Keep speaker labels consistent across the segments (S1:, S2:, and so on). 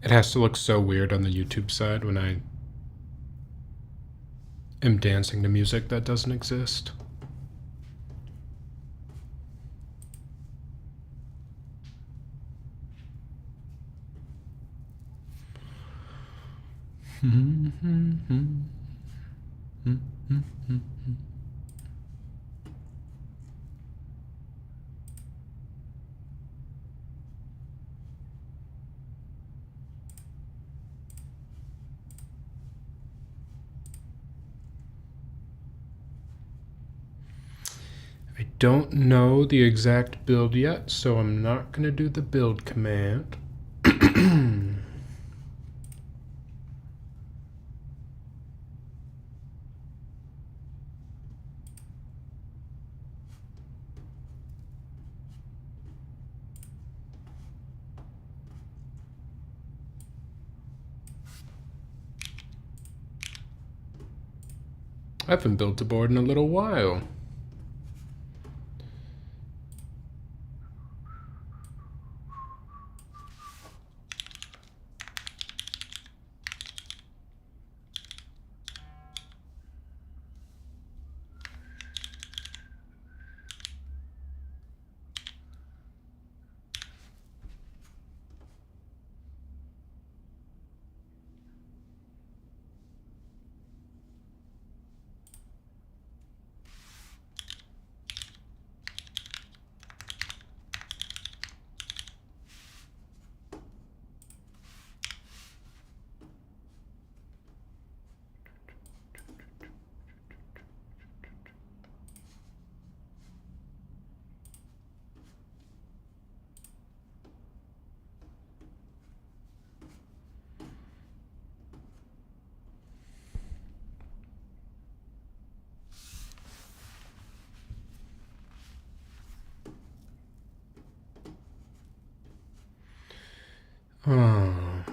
S1: It has to look so weird on the YouTube side when I am dancing to music that doesn't exist. I don't know the exact build yet, so I'm not going to do the build command. I haven't built a board in a little while.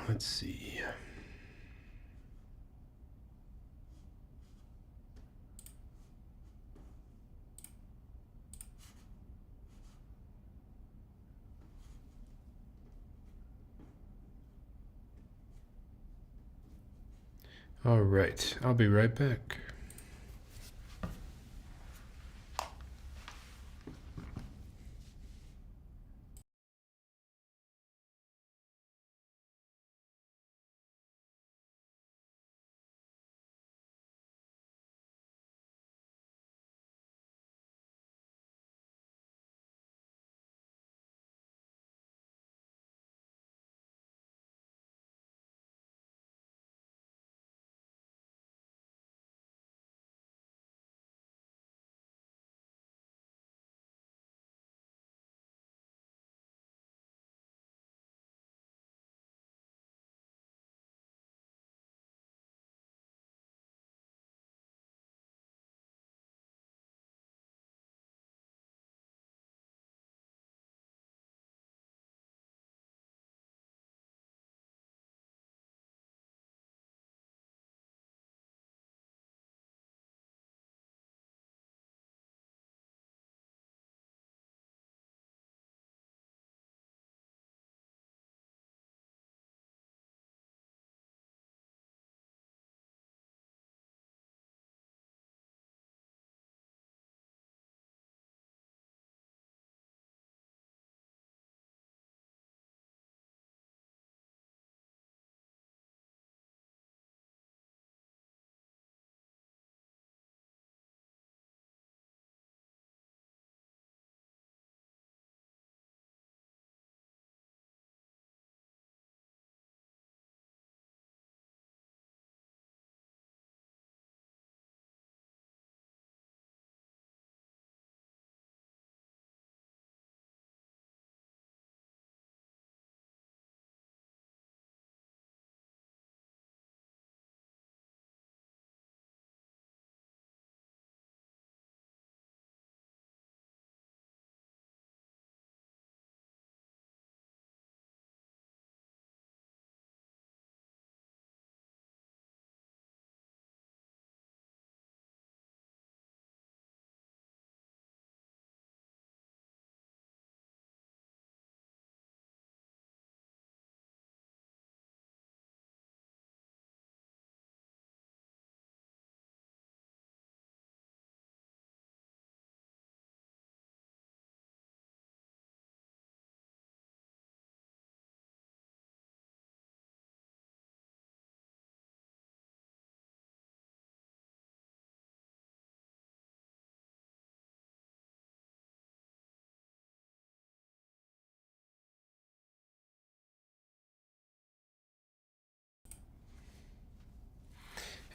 S1: Let's see. All right, I'll be right back.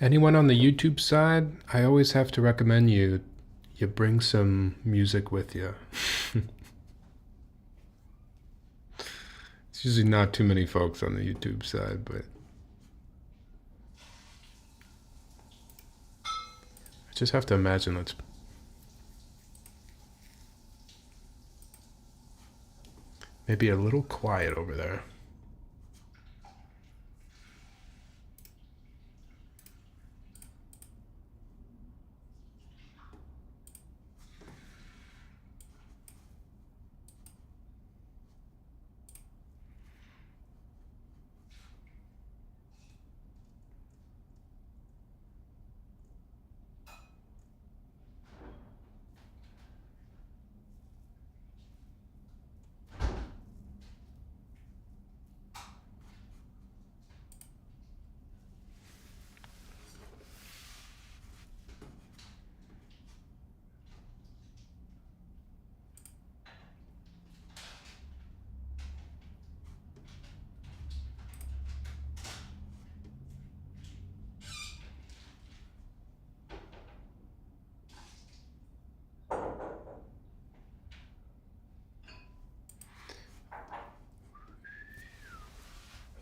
S1: Anyone on the YouTube side, I always have to recommend you bring some music with you. It's usually not too many folks on the YouTube side, but I just have to imagine it's maybe a little quiet over there.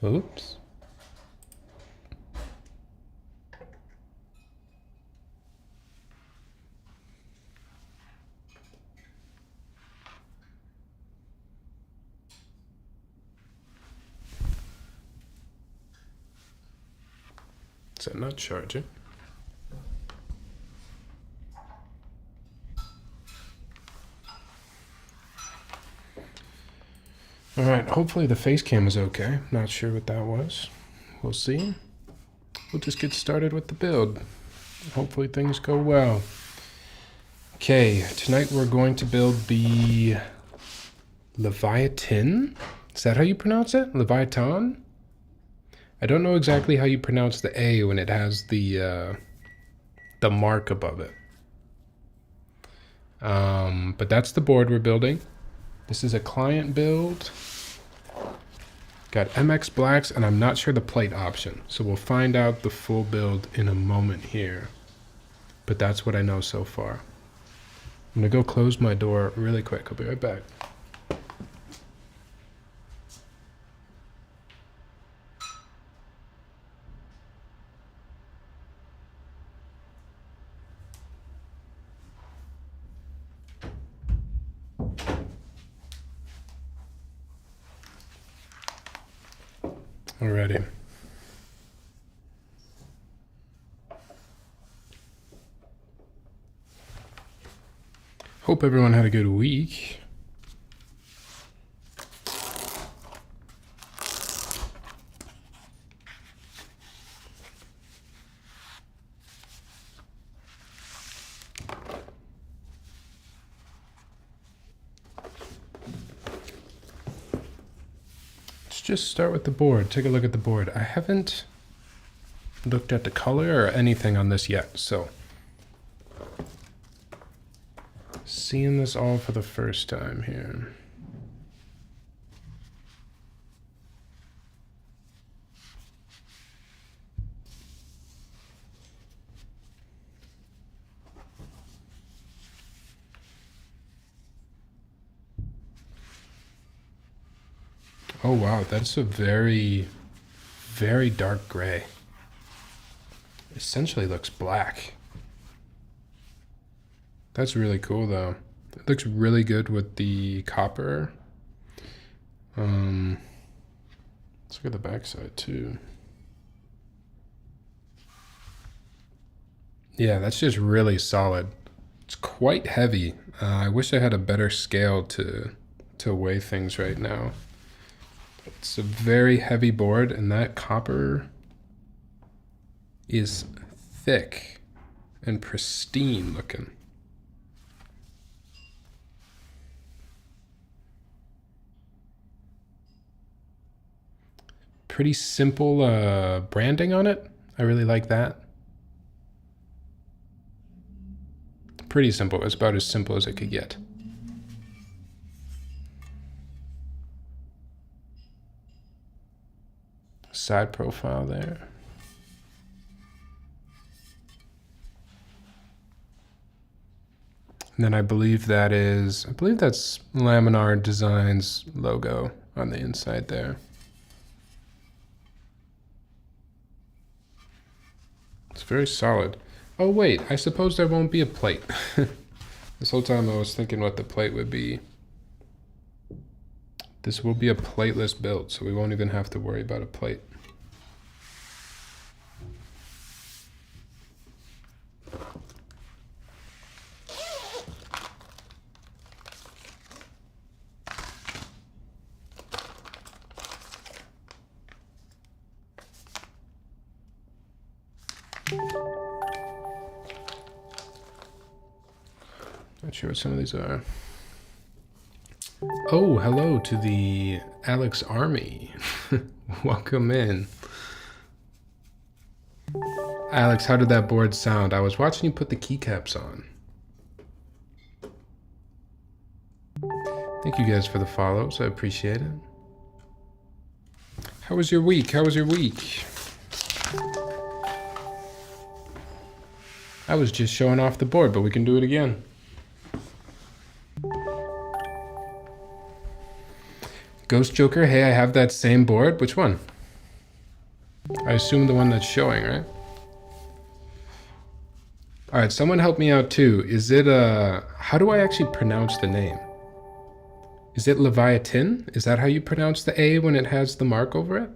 S1: Oops. Is that not charging? All right, hopefully the face cam is okay. Not sure what that was. We'll see. We'll just get started with the build. Hopefully things go well. Okay, tonight we're going to build the Leviatán. Is that how you pronounce it? Leviatán? I don't know exactly how you pronounce the A when it has the mark above it. But that's the board we're building. This is a client build. Got MX blacks, and I'm not sure the plate option. So we'll find out the full build in a moment here. But that's what I know so far. I'm gonna go close my door really quick. I'll be right back. Alrighty. Hope everyone had a good week. Just start with the board. Take a look at the board. I haven't looked at the color or anything on this yet, so seeing this all for the first time here. Oh wow, that's a very, very dark gray. Essentially looks black. That's really cool though. It looks really good with the copper. Let's look at the backside too. Yeah, that's just really solid. It's quite heavy. I wish I had a better scale to weigh things right now. It's a very heavy board, and that copper is thick and pristine looking. Pretty simple branding on it. I really like that. Pretty simple. It's about as simple as it could get. Side profile there. And then I believe that's Laminar Designs logo on the inside there. It's very solid. Oh wait, I suppose there won't be a plate. This whole time I was thinking what the plate would be. This will be a plateless build, so we won't even have to worry about a plate. Not sure what some of these are. Oh, hello to the Alex Army. Welcome in. Alex, how did that board sound? I was watching you put the keycaps on. Thank you guys for the follows. I appreciate it. How was your week? How was your week? I was just showing off the board, but we can do it again. Ghost Joker, hey, I have that same board. Which one? I assume the one that's showing, right? All right, someone help me out too. Is it how do I actually pronounce the name? Is it Leviatán? Is that how you pronounce the A when it has the mark over it?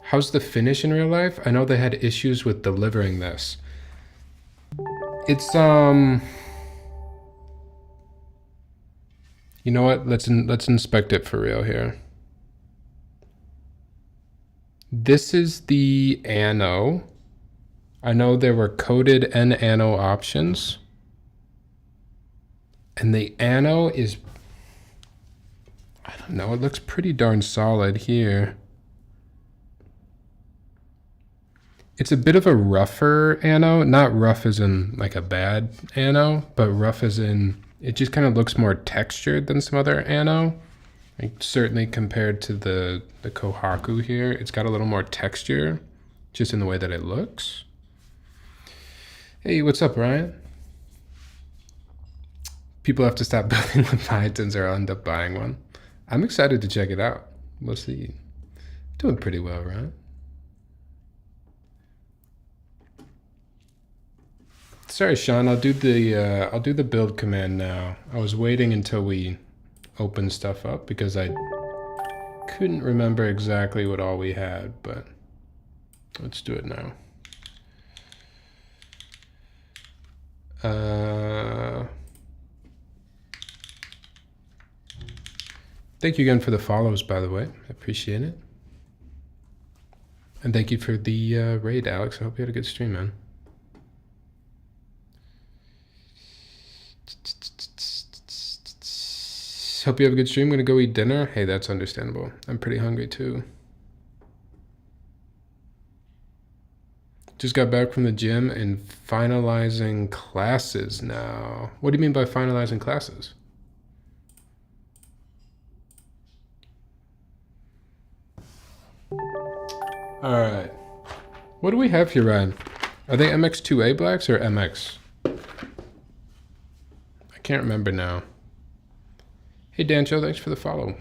S1: How's the finish in real life? I know they had issues with delivering this. It's you know what? Let's inspect it for real here. This is the ano. I know there were coded N-ano options. And the ano is, I don't know, it looks pretty darn solid here. It's a bit of a rougher ano, not rough as in like a bad ano, but rough as in it just kind of looks more textured than some other ano. Like certainly compared to the Kohaku here, it's got a little more texture just in the way that it looks. Hey, what's up, Ryan? People have to stop building Leviathans or I'll end up buying one. I'm excited to check it out. We'll see. Doing pretty well, right? Sorry, Sean. I'll do the build command now. I was waiting until we open stuff up because I couldn't remember exactly what all we had, but let's do it now. Thank you again for the follows, by the way. I appreciate it. And thank you for the raid, Alex. I hope you had a good stream, man. Hope you have a good stream. I'm gonna go eat dinner. Hey, that's understandable. I'm pretty hungry too. Just got back from the gym and finalizing classes now. What do you mean by finalizing classes? All right. What do we have here, Ryan? Are they MX2A blacks or MX? I can't remember now. Hey, Dancho, thanks for the follow.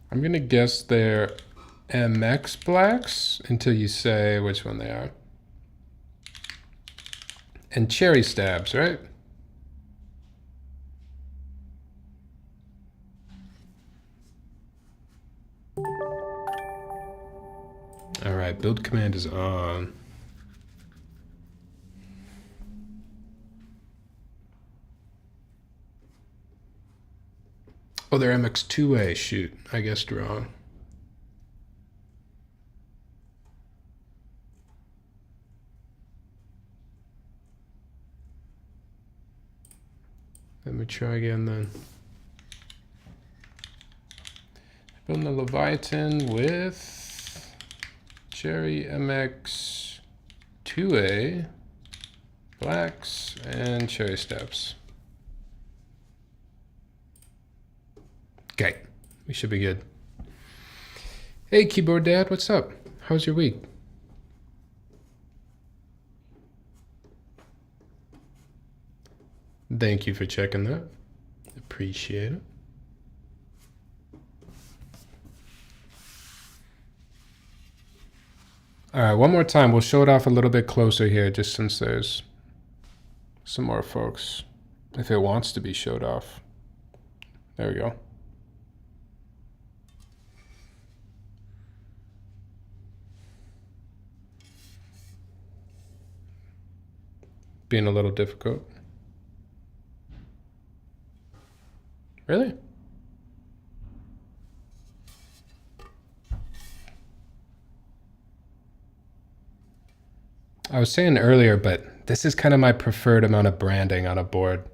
S1: I'm gonna guess they're MX blacks until you say which one they are. And cherry stabs, right? All right, build command is on. Oh, they're MX2A. Shoot, I guessed wrong. Let me try again then. Building the Leviathan with Cherry MX 2A, blacks, and cherry steps. Okay, we should be good. Hey, Keyboard Dad, what's up? How's your week? Thank you for checking that. Appreciate it. All right, one more time. We'll show it off a little bit closer here, just since there's some more folks. If it wants to be showed off. There we go. Being a little difficult. Really? I was saying earlier, but this is kind of my preferred amount of branding on a board.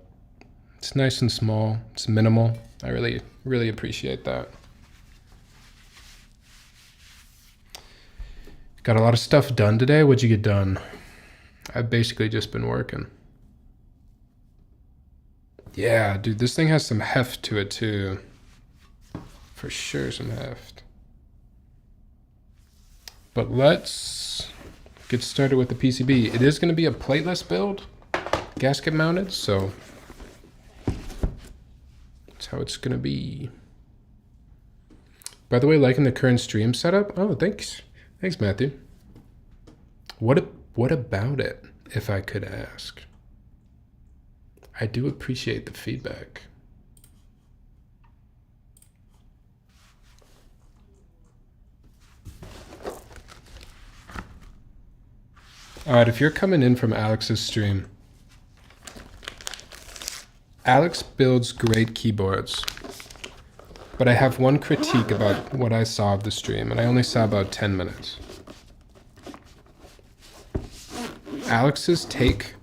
S1: It's nice and small. It's minimal. I really appreciate that. Got a lot of stuff done today. What'd you get done? I've basically just been working. Yeah, dude, this thing has some heft to it too. For sure, some heft. But let's get started with the PCB. It is going to be a plateless build, gasket mounted, so that's how it's going to be. By the way, liking the current stream setup? Oh, thanks. Thanks, Matthew. What about it, if I could ask? I do appreciate the feedback. All right, if you're coming in from Alex's stream, Alex builds great keyboards, but I have one critique about what I saw of the stream, and I only saw about 10 minutes. Alex's take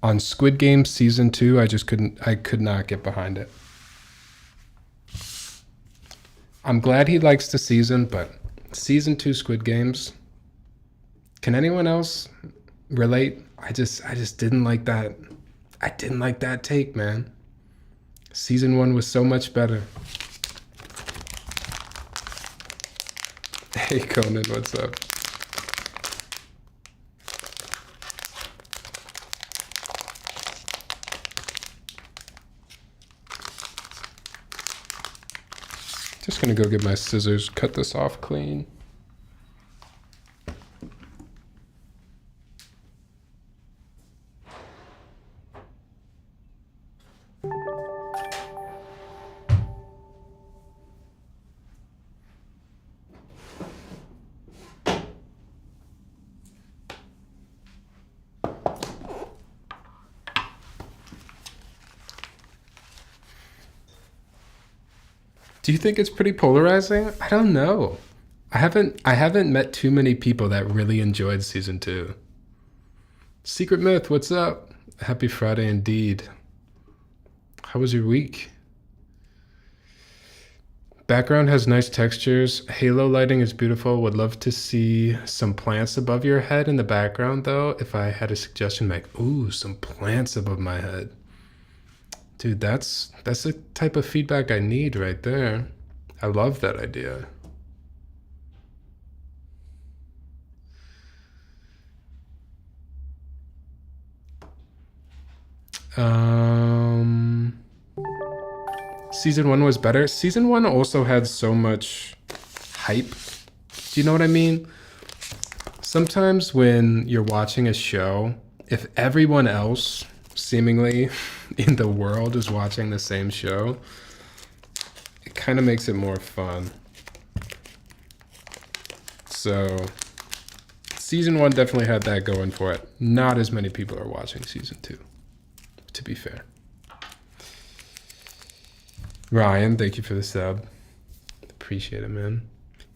S1: on Squid Game Season 2, I could not get behind it. I'm glad he likes the season, but Season 2 Squid Games, can anyone else relate? I just didn't like that. I didn't like that take, man. Season 1 was so much better. Hey Conan, what's up? Just gonna go get my scissors, cut this off clean. Do you think it's pretty polarizing? I don't know. I haven't met too many people that really enjoyed Season 2. Secret Myth, what's up? Happy Friday indeed. How was your week? Background has nice textures. Halo lighting is beautiful. Would love to see some plants above your head in the background though. If I had a suggestion, like, ooh, some plants above my head. Dude, that's the type of feedback I need right there. I love that idea. Season 1 was better. Season 1 also had so much hype. Do you know what I mean? Sometimes when you're watching a show, if everyone else seemingly in the world is watching the same show, it kind of makes it more fun. So Season 1 definitely had that going for it. Not as many people are watching Season 2, to be fair. Ryan, thank you for the sub. Appreciate it, man.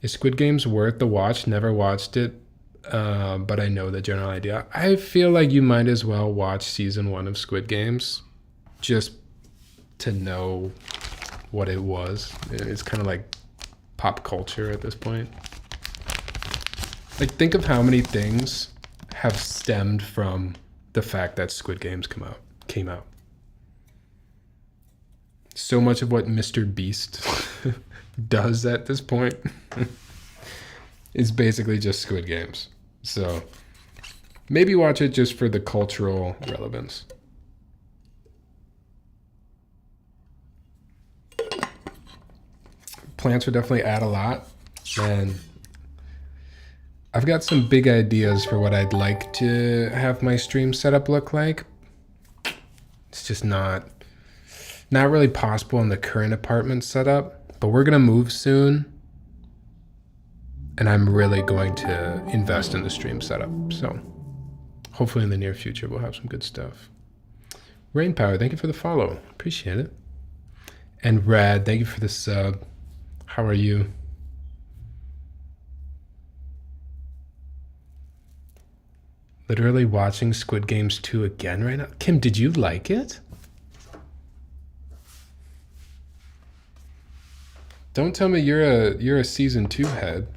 S1: Is Squid Games worth the watch? Never watched it, but I know the general idea. I feel like you might as well watch Season 1 of Squid Games just to know what it was. It's kind of like pop culture at this point. Like, think of how many things have stemmed from the fact that Squid Games came out. So much of what Mr. Beast does at this point is basically just Squid Games. So maybe watch it just for the cultural relevance. Plants would definitely add a lot, and I've got some big ideas for what I'd like to have my stream setup look like. It's just not really possible in the current apartment setup, but we're gonna move soon, and I'm really going to invest in the stream setup. So hopefully in the near future we'll have some good stuff. Rain Power, thank you for the follow. Appreciate it. And Rad, thank you for the sub. How are you? Literally watching Squid Games 2 again right now. Kim, did you like it? Don't tell me you're a season 2 head.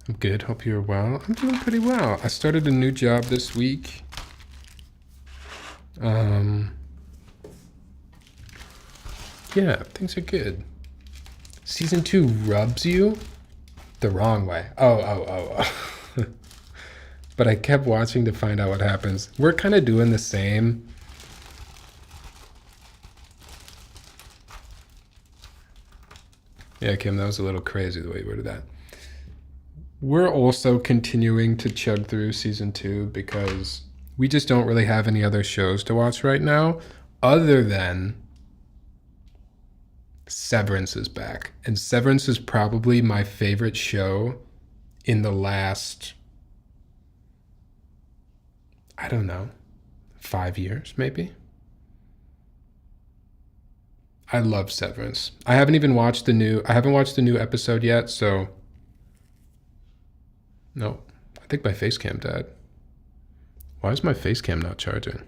S1: I'm good. Hope you're well. I'm doing pretty well. I started a new job this week. Yeah, things are good. Season 2 rubs you the wrong way. Oh. But I kept watching to find out what happens. We're kind of doing the same. Yeah, Kim, that was a little crazy the way you worded that. We're also continuing to chug through season 2 because we just don't really have any other shows to watch right now other than Severance is back. And Severance is probably my favorite show in the last, I don't know, 5 years maybe. I love Severance. I haven't watched the new episode yet, so no. I think my face cam died. Why is my face cam not charging?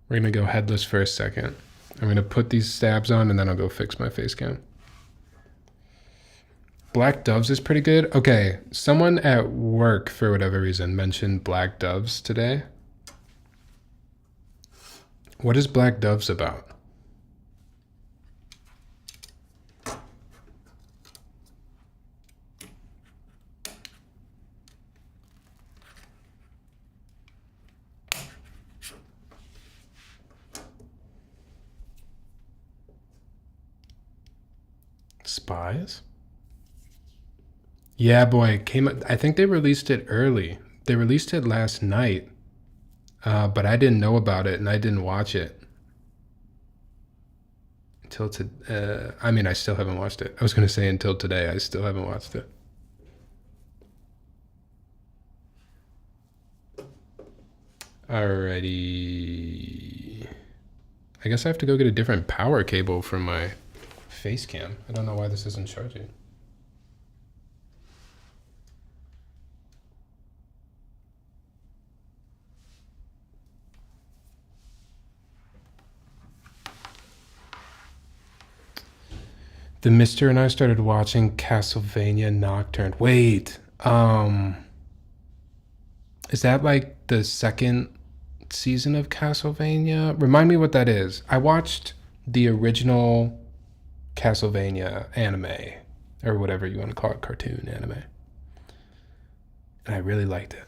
S1: We're gonna go headless for a second. I'm gonna put these stabs on and then I'll go fix my face cam. Black Doves is pretty good. Okay, someone at work, for whatever reason, mentioned Black Doves today. What is Black Doves about? Spies? Yeah, boy, it came. I think they released it early. They released it last night, but I didn't know about it and I didn't watch it until I mean, I still haven't watched it. I was gonna say until today. I still haven't watched it. Alrighty. I guess I have to go get a different power cable for my face cam. I don't know why this isn't charging. The Mister and I started watching Castlevania Nocturne. Wait, is that like the second season of Castlevania? Remind me what that is. I watched the original Castlevania anime, or whatever you want to call it, cartoon anime. And I really liked it.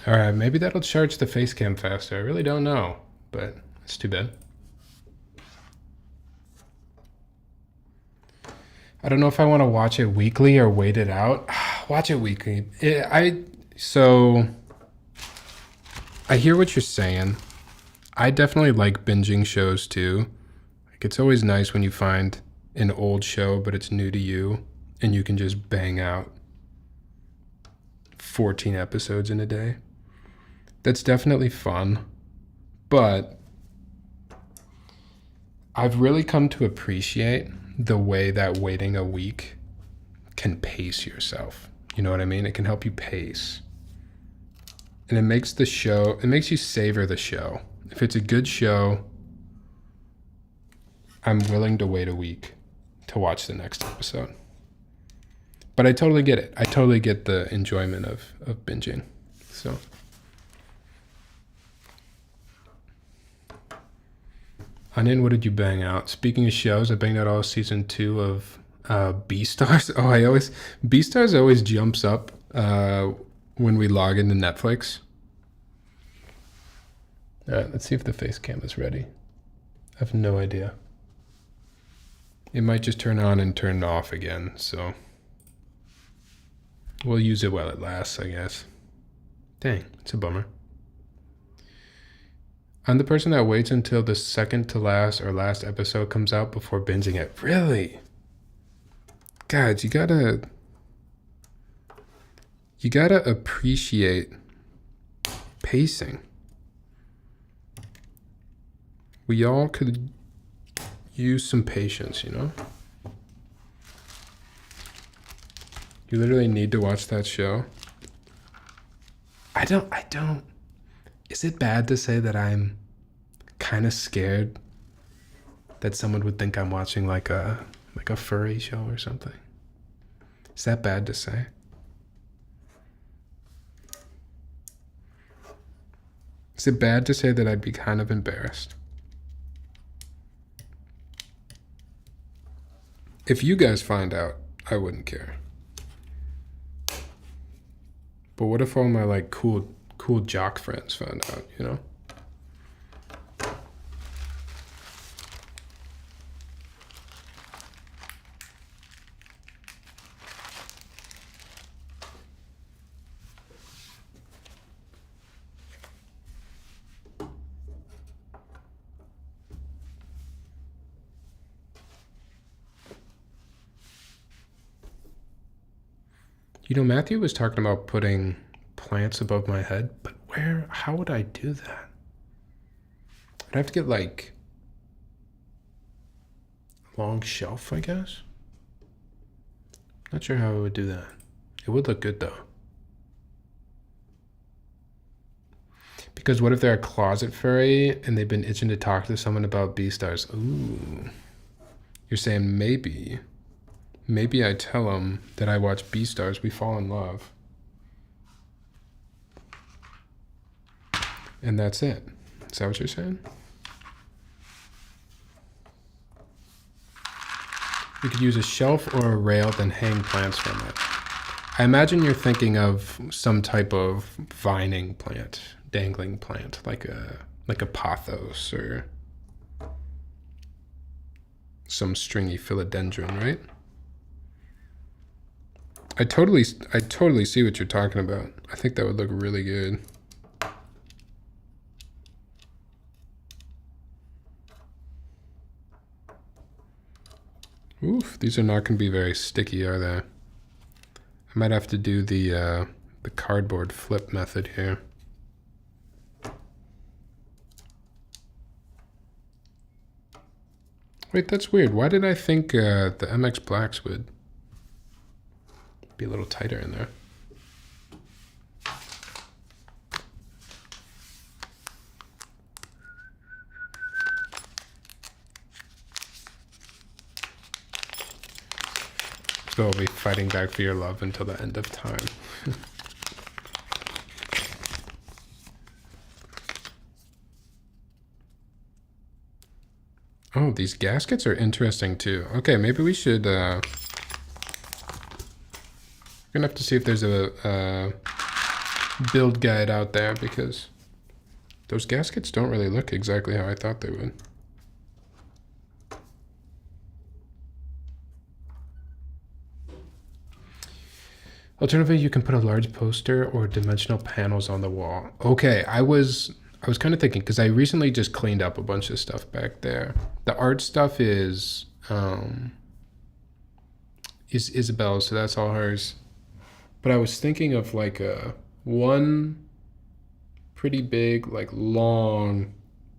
S1: All right, maybe that'll charge the face cam faster. I really don't know, but it's too bad. I don't know if I want to watch it weekly or wait it out. Watch it weekly. So I hear what you're saying. I definitely like binging shows too. Like, it's always nice when you find an old show, but it's new to you, and you can just bang out 14 episodes in a day. That's definitely fun, but I've really come to appreciate the way that waiting a week can pace yourself. You know what I mean? It can help you pace. And it makes the show, it makes you savor the show. If it's a good show, I'm willing to wait a week to watch the next episode. But I totally get it. I totally get the enjoyment of binging. So Onion, what did you bang out? Speaking of shows, I banged out all season 2 of Beastars. Beastars always jumps up when we log into Netflix. All right, let's see if the face cam is ready. I have no idea. It might just turn on and turn off again, so we'll use it while it lasts, I guess. Dang, it's a bummer. I'm the person that waits until the second to last or last episode comes out before binging it. Really? Guys, you gotta appreciate pacing. We all could use some patience, you know? You literally need to watch that show. I don't. Is it bad to say that I'm kind of scared that someone would think I'm watching like a furry show or something? Is that bad to say? Is it bad to say that I'd be kind of embarrassed? If you guys find out, I wouldn't care. But what if all my like cool jock friends found out, you know? You know, Matthew was talking about putting plants above my head, but how would I do that? I'd have to get like a long shelf, I guess. Not sure how I would do that. It would look good though. Because what if they're a closet furry and they've been itching to talk to someone about Beastars? Ooh. You're saying maybe I tell them that I watch Beastars, we fall in love. And that's it. Is that what you're saying? You could use a shelf or a rail, then hang plants from it. I imagine you're thinking of some type of vining plant, dangling plant, like a pothos or some stringy philodendron, right? I totally see what you're talking about. I think that would look really good. Oof, these are not going to be very sticky, are they? I might have to do the cardboard flip method here. Wait, that's weird. Why did I think the MX Blacks would be a little tighter in there? So I'll be fighting back for your love until the end of time. Oh, these gaskets are interesting too. Okay, maybe we should... we're gonna have to see if there's a build guide out there, because those gaskets don't really look exactly how I thought they would. Alternatively, you can put a large poster or dimensional panels on the wall. Okay, I was kind of thinking, because I recently just cleaned up a bunch of stuff back there. The art stuff is Isabel's, so that's all hers. But I was thinking of like one pretty big, like long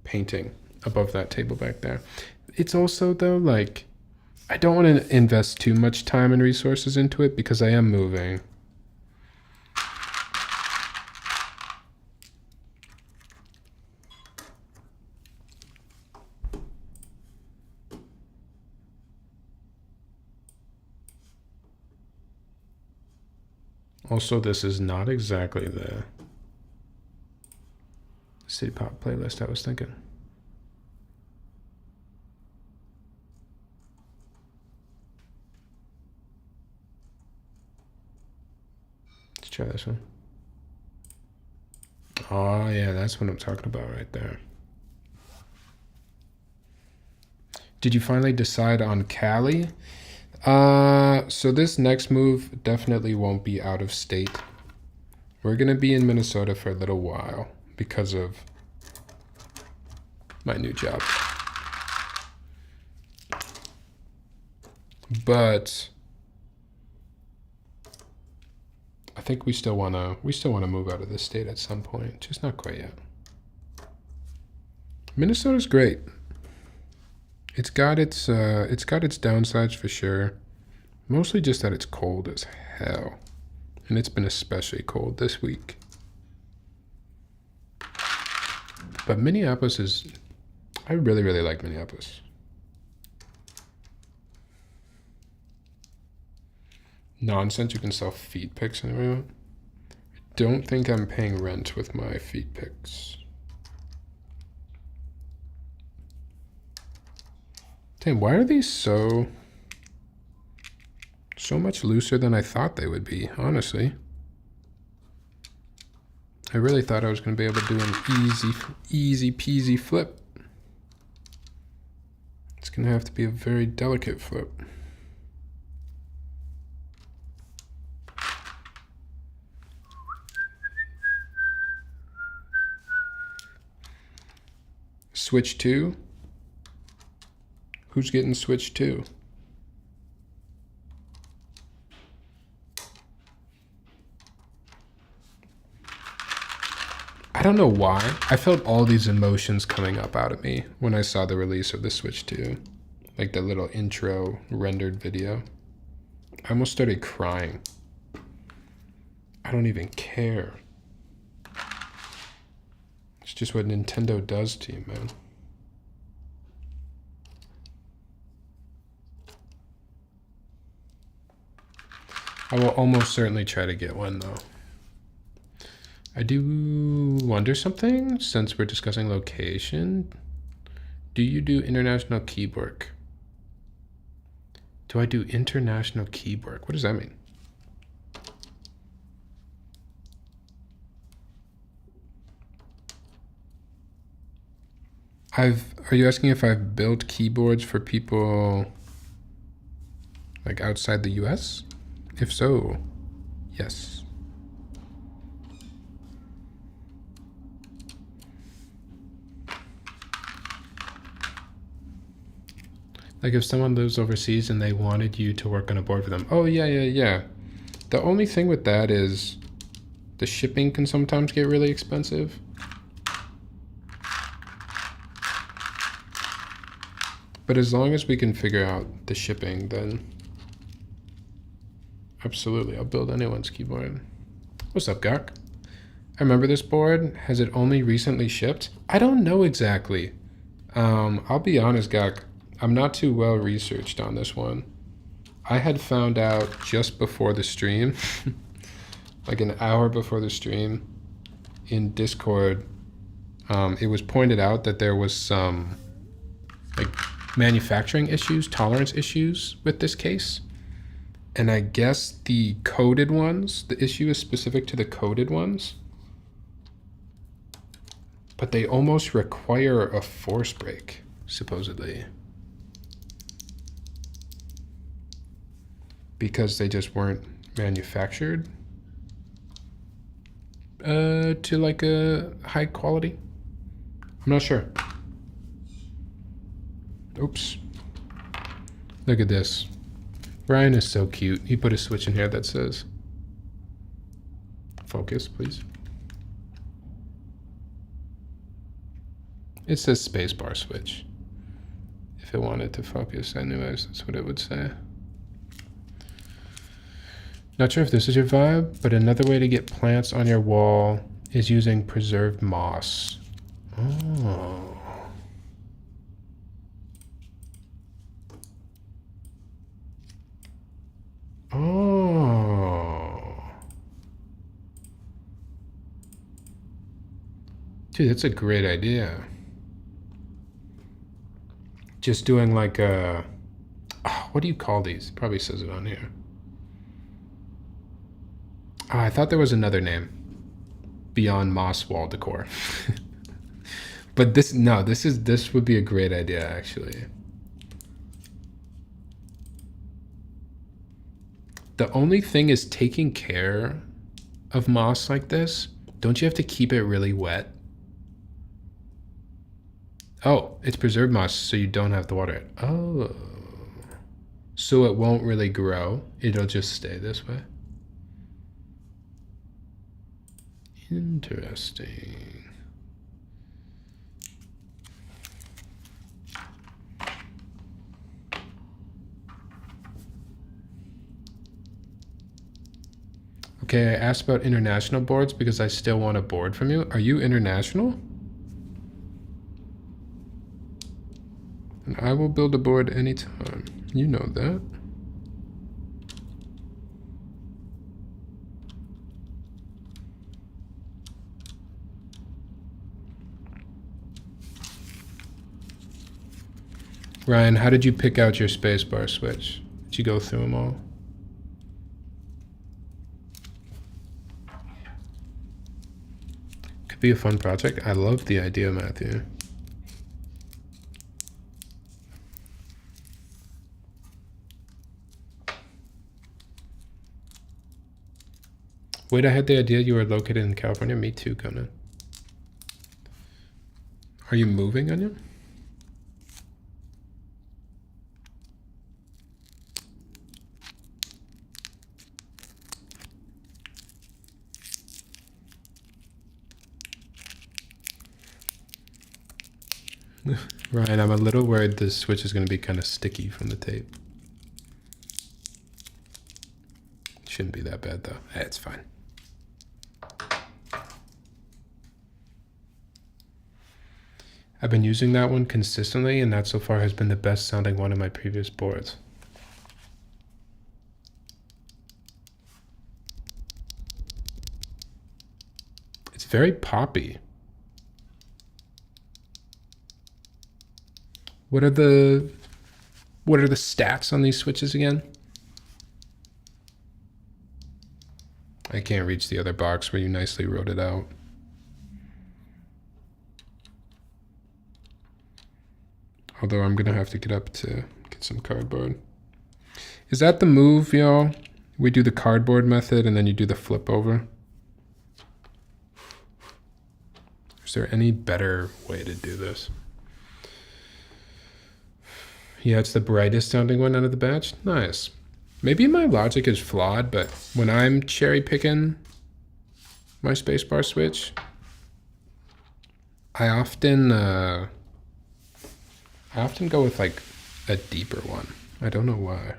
S1: painting above that table back there. It's also though, like, I don't want to invest too much time and resources into it because I am moving. Also, this is not exactly the City Pop playlist I was thinking. Let's try this one. Oh yeah, that's what I'm talking about right there. Did you finally decide on Cali? So this next move definitely won't be out of state. We're gonna be in Minnesota for a little while because of my new job. But I think we still wanna move out of this state at some point, just not quite yet. Minnesota's great. It's got its downsides for sure. Mostly just that it's cold as hell. And it's been especially cold this week. But Minneapolis is, I really, really like Minneapolis. Nonsense, you can sell feet pics and everything. I don't think I'm paying rent with my feet pics. Damn, why are these so much looser than I thought they would be, honestly? I really thought I was going to be able to do an easy peasy flip. It's going to have to be a very delicate flip. Switch 2? Who's getting switch 2? I don't know why. I felt all these emotions coming up out of me when I saw the release of the Switch 2. Like the little intro rendered video. I almost started crying. I don't even care. It's just what Nintendo does to you, man. I will almost certainly try to get one, though. I do wonder something, since we're discussing location. Do you do international key work? Do I do international key work? What does that mean? Are you asking if I've built keyboards for people like outside the US? If so, yes. Like if someone lives overseas and they wanted you to work on a board for them. Oh, yeah. The only thing with that is the shipping can sometimes get really expensive. But as long as we can figure out the shipping, then absolutely, I'll build anyone's keyboard. What's up, Gak? I remember this board. Has it only recently shipped? I don't know exactly. I'll be honest, Gak. I'm not too well researched on this one. I had found out just before the stream, like an hour before the stream, in Discord. It was pointed out that there was some like manufacturing issues, tolerance issues with this case. And I guess the coded ones, the issue is specific to the coded ones. But they almost require a force break, supposedly. Because they just weren't manufactured to like a high quality. I'm not sure. Oops. Look at this. Ryan is so cute. He put a switch in here that says, focus, please. It says spacebar switch. If it wanted to focus, anyways, that's what it would say. Not sure if this is your vibe, but another way to get plants on your wall is using preserved moss. Oh. Oh. Dude, that's a great idea. Just doing like a, oh, what do you call these? It probably says it on here. Oh, I thought there was another name beyond moss wall decor. But this, no, this would be a great idea actually. The only thing is taking care of moss like this. Don't you have to keep it really wet? Oh, it's preserved moss, so you don't have to water it. Oh. So it won't really grow. It'll just stay this way. Interesting. Okay, I asked about international boards because I still want a board from you. Are you international? And I will build a board anytime. You know that. Ryan, how did you pick out your spacebar switch? Did you go through them all? Could be a fun project. I love the idea, Matthew. Wait, I had the idea you were located in California. Me too, Conan. Are you moving, Onion? Ryan, I'm a little worried this switch is going to be kind of sticky from the tape. Shouldn't be that bad though. It's fine. I've been using that one consistently, and that so far has been the best sounding one of my previous boards. It's very poppy. What are the stats on these switches again? I can't reach the other box where you nicely wrote it out. Although I'm gonna have to get up to get some cardboard. Is that the move, y'all? We do the cardboard method and then you do the flip over? Is there any better way to do this? Yeah, it's the brightest sounding one out of the batch. Nice. Maybe my logic is flawed, but when I'm cherry picking my spacebar switch, I often go with like a deeper one. I don't know why.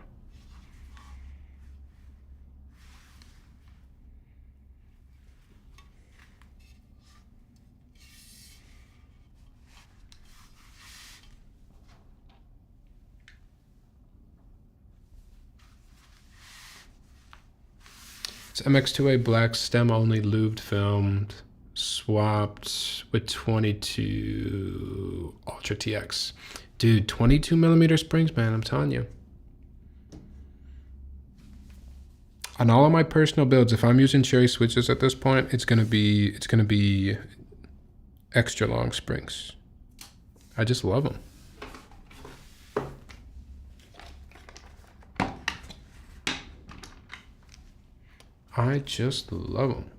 S1: It's MX2A black stem only lubed filmed, swapped with 22 Ultra TX. Dude, 22 millimeter springs, man, I'm telling you. On all of my personal builds, if I'm using cherry switches at this point, it's gonna be extra long springs. I just love them. I just love them.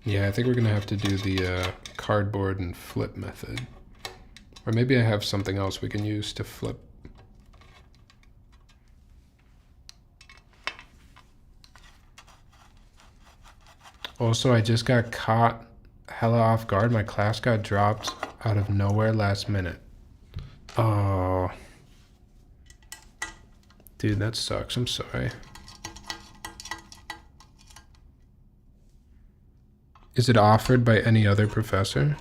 S1: Yeah, I think we're gonna have to do the cardboard and flip method. Or maybe I have something else we can use to flip. Also, I just got caught hella off guard. My class got dropped out of nowhere last minute. Oh. Dude, that sucks. I'm sorry. Is it offered by any other professor?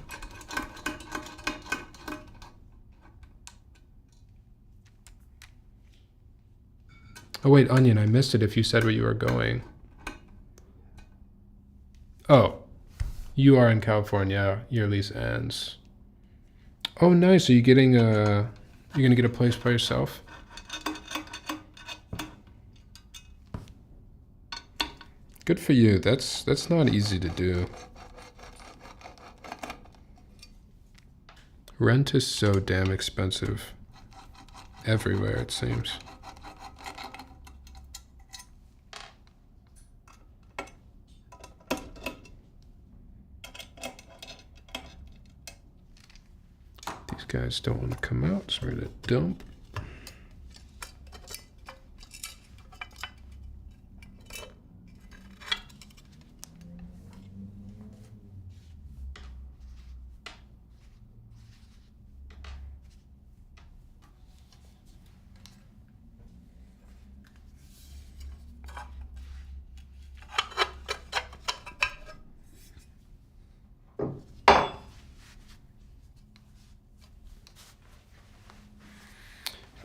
S1: Oh wait, Onion, I missed it if you said where you were going. Oh, you are in California. Your lease ends. Oh, nice. Are you getting you're gonna get a place by yourself? Good for you. That's not easy to do. Rent is so damn expensive everywhere, it seems. These guys don't want to come out, so we're gonna dump.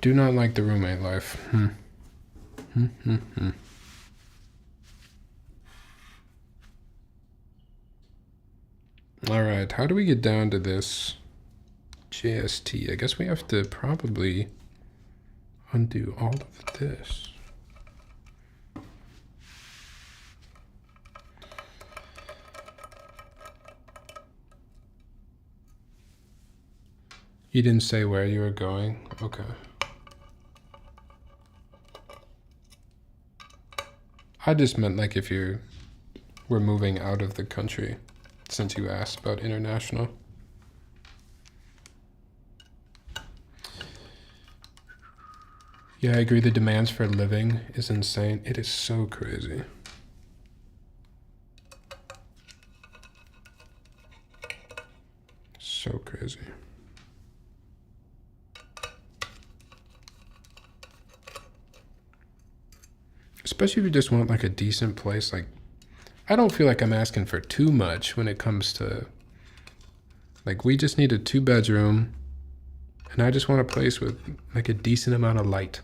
S1: Do not like the roommate life. All right, how do we get down to this JST? I guess we have to probably undo all of this. You didn't say where you were going? Okay. I just meant like if you were moving out of the country, since you asked about international. Yeah, I agree. The demands for living is insane. It is so crazy. So crazy. Especially if you just want like a decent place. Like, I don't feel like I'm asking for too much when it comes to, like, we just need a 2-bedroom and I just want a place with like a decent amount of light.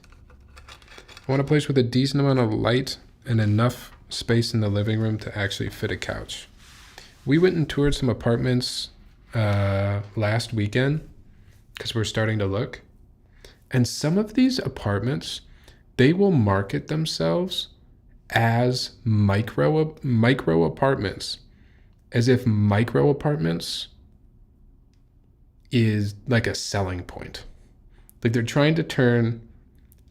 S1: I want a place with a decent amount of light and enough space in the living room to actually fit a couch. We went and toured some apartments last weekend because we're starting to look. And some of these apartments, they will market themselves as micro apartments, as if micro apartments is like a selling point. Like they're trying to turn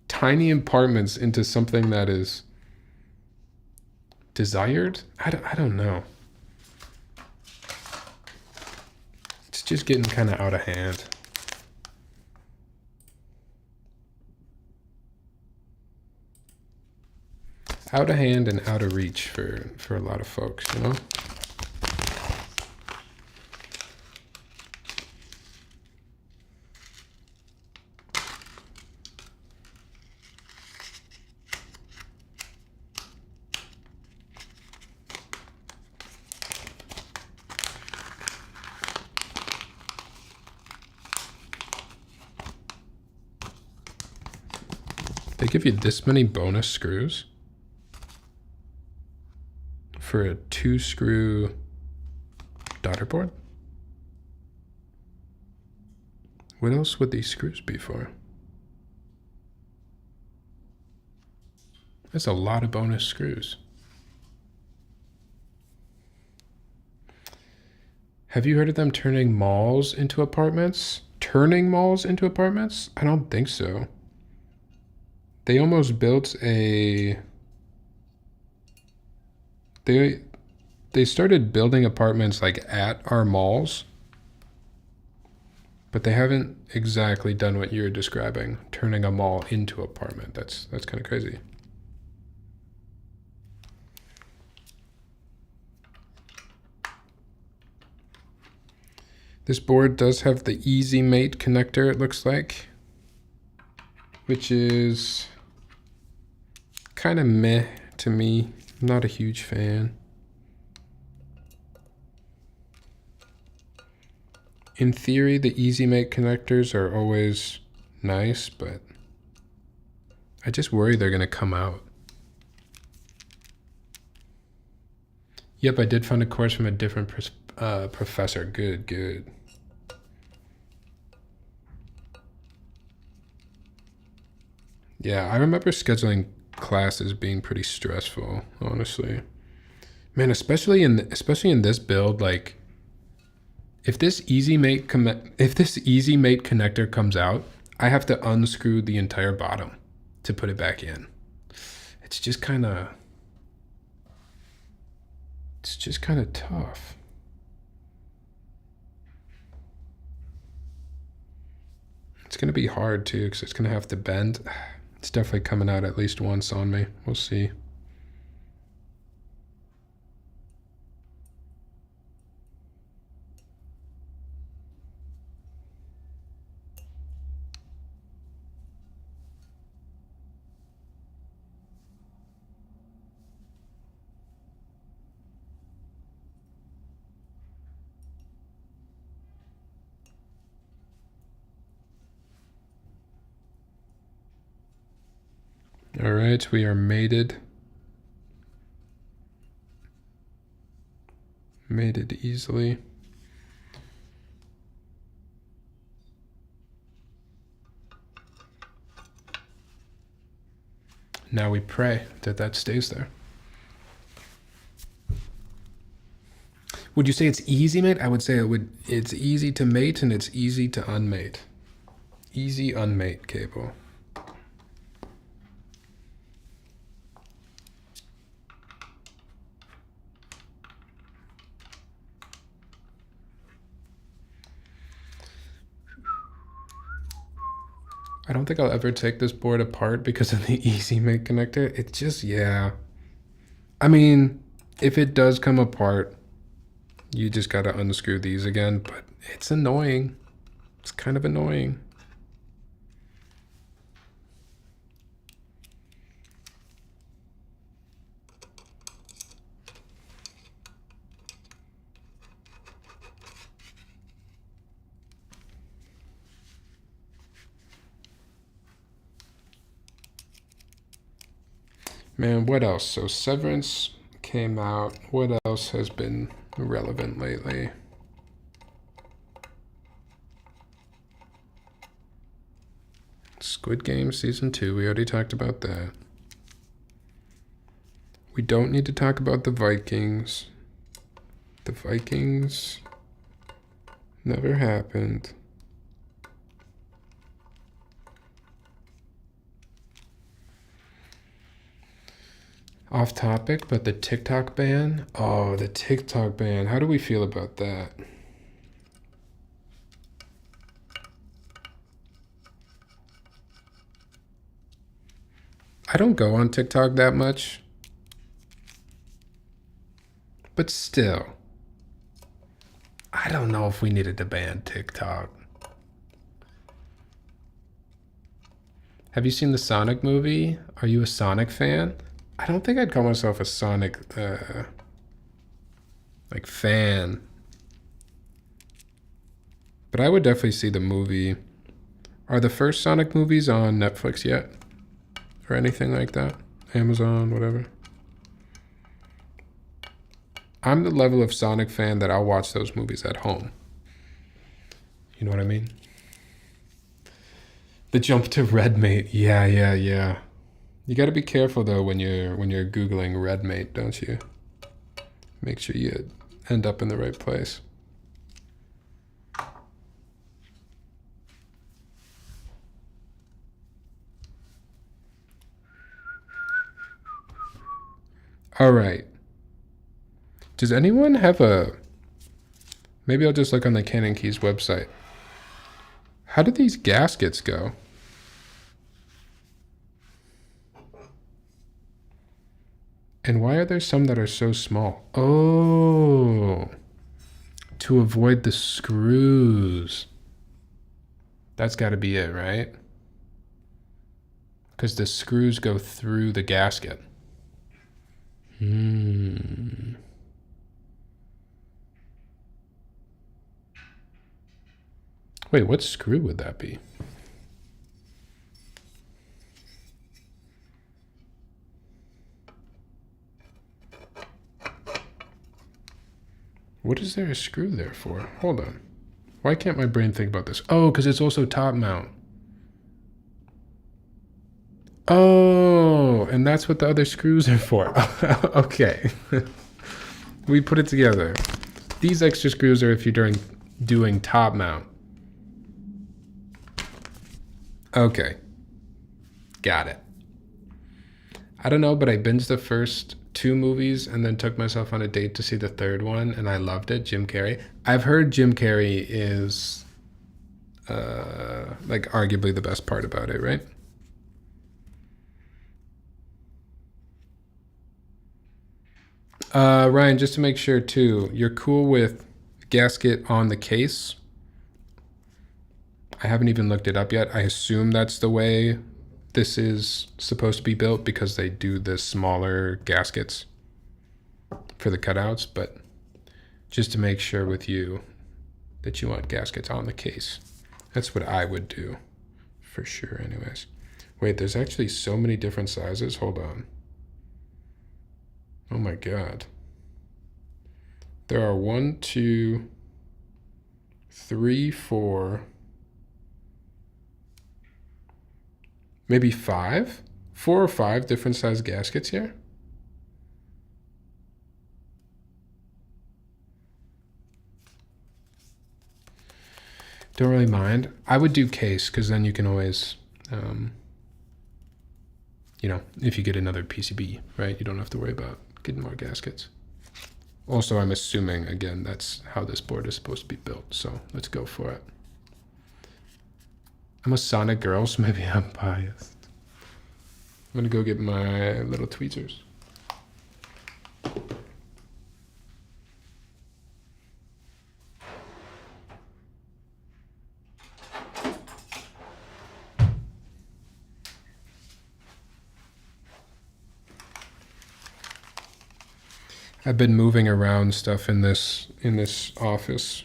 S1: tiny apartments into something that is desired. I don't know. It's just getting kind of out of hand. Out of hand and out of reach for a lot of folks, you know? give you this many bonus screws for a 2-screw daughterboard? What else would these screws be for? That's a lot of bonus screws. Have you heard of them turning malls into apartments? Turning malls into apartments? I don't think so. They almost built a... They started building apartments like at our malls, but they haven't exactly done what you're describing, turning a mall into an apartment. That's kind of crazy. This board does have the Easy Mate connector, it looks like, which is kind of meh to me. I'm not a huge fan. In theory, the Easy Mate connectors are always nice, but I just worry they're going to come out. Yep, I did find a course from a different professor. Good, good. Yeah, I remember scheduling classes being pretty stressful, honestly. Man, especially in this build, like if this Easy Mate connector comes out, I have to unscrew the entire bottom to put it back in. It's just kind of tough. It's going to be hard too, because it's going to have to bend. It's definitely coming out at least once on me. We'll see. All right, we are mated. Mated easily. Now we pray that that stays there. Would you say it's easy mate? I would say it's easy to mate and it's easy to unmate. Easy unmate cable. I don't think I'll ever take this board apart because of the Easy Mate connector. It's just, yeah. I mean, if it does come apart, you just gotta unscrew these again, but it's annoying. It's kind of annoying. Man, what else? So Severance came out. What else has been relevant lately? Squid Game Season 2, we already talked about that. We don't need to talk about the Vikings. The Vikings never happened. Off topic, but the TikTok ban? Oh, the TikTok ban. How do we feel about that? I don't go on TikTok that much. But still, I don't know if we needed to ban TikTok. Have you seen the Sonic movie? Are you a Sonic fan? I don't think I'd call myself a Sonic like fan. But I would definitely see the movie. Are the first Sonic movies on Netflix yet? or anything like that. Amazon, whatever. I'm the level of Sonic fan that I'll watch those movies at home. You know what I mean? The jump to Redmate. Yeah. You got to be careful though when you're Googling Redmate, don't you? Make sure you end up in the right place. All right. Does anyone have a... Maybe I'll just look on the Canon Keys website. How do these gaskets go? And why are there some that are so small? Oh, to avoid the screws. That's got to be it, right? Because the screws go through the gasket. Wait, what screw would that be? What is there a screw there for? Hold on. Why can't my brain think about this? Oh, because it's also top mount. Oh, and that's what the other screws are for. Okay. We put it together. These extra screws are if you're doing top mount. Okay. Got it. I don't know, but I binged the first 2 movies and then took myself on a date to see the third one, and I loved it. Jim Carrey. I've heard Jim Carrey is like arguably the best part about it, right? Ryan, just to make sure too, you're cool with gasket on the case? I haven't even looked it up yet. I assume that's the way this is supposed to be built because they do the smaller gaskets for the cutouts, but just to make sure with you that you want gaskets on the case. That's what I would do for sure anyways. Wait, there's actually so many different sizes. Hold on. Oh my God. There are 1, 2, 3, 4, maybe 5? 4 or 5 different size gaskets here? Don't really mind. I would do case because then you can always, you know, if you get another PCB, right? You don't have to worry about getting more gaskets. Also, I'm assuming, again, that's how this board is supposed to be built. So let's go for it. I'm a Sonic girl, so maybe I'm biased. I'm gonna go get my little tweezers. I've been moving around stuff in this office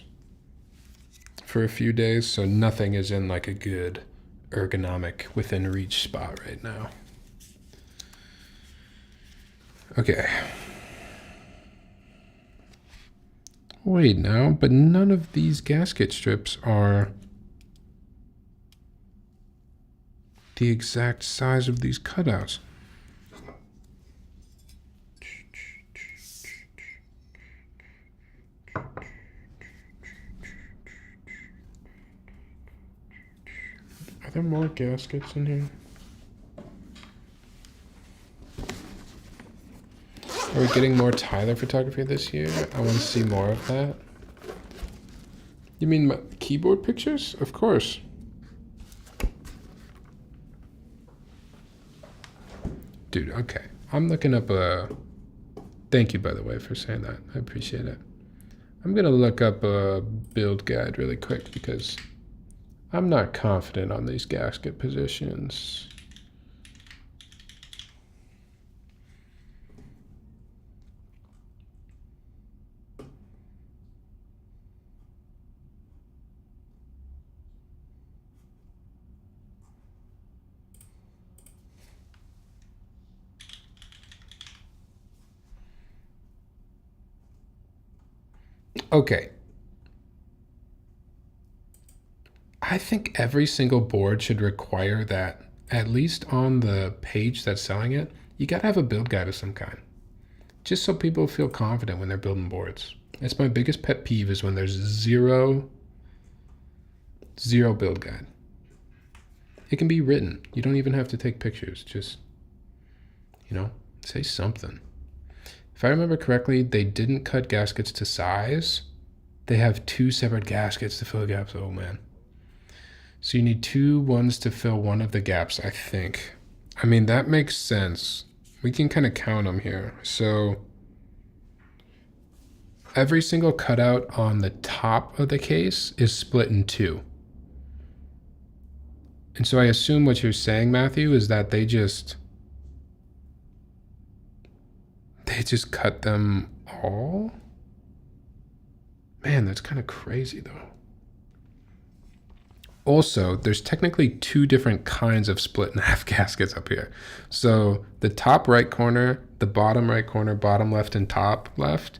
S1: for a few days, so nothing is in like a good ergonomic within reach spot right now. Okay. Wait now, but none of these gasket strips are the exact size of these cutouts. Are there more gaskets in here? Are we getting more Tyler photography this year? I want to see more of that. You mean my keyboard pictures? Of course. Dude, okay. I'm looking up a... Thank you, by the way, for saying that. I appreciate it. I'm going to look up a build guide really quick because I'm not confident on these gasket positions. Okay. I think every single board should require that, at least on the page that's selling it, you gotta have a build guide of some kind. Just so people feel confident when they're building boards. It's my biggest pet peeve is when there's zero build guide. It can be written. You don't even have to take pictures. Just, you know, say something. If I remember correctly, they didn't cut gaskets to size. They have 2 separate gaskets to fill gaps. Oh man. So you need 2 ones to fill one of the gaps, I think. I mean, that makes sense. We can kind of count them here. So every single cutout on the top of the case is split in 2. And so I assume what you're saying, Matthew, is that they just cut them all? Man, that's kind of crazy though. Also, there's technically 2 different kinds of split in half gaskets up here. So the top right corner, the bottom right corner, bottom left, and top left,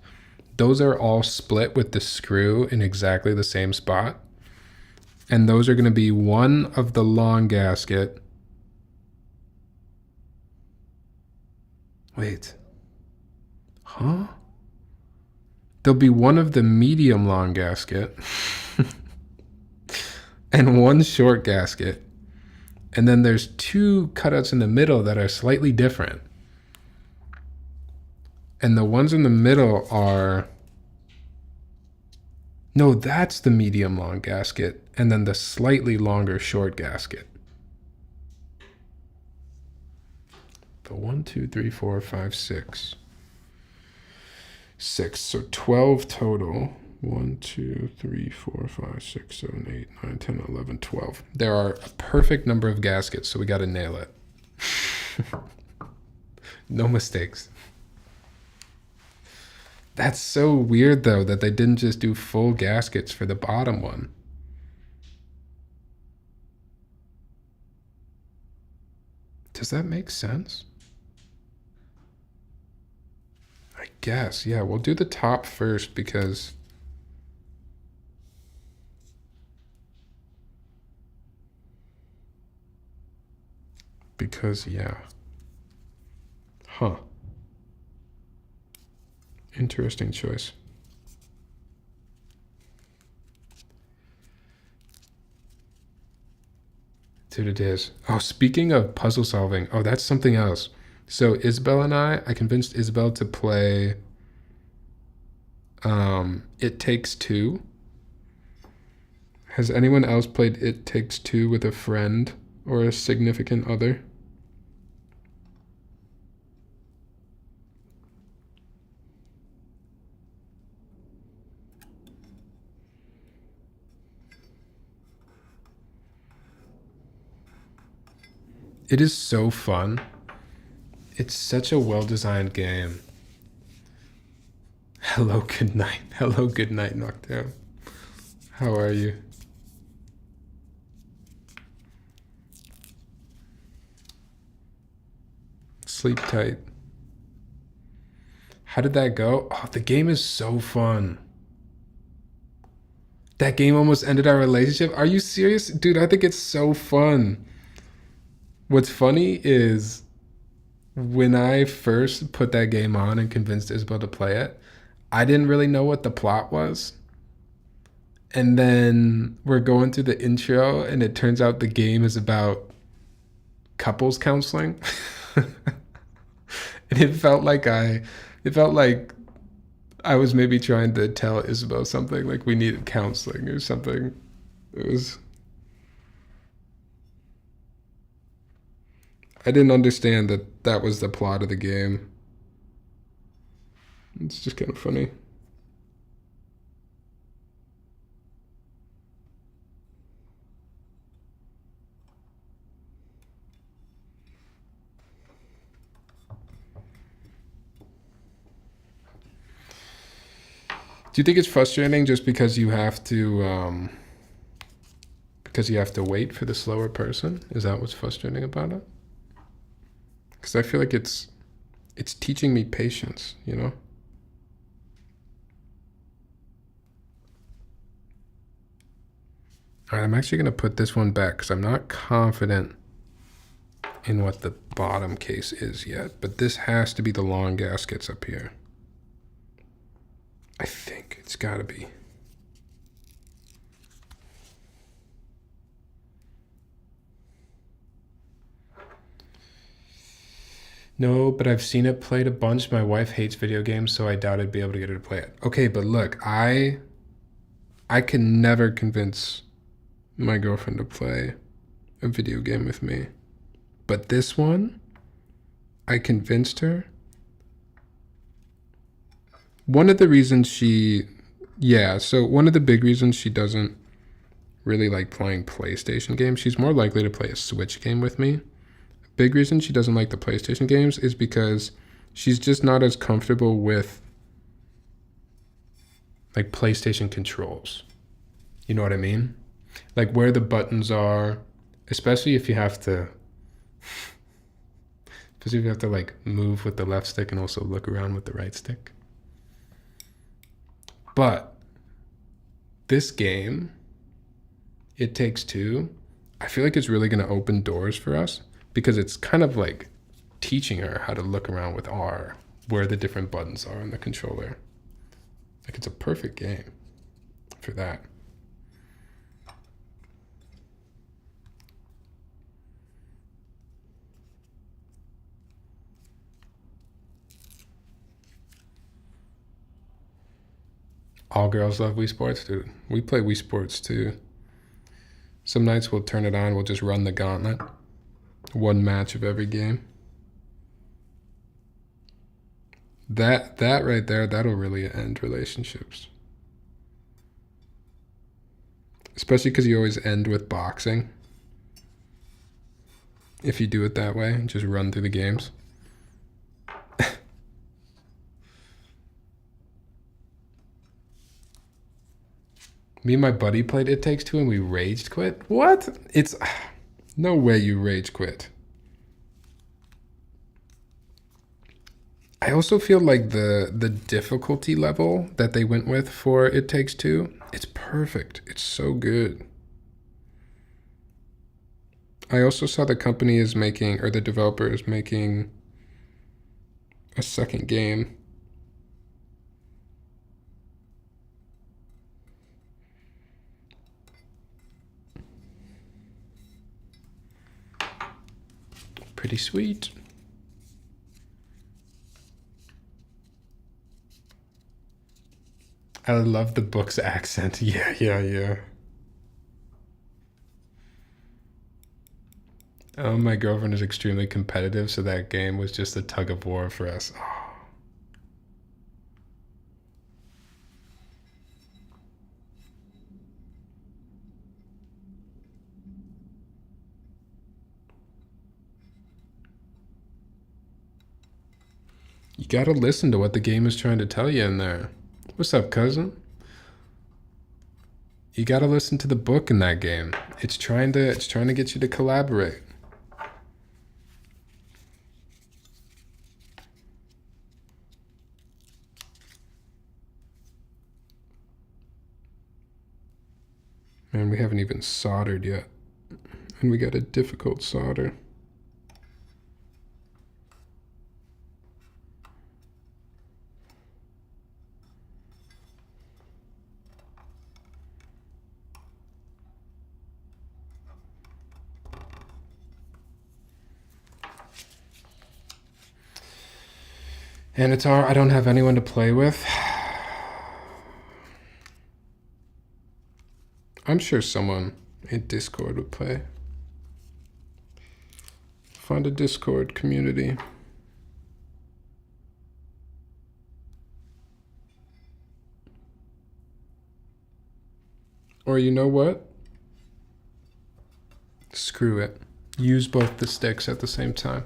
S1: those are all split with the screw in exactly the same spot. And those are going to be one of the long gasket. Wait. Huh? There'll be one of the medium long gasket. And 1 short gasket. And then there's 2 cutouts in the middle that are slightly different. And the ones in the middle are... No, that's the medium long gasket. And then the slightly longer short gasket. The 1, 2, 3, 4, 5, 6. 6. So 12 total. 1, 2, 3, 4, 5, 6, 7, 8, 9, 10, 11, 12. There are a perfect number of gaskets, so we got to nail it. No mistakes. That's so weird, though, that they didn't just do full gaskets for the bottom one. Does that make sense? I guess, yeah. We'll do the top first because... yeah. Huh. Interesting choice. Dude, it is. Oh, speaking of puzzle solving, oh, that's something else. So Isabel and I convinced Isabel to play It Takes Two. Has anyone else played It Takes Two with a friend or a significant other? It is so fun. It's such a well-designed game. Hello, good night. Hello, good night, Nocturne. How are you? Sleep tight. How did that go? Oh, the game is so fun. That game almost ended our relationship? Are you serious? Dude, I think it's so fun. What's funny is when I first put that game on and convinced Isabel to play it, I didn't really know what the plot was. And then we're going through the intro and it turns out the game is about couples counseling. And it felt like I was maybe trying to tell Isabel something, like we needed counseling or something. I didn't understand that that was the plot of the game. It's just kind of funny. Do you think it's frustrating just because you have to wait for the slower person? Is that what's frustrating about it? Because I feel like it's teaching me patience, you know? All right, I'm actually going to put this one back because I'm not confident in what the bottom case is yet, but this has to be the long gaskets up here. I think it's got to be. No, but I've seen it played a bunch. My wife hates video games, so I doubt I'd be able to get her to play it. Okay, but look, I can never convince my girlfriend to play a video game with me. But this one, I convinced her. One of the reasons one of the big reasons she doesn't really like playing PlayStation games, she's more likely to play a Switch game with me. Big reason she doesn't like the PlayStation games is because she's just not as comfortable with like PlayStation controls. You know what I mean? Like where the buttons are, especially if you have to like move with the left stick and also look around with the right stick. But this game, It Takes Two, I feel like it's really going to open doors for us because it's kind of like teaching her how to look around with R, where the different buttons are on the controller. Like it's a perfect game for that. All girls love Wii Sports, dude. We play Wii Sports too. Some nights we'll turn it on, we'll just run the gauntlet. One match of every game. That right there, that'll really end relationships. Especially because you always end with boxing. If you do it that way, just run through the games. Me and my buddy played It Takes Two and we rage quit. What? It's no way you rage quit. I also feel like the difficulty level that they went with for It Takes Two, it's perfect. It's so good. I also saw the company is making, or the developer is making a second game. Pretty sweet. I love the book's accent. Yeah. Oh, my girlfriend is extremely competitive, so that game was just a tug of war for us. Oh. You gotta listen to what the game is trying to tell you in there. What's up, cousin? You gotta listen to the book in that game. It's trying to get you to collaborate. Man, we haven't even soldered yet. And we got a difficult solder. And I don't have anyone to play with. I'm sure someone in Discord would play. Find a Discord community. Or you know what? Screw it. Use both the sticks at the same time.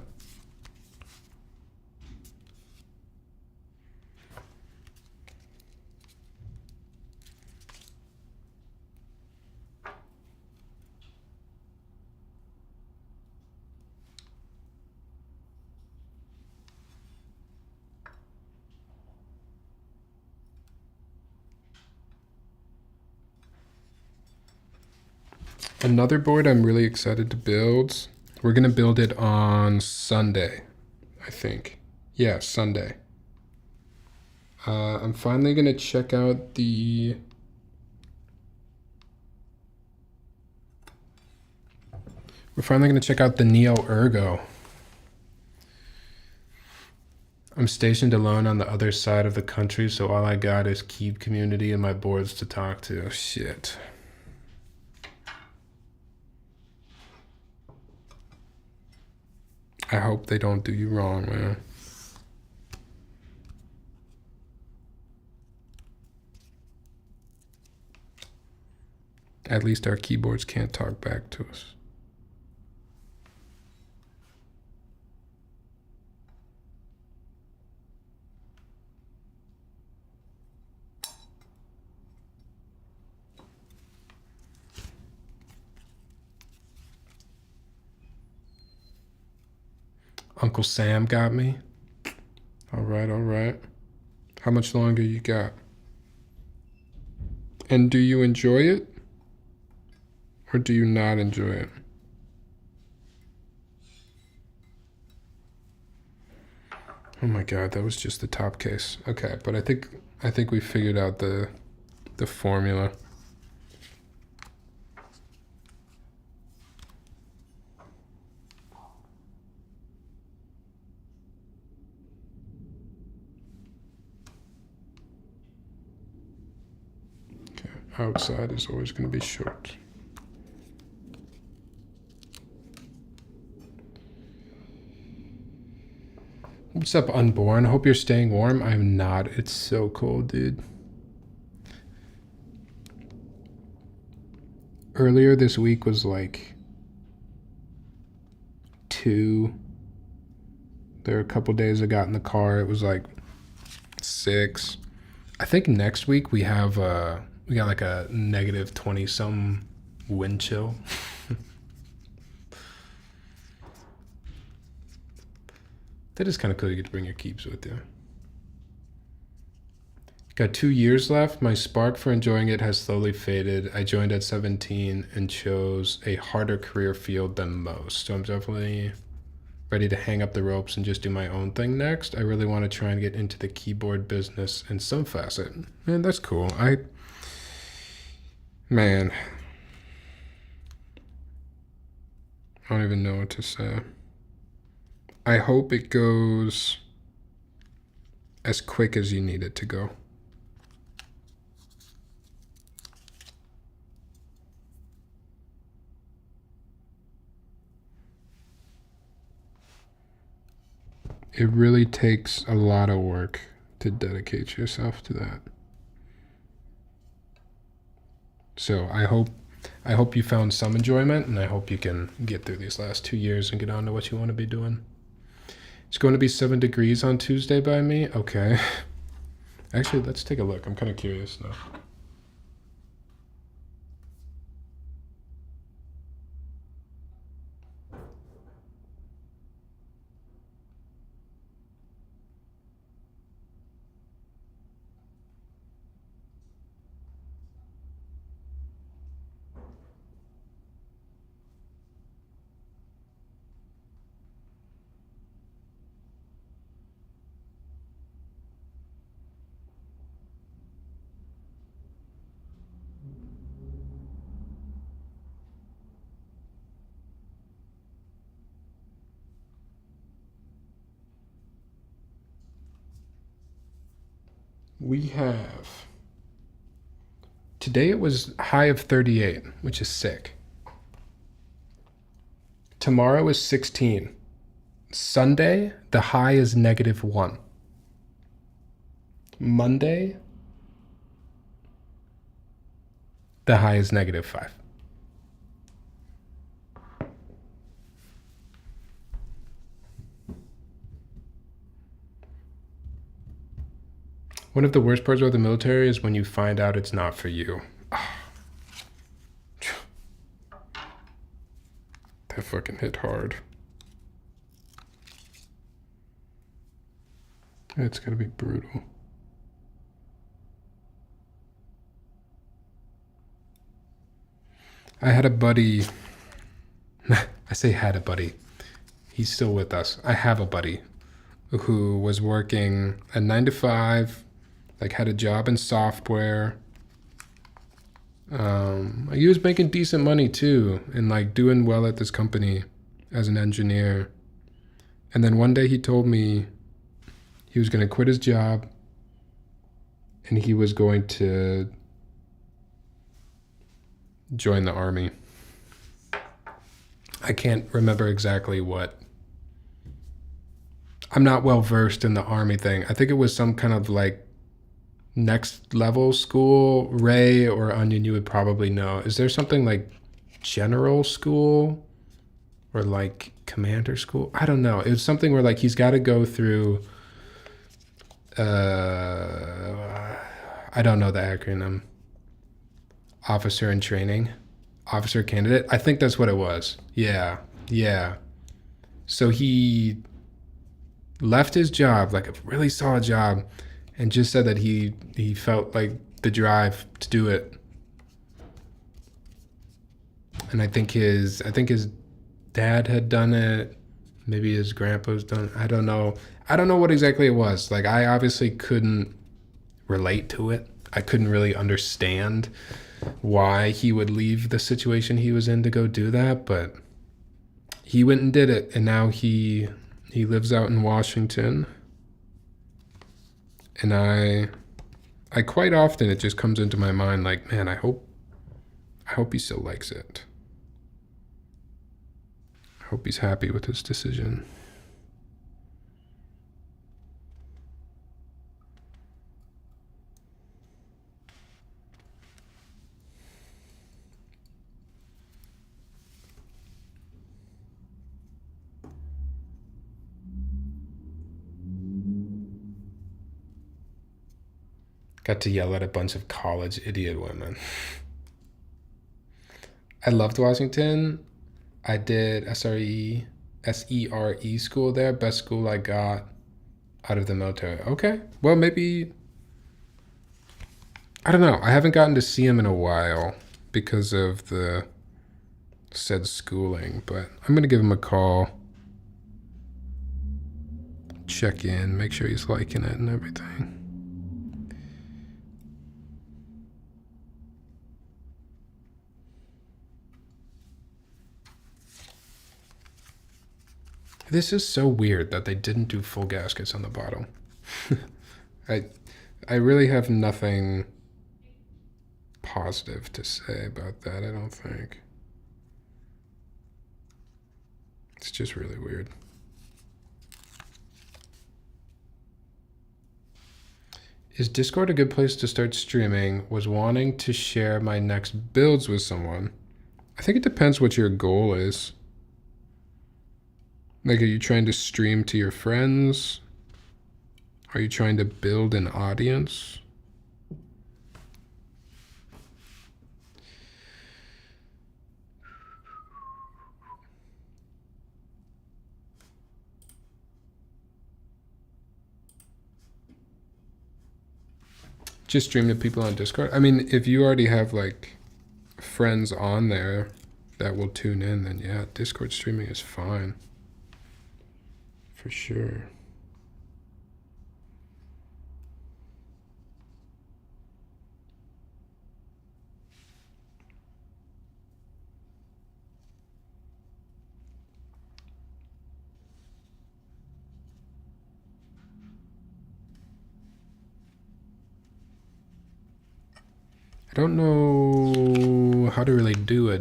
S1: Another board I'm really excited to build. We're gonna build it on Sunday, I think. Yeah, Sunday. I'm finally gonna check out the We're finally gonna check out the Neo Ergo. I'm stationed alone on the other side of the country, so all I got is Keep community and my boards to talk to. Shit. I hope they don't do you wrong, man. At least our keyboards can't talk back to us. Uncle Sam got me. All right, all right. How much longer you got? And do you enjoy it? Or do you not enjoy it? Oh my god, that was just the top case. Okay, but I think we figured out the formula. Okay, outside is always going to be short. What's up, Unborn? Hope you're staying warm. I'm not. It's so cold, dude. Earlier this week was like 2. There were a couple days I got in the car. It was like 6. I think next week we have we got like a negative 20 some wind chill. That is kind of cool. You get to bring your keeps with you. Got 2 years left. My spark for enjoying it has slowly faded. I joined at 17 and chose a harder career field than most. So I'm definitely ready to hang up the ropes and just do my own thing next. I really want to try and get into the keyboard business in some facet. Man, that's cool. Man, I don't even know what to say. I hope it goes as quick as you need it to go. It really takes a lot of work to dedicate yourself to that. So I hope you found some enjoyment, and I hope you can get through these last 2 years and get on to what you want to be doing. It's going to be 7 degrees on Tuesday by me. Okay. Actually, let's take a look. I'm kind of curious now. We have, today it was high of 38, which is sick. Tomorrow is 16. Sunday, the high is -1. Monday, the high is -5. One of the worst parts about the military is when you find out it's not for you. That fucking hit hard. It's gonna be brutal. I had a buddy. I say had a buddy. He's still with us. I have a buddy who was working a 9 to 5, like had a job in software. He was making decent money too, and like doing well at this company as an engineer. And then one day he told me he was going to quit his job and he was going to join the army. I can't remember exactly what. I'm not well versed in the army thing. I think it was some kind of like next level school. Ray or Onion, you would probably know. Is there something like general school or like commander school? I don't know. It was something where like he's got to go through. I don't know the acronym. Officer in training, officer candidate. I think that's what it was. Yeah. So he left his job, like a really solid job, and just said that he felt like the drive to do it. And I think his dad had done it. Maybe his grandpa's done it. I don't know. I don't know what exactly it was. Like I obviously couldn't relate to it. I couldn't really understand why he would leave the situation he was in to go do that, but he went and did it, and now he lives out in Washington. And I quite often, it just comes into my mind like, man, I hope he still likes it. I hope he's happy with his decision. Got to yell at a bunch of college idiot women. I loved Washington. I did SRE school there. Best school I got out of the military. Okay. Well, maybe, I don't know. I haven't gotten to see him in a while because of the said schooling, but I'm going to give him a call. Check in, make sure he's liking it and everything. This is so weird that they didn't do full gaskets on the bottom. I really have nothing positive to say about that, I don't think. It's just really weird. Is Discord a good place to start streaming? Was wanting to share my next builds with someone. I think it depends what your goal is. Like, are you trying to stream to your friends? Are you trying to build an audience? Just stream to people on Discord? I mean, if you already have like friends on there that will tune in, then yeah, Discord streaming is fine. For sure. I don't know how to really do a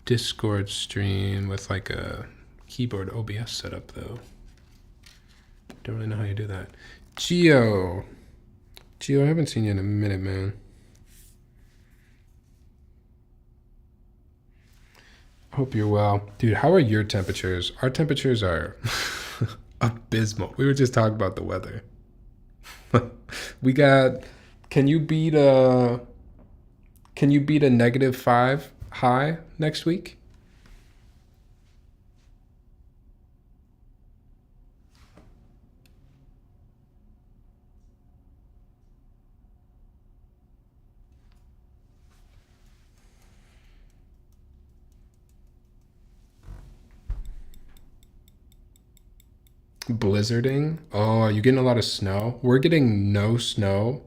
S1: Discord stream with like a keyboard OBS setup though. Don't really know how you do that. Geo, I haven't seen you in a minute, man. Hope you're well. Dude, how are your temperatures? Our temperatures are abysmal. We were just talking about the weather. We got, can you beat a -5 high next week? Blizzarding. Oh, are you getting a lot of snow? We're getting no snow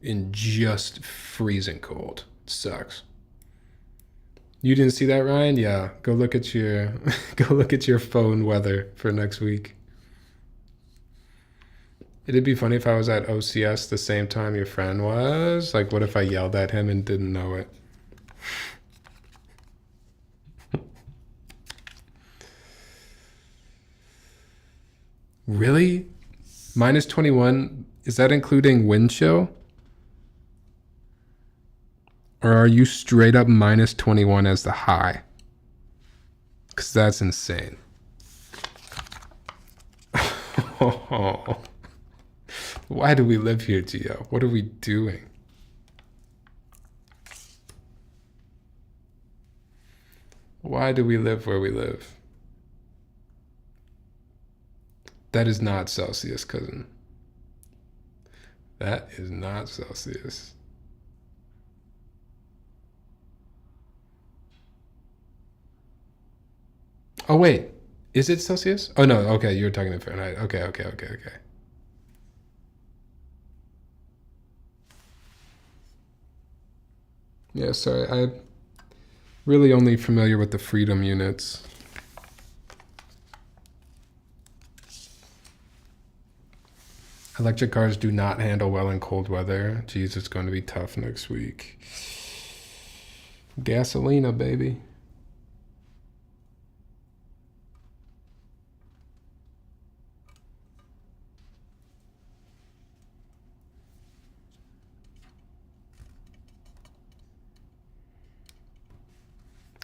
S1: in just freezing cold. It sucks. You didn't see that, Ryan? Yeah. Go look at your go look at your phone weather for next week. It'd be funny if I was at OCS the same time your friend was. Like, what if I yelled at him and didn't know it? Really? Minus 21, is that including wind chill? Or are you straight up minus 21 as the high? Because that's insane. Why do we live here, Gio? What are we doing? Why do we live where we live? That is not Celsius, cousin. That is not Celsius. Oh, wait. Is it Celsius? Oh, no. Okay, you were talking in Fahrenheit. Okay. Yeah, sorry. I'm really only familiar with the freedom units. Electric cars do not handle well in cold weather. Jeez, it's going to be tough next week. Gasolina, baby.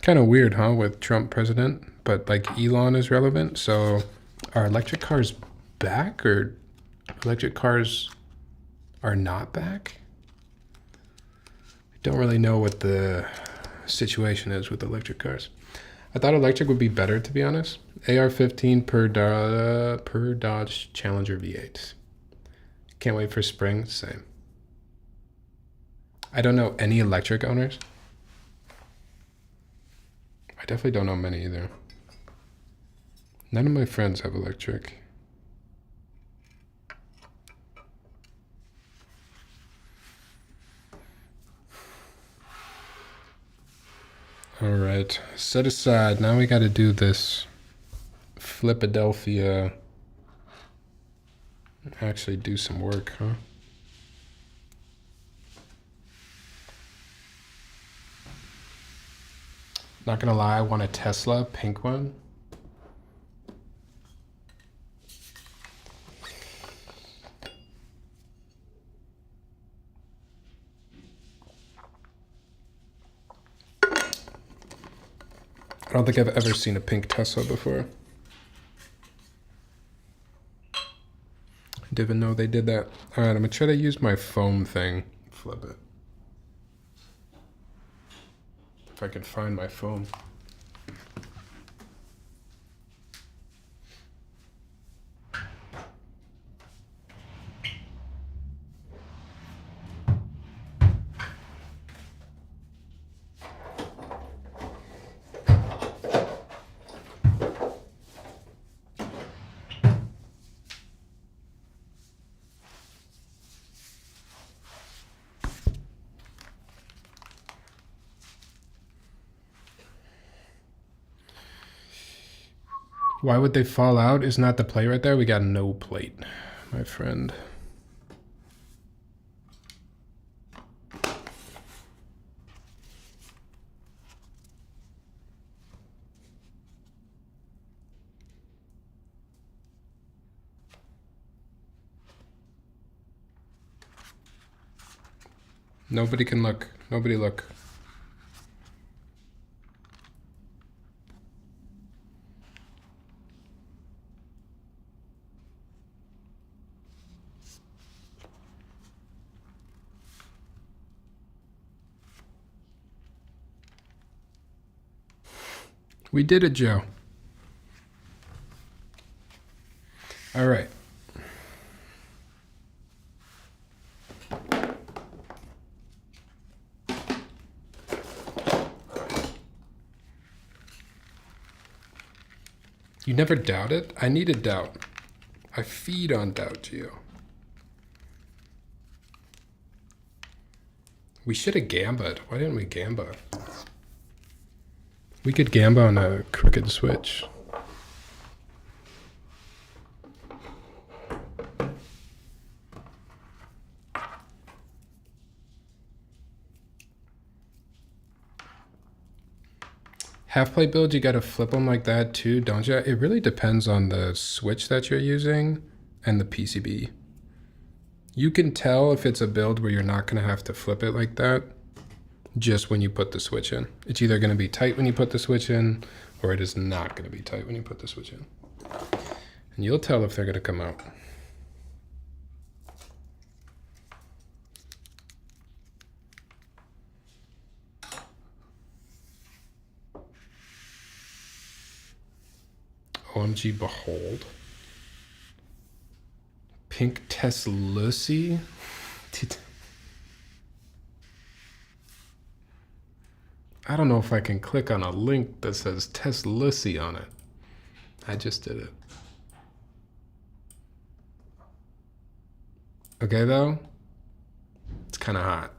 S1: Kind of weird, huh, with Trump president, but like Elon is relevant. So are electric cars back, or electric cars are not back? I don't really know what the situation is with electric cars. I thought electric would be better, to be honest. AR-15 per Dodge Challenger V8. Can't wait for spring. Same. I don't know any electric owners. I definitely don't know many either. None of my friends have electric. All right, set aside. Now we got to do this Flipadelphia. Actually do some work, huh? Not gonna lie, I want a Tesla, pink one. I don't think I've ever seen a pink Tesla before. I didn't know they did that. All right, I'm gonna try to use my foam thing. Flip it. If I can find my foam. Why would they fall out? Isn't that the plate right there? We got no plate, my friend. Nobody can look. Nobody look. We did it, Joe. All right. You never doubt it? I need a doubt. I feed on doubt, Geo. We should have gamba'd. Why didn't we gamba? We could gamba on a crooked switch. Half plate build, you gotta flip them like that too, don't you? It really depends on the switch that you're using and the PCB. You can tell if it's a build where you're not gonna have to flip it like that just when you put the switch in. It's either gonna be tight when you put the switch in, or it is not gonna be tight when you put the switch in. And you'll tell if they're gonna come out. OMG, behold. Pink Teslucy? I don't know if I can click on a link that says Teslucy on it. I just did it. Okay though, it's kind of hot.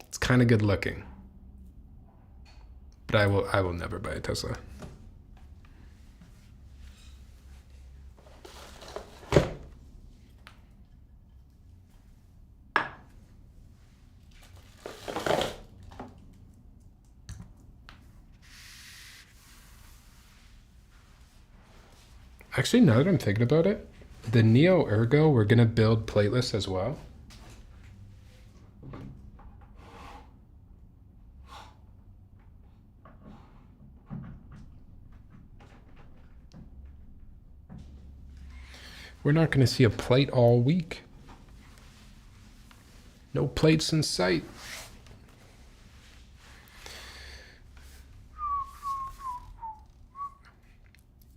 S1: It's kind of good looking. But I will never buy a Tesla. Actually, now that I'm thinking about it, the Neo Ergo, we're gonna build plateless as well. We're not gonna see a plate all week. No plates in sight.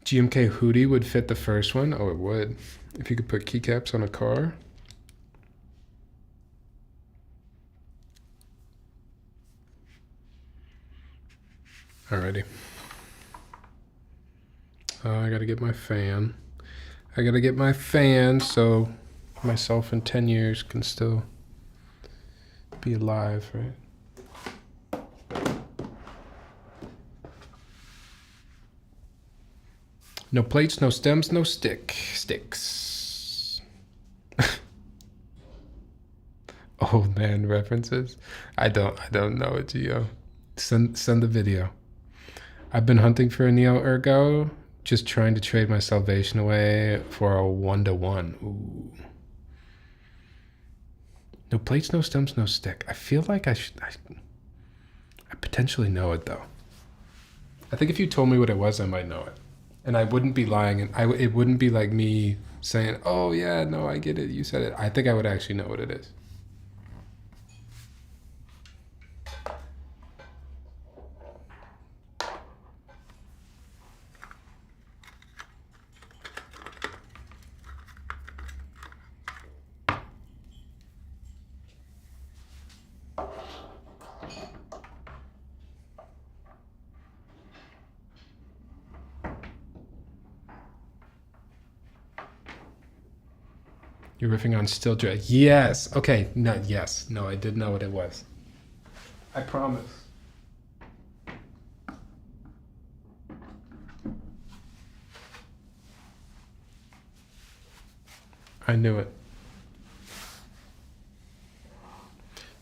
S1: GMK hoodie would fit the first one. Oh, it would. If you could put keycaps on a car. Alrighty. I gotta get my fan. I gotta get my fan so myself in 10 years can still be alive, right? No plates, no stems, no sticks. Old man references. I don't know it, Gio. Send the video. I've been hunting for a Neo Ergo, just trying to trade my salvation away for a 1-to-1. Ooh. No plates, no stems, no stick. I feel like I potentially know it though. I think if you told me what it was, I might know it. And I wouldn't be lying, and it wouldn't be like me saying, oh yeah, no, I get it, you said it. I think I would actually know what it is. You're riffing on Still Dre. Yes. Okay. No. Yes. No. I did know what it was. I promise. I knew it.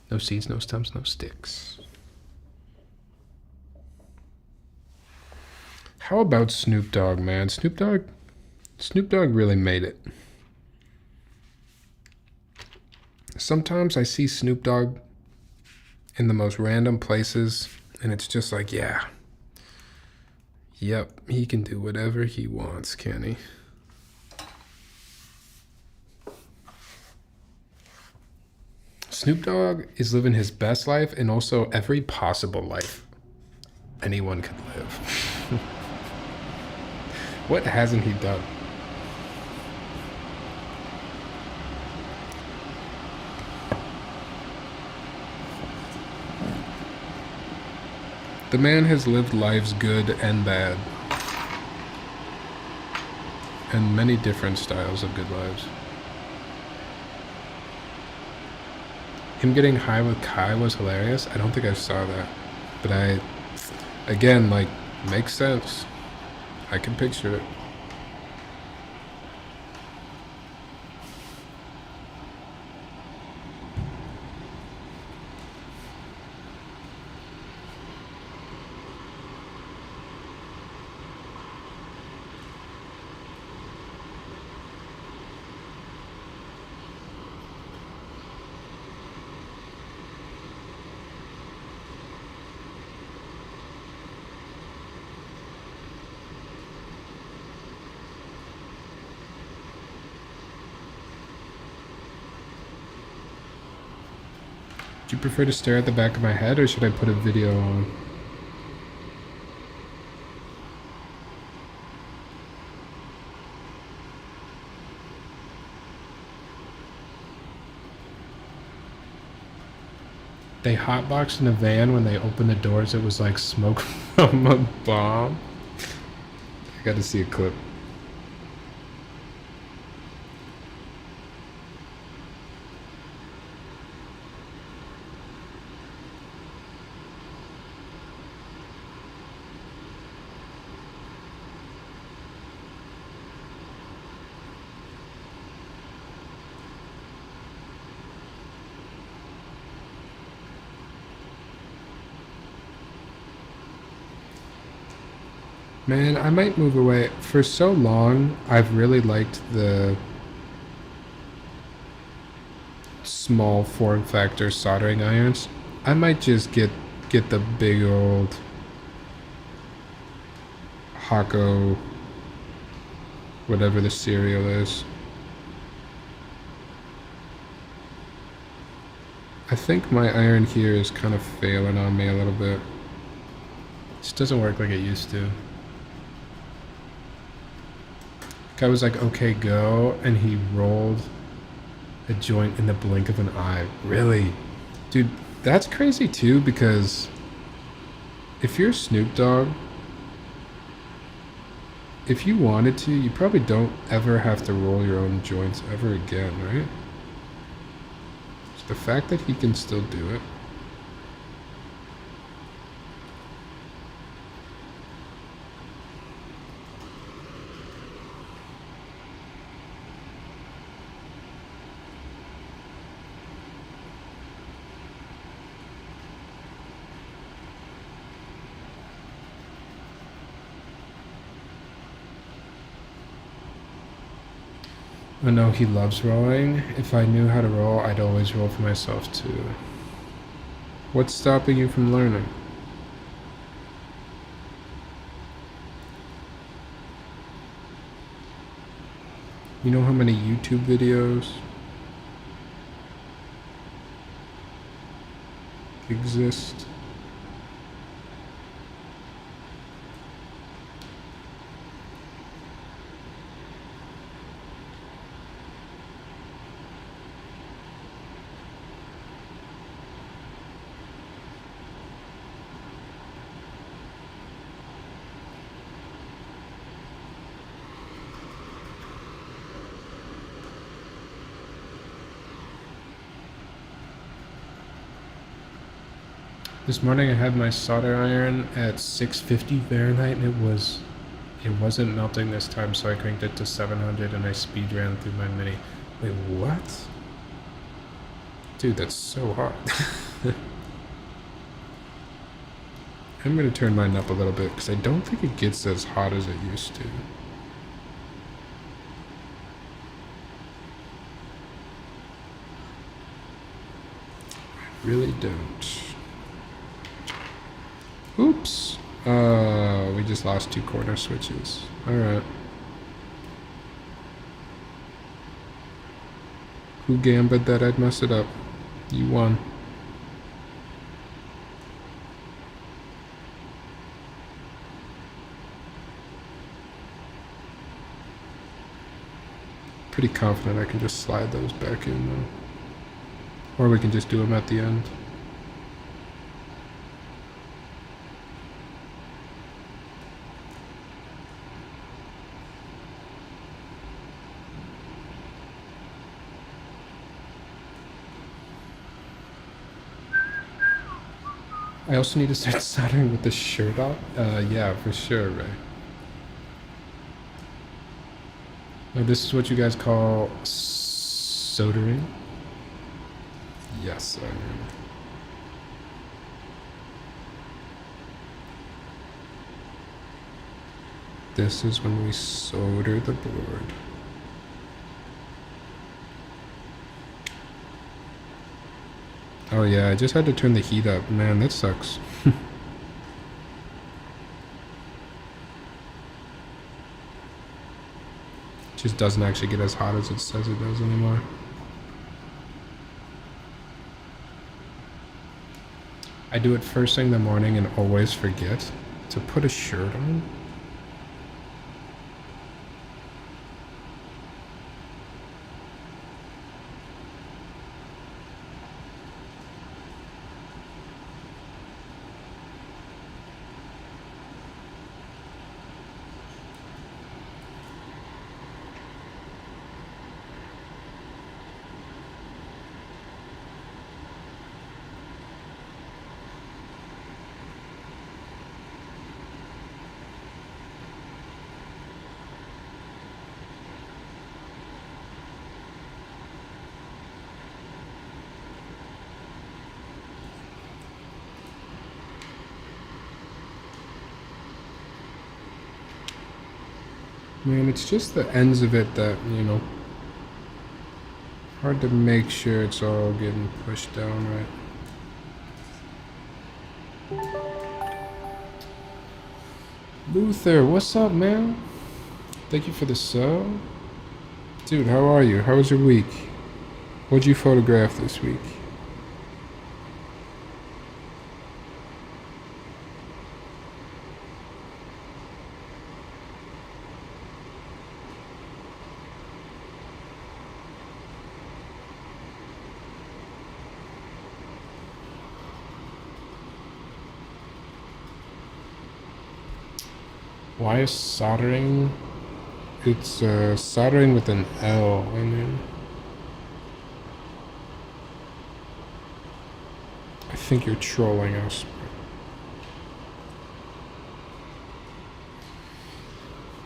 S1: No seeds, no stems, no sticks. How about Snoop Dogg, man? Snoop Dogg really made it. Sometimes I see Snoop Dogg in the most random places, and it's just like, yeah. Yep, he can do whatever he wants, can he? Snoop Dogg is living his best life and also every possible life anyone could live. What hasn't he done? The man has lived lives good and bad. and many different styles of good lives. Him getting high with Kai was hilarious. I don't think I saw that. But again, like, makes sense. I can picture it. Do you prefer to stare at the back of my head, or should I put a video on? They hotboxed in a van. When they opened the doors, it was like smoke from a bomb. I got to see a clip. Man, I might move away. For so long, I've really liked the small form factor soldering irons. I might just get the big old Hako, whatever the cereal is. I think my iron here is kind of failing on me a little bit. It just doesn't work like it used to. Guy was like, okay, go, and he rolled a joint in the blink of an eye. Really? Dude, that's crazy too, because if you're Snoop Dogg, if you wanted to, you probably don't ever have to roll your own joints ever again, right? It's the fact that he can still do it. I know he loves rolling. If I knew how to roll, I'd always roll for myself too. What's stopping you from learning? You know how many YouTube videos exist? This morning I had my solder iron at 650 Fahrenheit and it wasn't melting this time, so I cranked it to 700 and I speed ran through my mini. Wait, what? Dude, that's so hot. I'm gonna turn mine up a little bit because I don't think it gets as hot as it used to. I really don't. Oops. We just lost 2 corner switches. Alright. Who gambled that I'd mess it up? You won. Pretty confident I can just slide those back in though. Or we can just do them at the end. I also need to start soldering with the shirt off. Yeah, for sure, Ray. Now, this is what you guys call soldering? Yes, I am. This is when we solder the board. Oh yeah, I just had to turn the heat up. Man, that sucks. Just doesn't actually get as hot as it says it does anymore. I do it first thing in the morning and always forget to put a shirt on. Man, it's just the ends of it that, you know, hard to make sure it's all getting pushed down right. Luther, what's up, man? Thank you for the sub. Dude, how are you? How was your week? What'd you photograph this week? Why is soldering? It's soldering with an L, I mean. I think you're trolling us.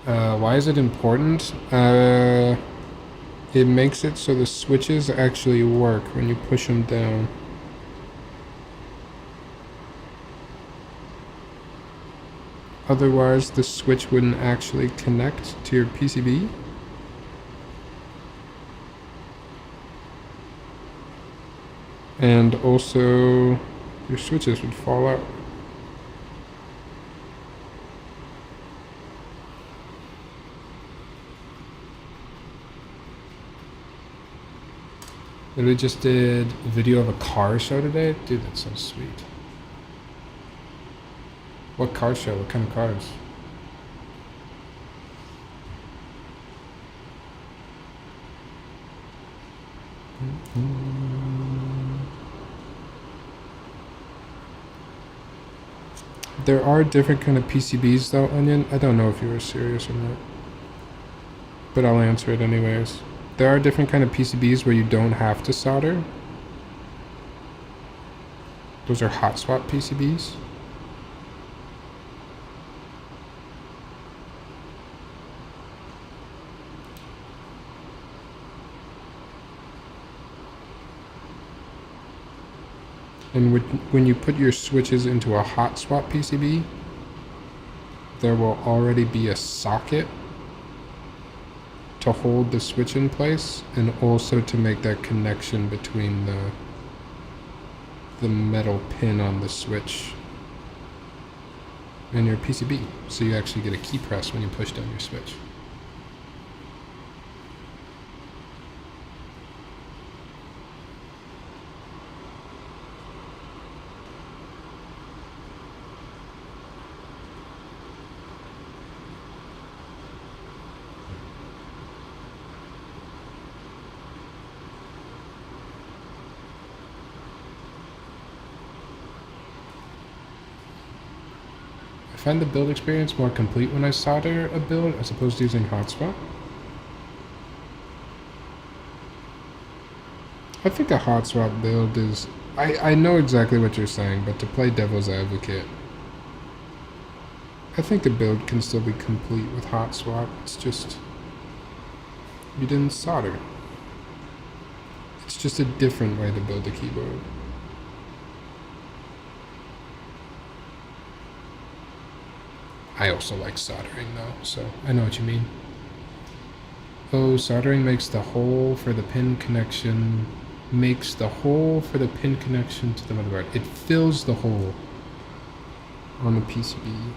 S1: Why is it important? It makes it so the switches actually work when you push them down. Otherwise, the switch wouldn't actually connect to your PCB. And also, your switches would fall out. Literally just did a video of a car show today. Dude, that's so sweet. What car show? What kind of cars? There are different kind of PCBs though, Onion. I don't know if you were serious or not, but I'll answer it anyways. There are different kind of PCBs where you don't have to solder. Those are hot swap PCBs. And when you put your switches into a hot swap PCB, there will already be a socket to hold the switch in place and also to make that connection between the metal pin on the switch and your PCB. So you actually get a key press when you push down your switch. I find the build experience more complete when I solder a build as opposed to using hot swap. I think a hot swap build is I know exactly what you're saying, but to play devil's advocate, I think the build can still be complete with hot swap. It's just you didn't solder. It's just a different way to build a keyboard. I also like soldering though, so I know what you mean. Oh, soldering makes the hole for the pin connection. Makes the hole for the pin connection to the motherboard. It fills the hole on the PCB.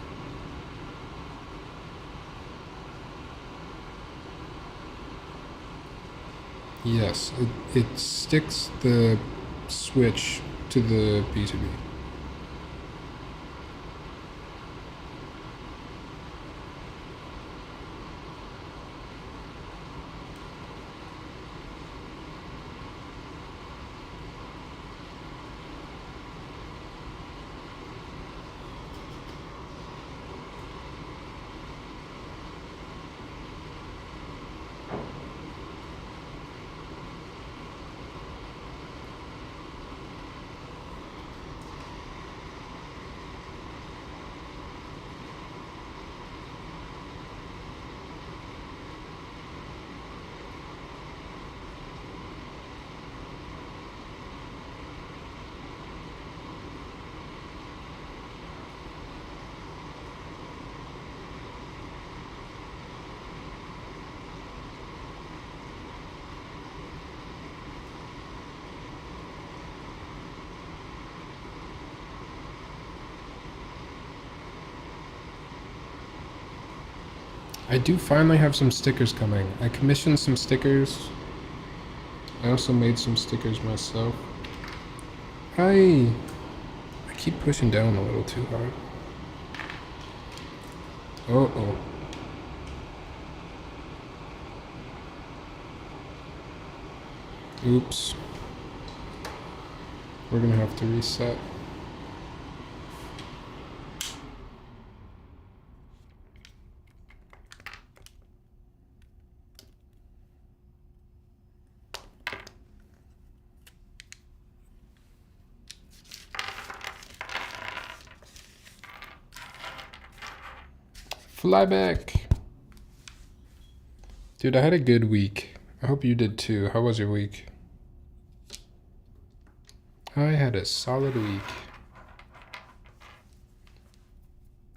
S1: Yes, it sticks the switch to the PCB. I do finally have some stickers coming. I commissioned some stickers. I also made some stickers myself. I keep pushing down a little too hard. Uh-oh. Oops. We're gonna have to reset. Fly back. Dude, I had a good week. I hope you did too. How was your week? I had a solid week.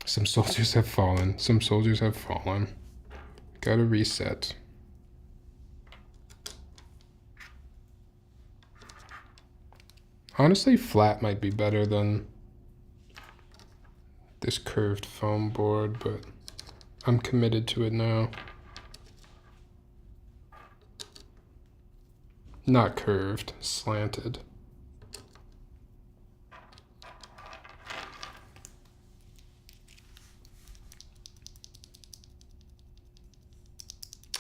S1: Some soldiers have fallen. Some soldiers have fallen. Gotta reset. Honestly, flat might be better than this curved foam board, but I'm committed to it now. Not curved, slanted.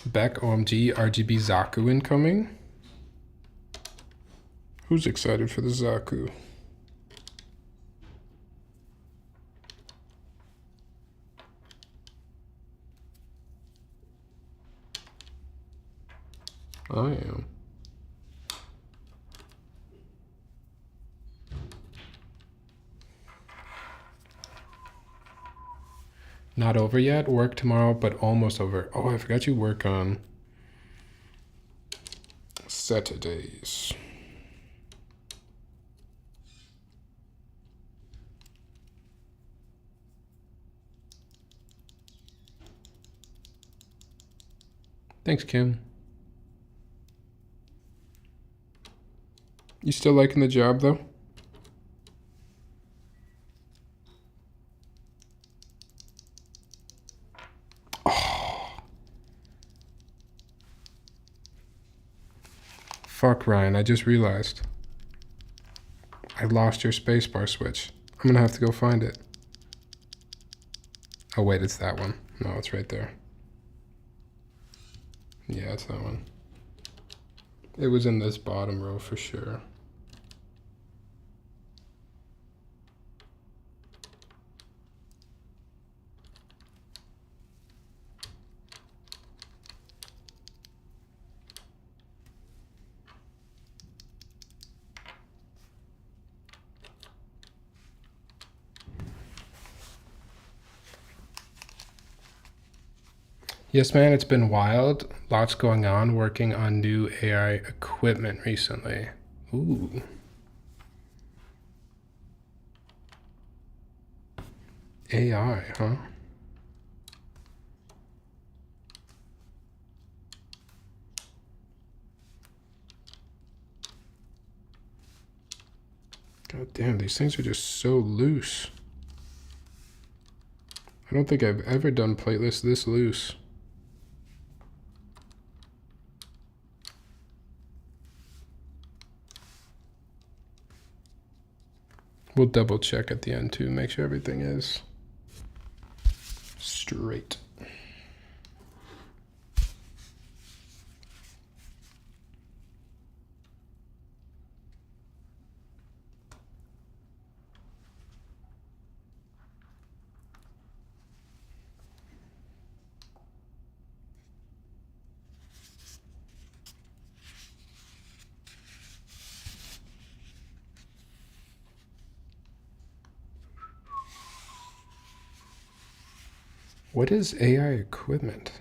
S1: Back OMG, RGB Zaku incoming. Who's excited for the Zaku? I am. Not over yet. Work tomorrow, but almost over. Oh, I forgot you work on Saturdays. Thanks, Kim. You still liking the job, though? Oh. Fuck, Ryan, I just realized. I lost your spacebar switch. I'm gonna have to go find it. Oh, wait, it's that one. No, it's right there. Yeah, it's that one. It was in this bottom row for sure. Yes, man, it's been wild. Lots going on, working on new AI equipment recently. Ooh. AI, huh? God damn, these things are just so loose. I don't think I've ever done plateless this loose. We'll double check at the end too, make sure everything is straight. What is AI equipment?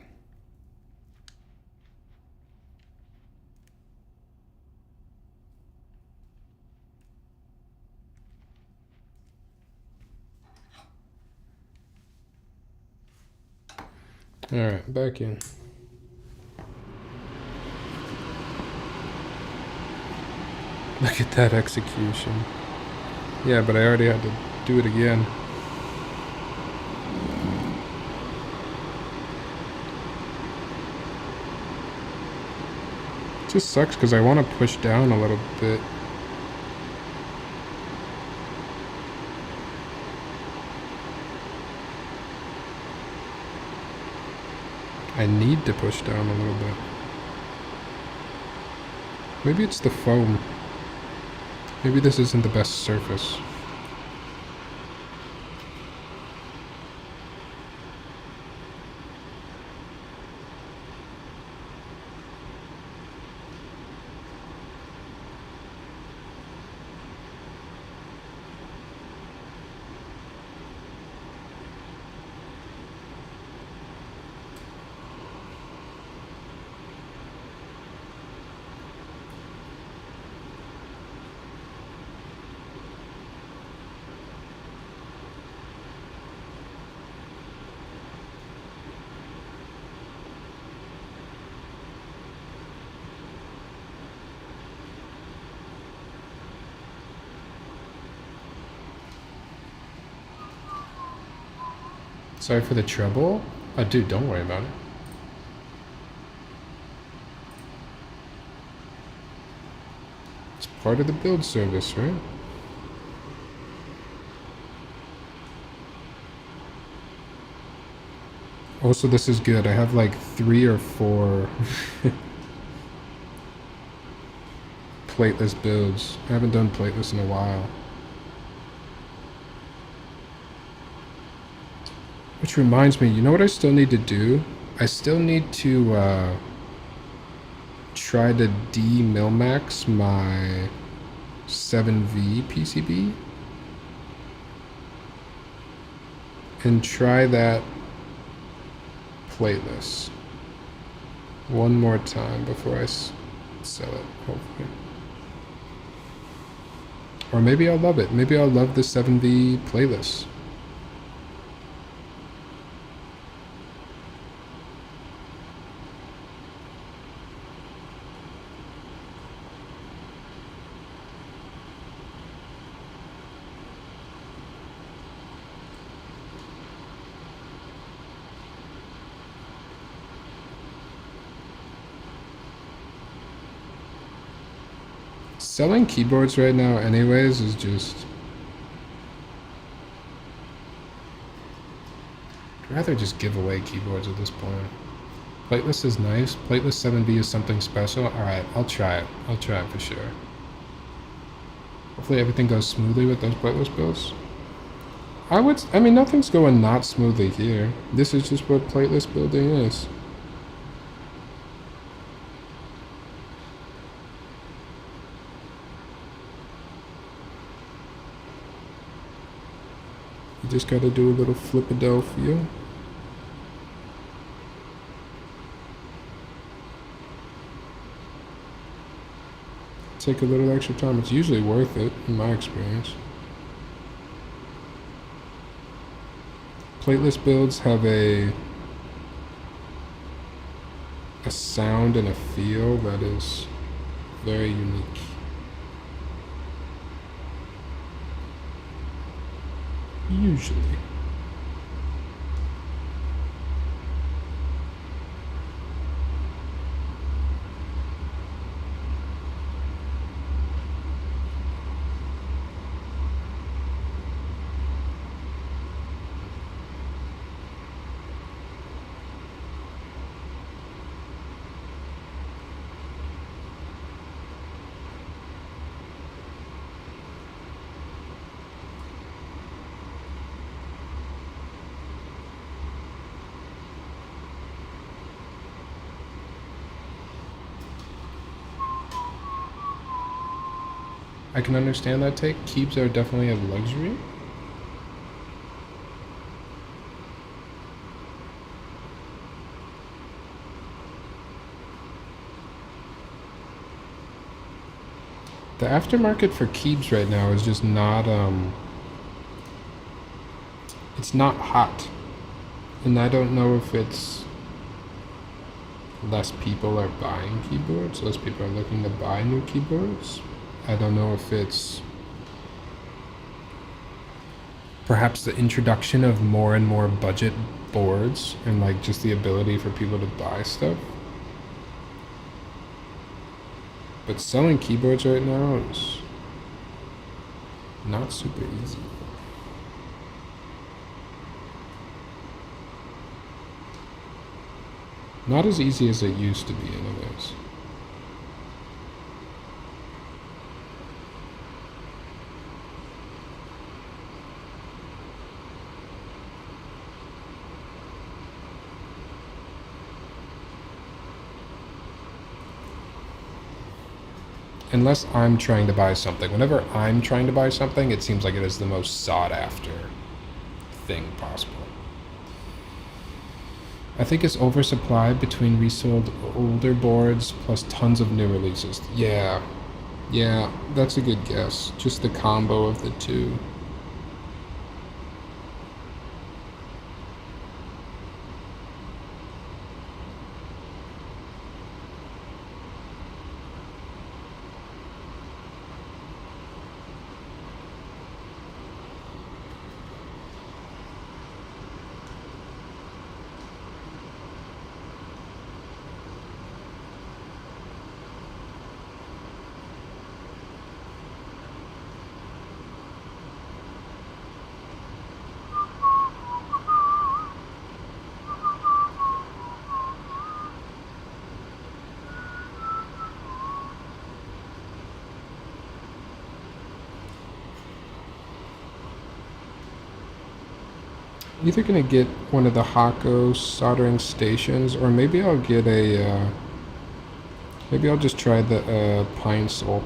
S1: All right, back in. Look at that execution. Yeah, but I already had to do it again. It just sucks because I want to push down a little bit. I need to push down a little bit. Maybe it's the foam. Maybe this isn't the best surface. Sorry for the trouble. Oh, dude, don't worry about it. It's part of the build service, right? Also, this is good. I have like 3 or 4 plateless builds. I haven't done plateless in a while. Which reminds me, you know what I still need to do? I still need to try to de-milmax my 7V PCB. And try that plateless one more time before I sell it, hopefully. Or maybe I'll love it. Maybe I'll love the 7V playlist. Selling keyboards right now anyways is just... I'd rather just give away keyboards at this point. Plateless is nice. Plateless 7B is something special. Alright, I'll try it. I'll try it for sure. Hopefully everything goes smoothly with those plateless builds. I mean, nothing's going not smoothly here. This is just what plateless building is. You just gotta do a little Philadelphia. take a little extra time. It's usually worth it, in my experience. Plateless builds have a sound and a feel that is very unique. Usually. I can understand that take. Keeps are definitely a luxury. The aftermarket for keeps right now is just not, it's not hot. And I don't know if it's less people are buying keyboards, less people are looking to buy new keyboards. I don't know if it's perhaps the introduction of more and more budget boards and like just the ability for people to buy stuff. But selling keyboards right now is not super easy. Not as easy as it used to be anyways. Unless I'm trying to buy something. Whenever I'm trying to buy something, it seems like it is the most sought after thing possible. I think it's oversupply between resold older boards plus tons of new releases. Yeah, that's a good guess. Just the combo of the two. Either gonna get one of the Hako soldering stations, or maybe I'll get a, maybe I'll just try the Pine Sol.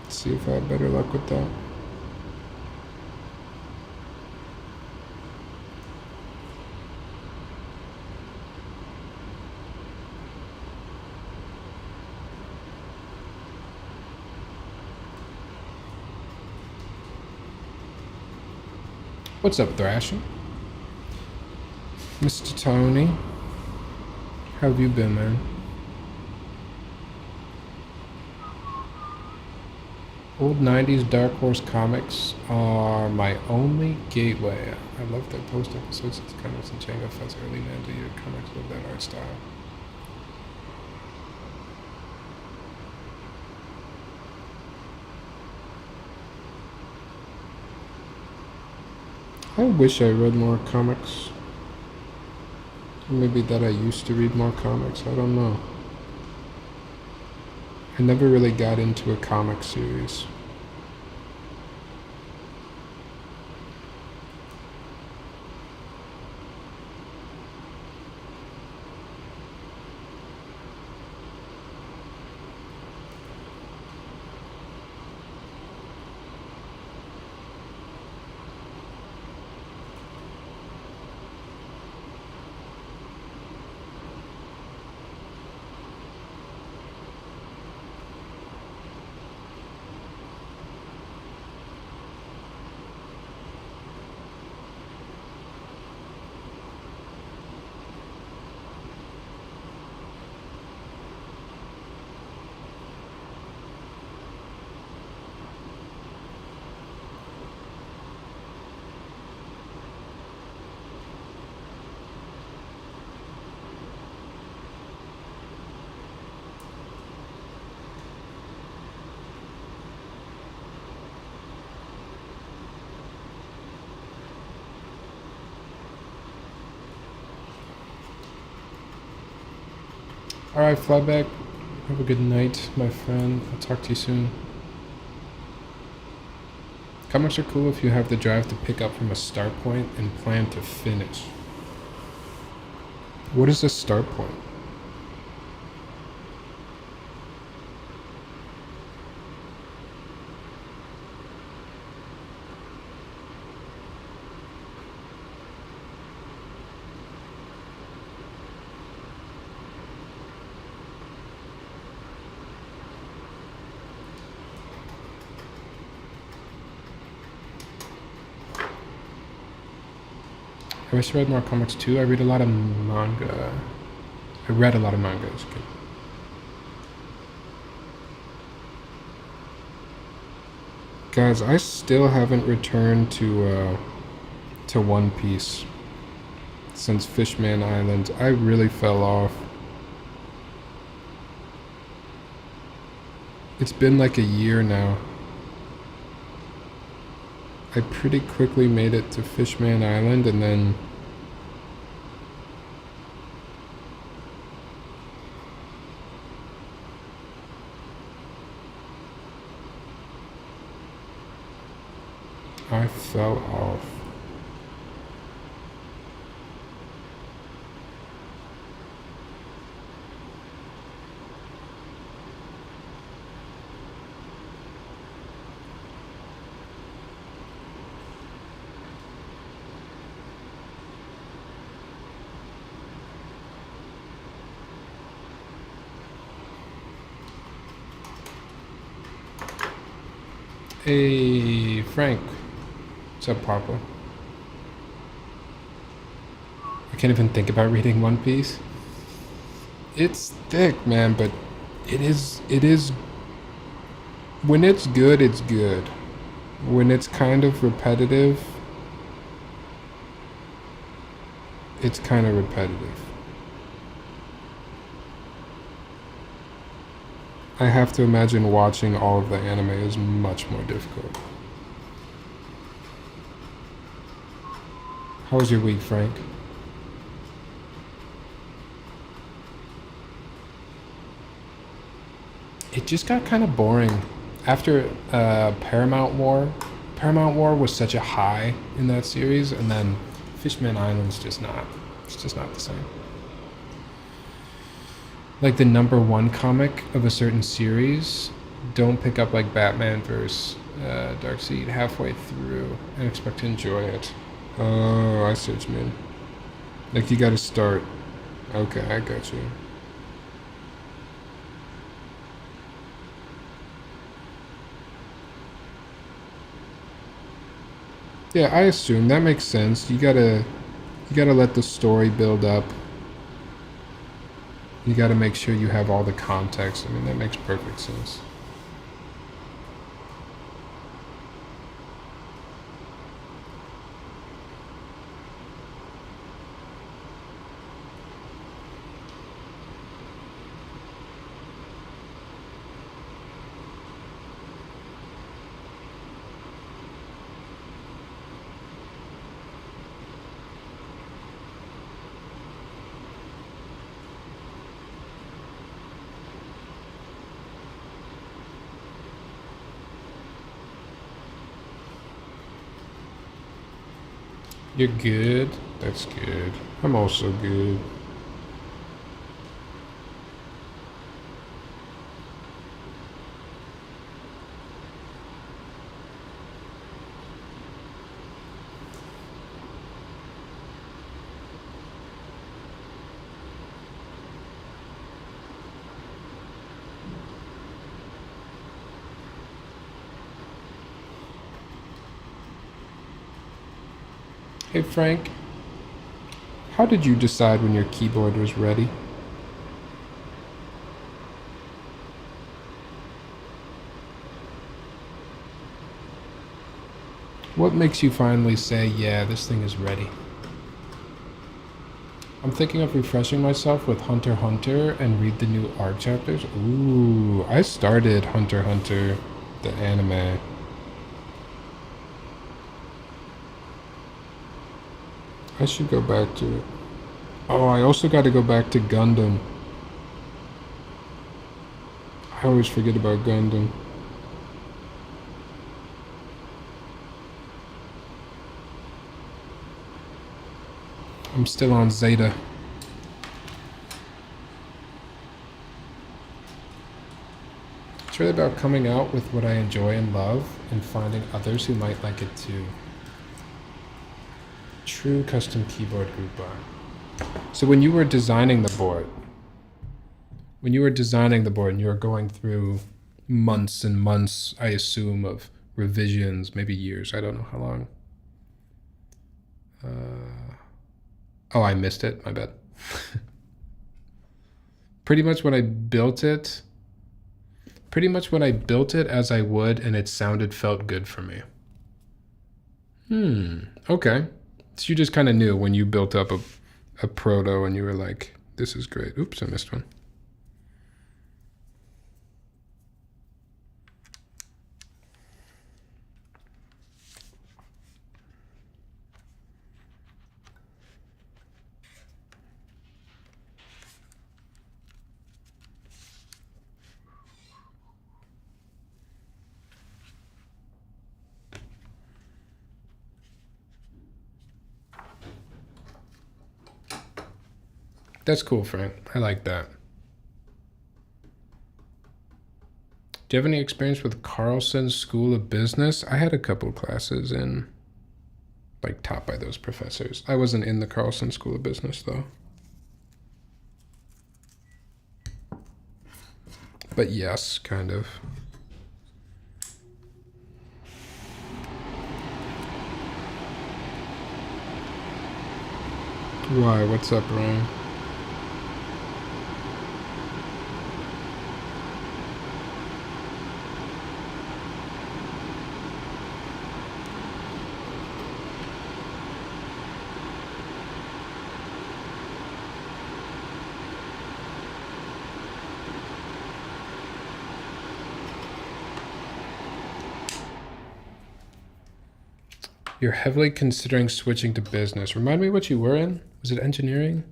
S1: See if I have better luck with that. What's up, Thrasher? Mr. Tony? How have you been, man? Old 90s Dark Horse comics are my only gateway. I love their post episodes. It's kind of some Django Fett's early 90s comics. Love that art style. I wish I read more comics. Maybe that I used to read more comics, I don't know. I never really got into a comic series. Alright, fly back. Have a good night, my friend. I'll talk to you soon. Comics are cool if you have the drive to pick up from a start point and plan to finish. What is a start point? I wish I read more comics too. I read a lot of manga. I read a lot of manga as a kid. Guys, I still haven't returned to One Piece since Fishman Island. I really fell off. It's been like a year now. I pretty quickly made it to Fishman Island and then I fell off. Hey, Frank. What's up, Papa? I can't even think about reading One Piece. It's thick, man, but it is, when it's good, it's good. When it's kind of repetitive, it's kind of repetitive. I have to imagine watching all of the anime is much more difficult. How was your week, Frank? It just got kind of boring. After Paramount War. Paramount War was such a high in that series, and then Fishman Island's just not. It's just not the same. Like the #1 comic of a certain series, don't pick up like Batman vs. Darkseid halfway through and expect to enjoy it. Oh, I see what you mean. Like you gotta start. Okay, I got you. Yeah, I assume that makes sense. You gotta let the story build up. You gotta make sure you have all the context. I mean, that makes perfect sense. You're good? That's good. I'm also good. Hey Frank, how did you decide when your keyboard was ready? What makes you finally say, yeah, this thing is ready? I'm thinking of refreshing myself with Hunter x Hunter and read the new arc chapters. Ooh, I started Hunter x Hunter, the anime. I should go back to it. Oh, I also got to go back to Gundam. I always forget about Gundam. I'm still on Zeta. It's really about coming out with what I enjoy and love and finding others who might like it too. True custom keyboard group bar. So when you were designing the board, and you were going through months and months, I assume, of revisions, maybe years, I don't know how long. Oh, I missed it, my bad. Pretty much when I built it as I would, and it felt good for me. Okay. So you just kind of knew when you built up a proto and you were like, this is great. Oops, I missed one. That's cool, Frank. I like that. Do you have any experience with Carlson School of Business? I had a couple classes in, like, taught by those professors. I wasn't in the Carlson School of Business, though. But yes, kind of. Why? What's up, Ryan? You're heavily considering switching to business. Remind me what you were in? Was it engineering?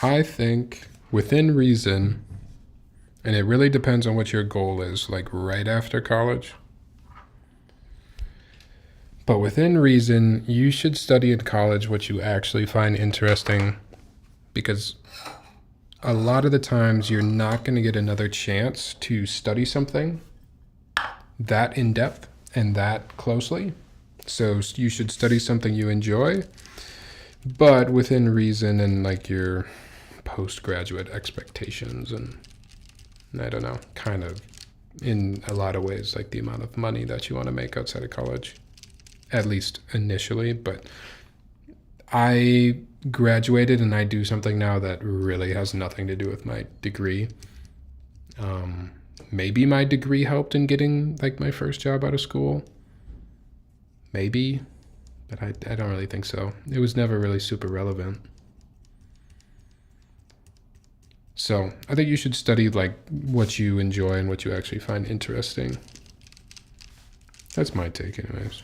S1: I think within reason, and it really depends on what your goal is, like right after college. But within reason, you should study in college what you actually find interesting, because a lot of the times you're not going to get another chance to study something that in depth and that closely. So you should study something you enjoy, but within reason and like your postgraduate expectations and I don't know, kind of in a lot of ways like the amount of money that you want to make outside of college, at least initially. But I graduated and I do something now that really has nothing to do with my degree. Maybe my degree helped in getting like my first job out of school. Maybe, but I don't really think so. It was never really super relevant. So I think you should study like what you enjoy and what you actually find interesting. That's my take anyways.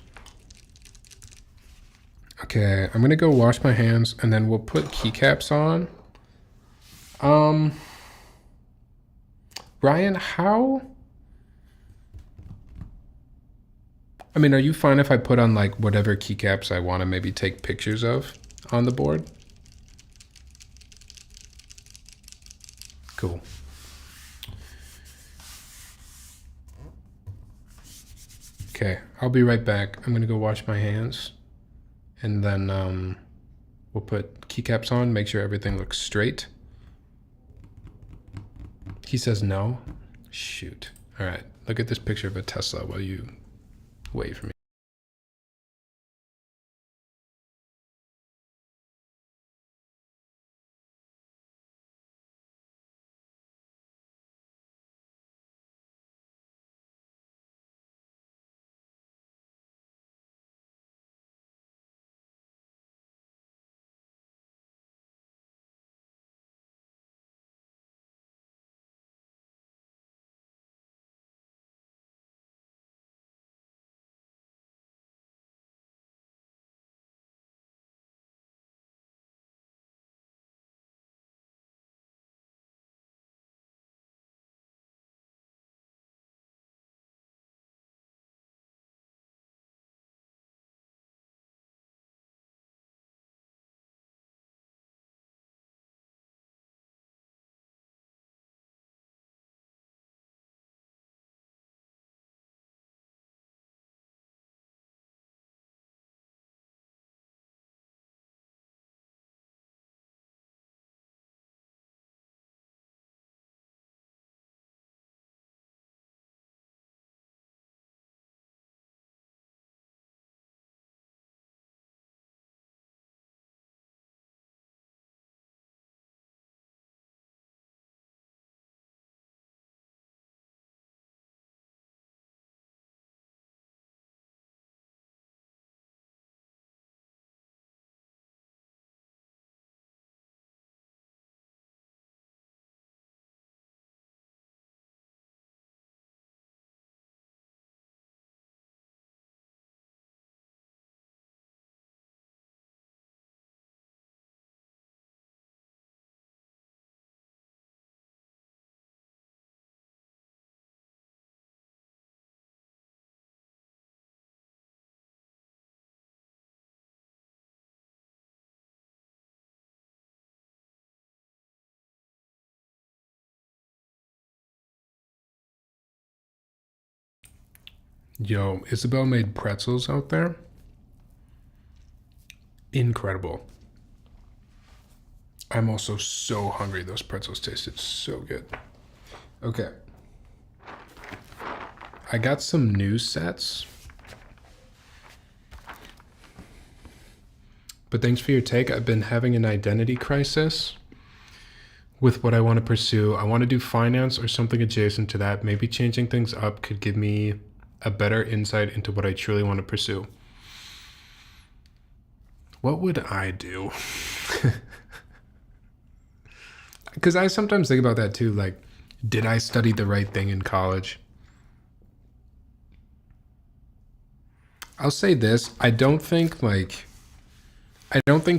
S1: Okay, I'm gonna go wash my hands and then we'll put keycaps on. Ryan, how? I mean, are you fine if I put on like whatever keycaps I want to maybe take pictures of on the board? Cool. Okay, I'll be right back. I'm gonna go wash my hands and then we'll put keycaps on, make sure everything looks straight. He says no. Shoot. All right, look at this picture of a Tesla while you wait for me. Yo, Isabel made pretzels out there. Incredible. I'm also so hungry. Those pretzels tasted so good. Okay. I got some new sets. But thanks for your take. I've been having an identity crisis with what I want to pursue. I want to do finance or something adjacent to that. Maybe changing things up could give me a better insight into what I truly want to pursue. What would I do? Because I sometimes think about that too. Like, did I study the right thing in college? I'll say this. I don't think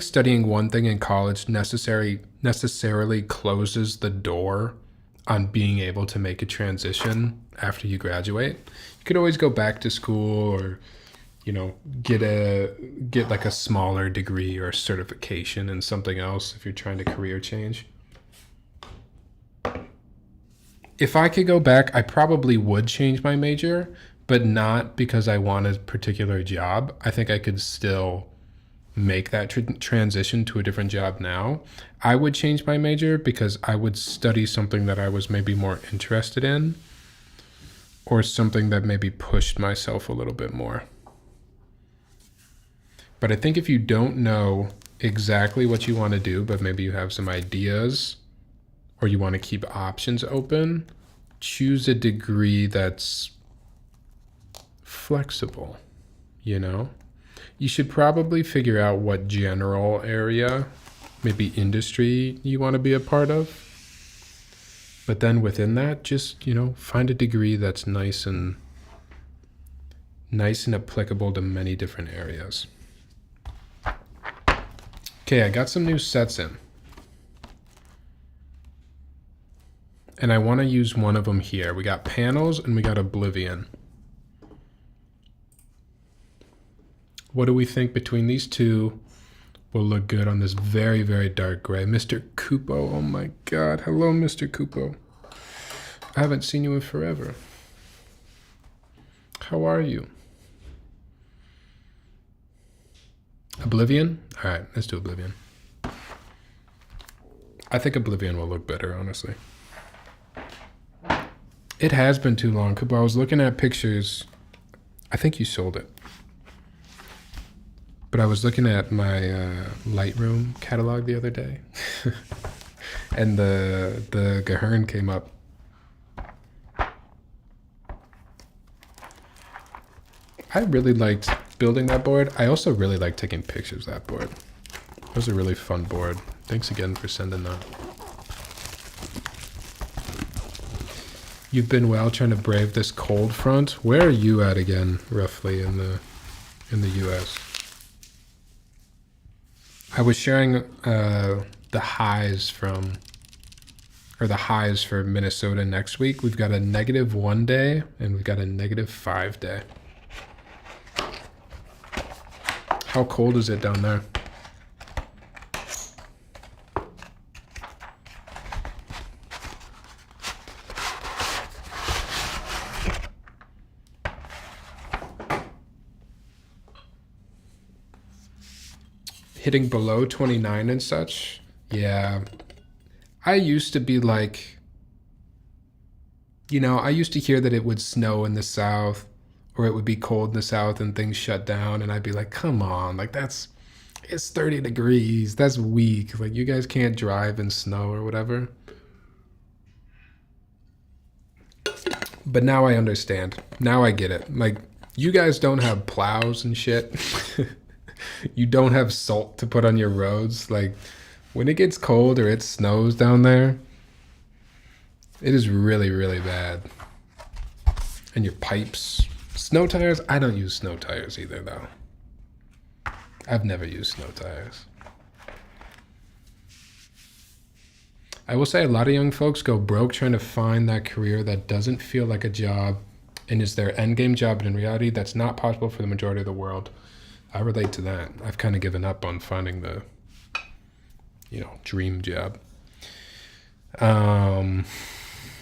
S1: studying one thing in college necessarily closes the door on being able to make a transition after you graduate. You could always go back to school or, you know, get like a smaller degree or certification in something else if you're trying to career change. If I could go back, I probably would change my major, but not because I want a particular job. I think I could still make that transition to a different job now. I would change my major because I would study something that I was maybe more interested in, or something that maybe pushed myself a little bit more. But I think if you don't know exactly what you want to do, but maybe you have some ideas or you want to keep options open, choose a degree that's flexible, you know? You should probably figure out what general area, maybe industry you want to be a part of. But then within that, just, you know, find a degree that's nice and applicable to many different areas. Okay, I got some new sets in. And I want to use one of them here. We got panels and we got Oblivion. What do we think between these two will look good on this very, very dark gray? Mr. Kupo, oh my God. Hello, Mr. Kupo. I haven't seen you in forever. How are you? Oblivion? All right, let's do Oblivion. I think Oblivion will look better, honestly. It has been too long. Kupo, I was looking at pictures. I think you sold it. But I was looking at my Lightroom catalog the other day, and the Gahern came up. I really liked building that board. I also really liked taking pictures of that board. It was a really fun board. Thanks again for sending that. You've been well trying to brave this cold front. Where are you at again, roughly, in the U.S.? I was sharing the highs for Minnesota next week. We've got a -1 day and we've got a -5 day. How cold is it down there? Hitting below 29 and such. Yeah. I used to be like, you know, I used to hear that it would snow in the south or it would be cold in the south and things shut down. And I'd be like, come on, like it's 30 degrees. That's weak. Like you guys can't drive in snow or whatever. But now I understand. Now I get it. Like you guys don't have plows and shit. You don't have salt to put on your roads. Like when it gets cold or it snows down there, it is really, really bad. And your pipes, snow tires. I don't use snow tires either though. I've never used snow tires. I will say a lot of young folks go broke trying to find that career that doesn't feel like a job and is their end game job, but in reality that's not possible for the majority of the world. I relate to that. I've kind of given up on finding the, you know, dream job.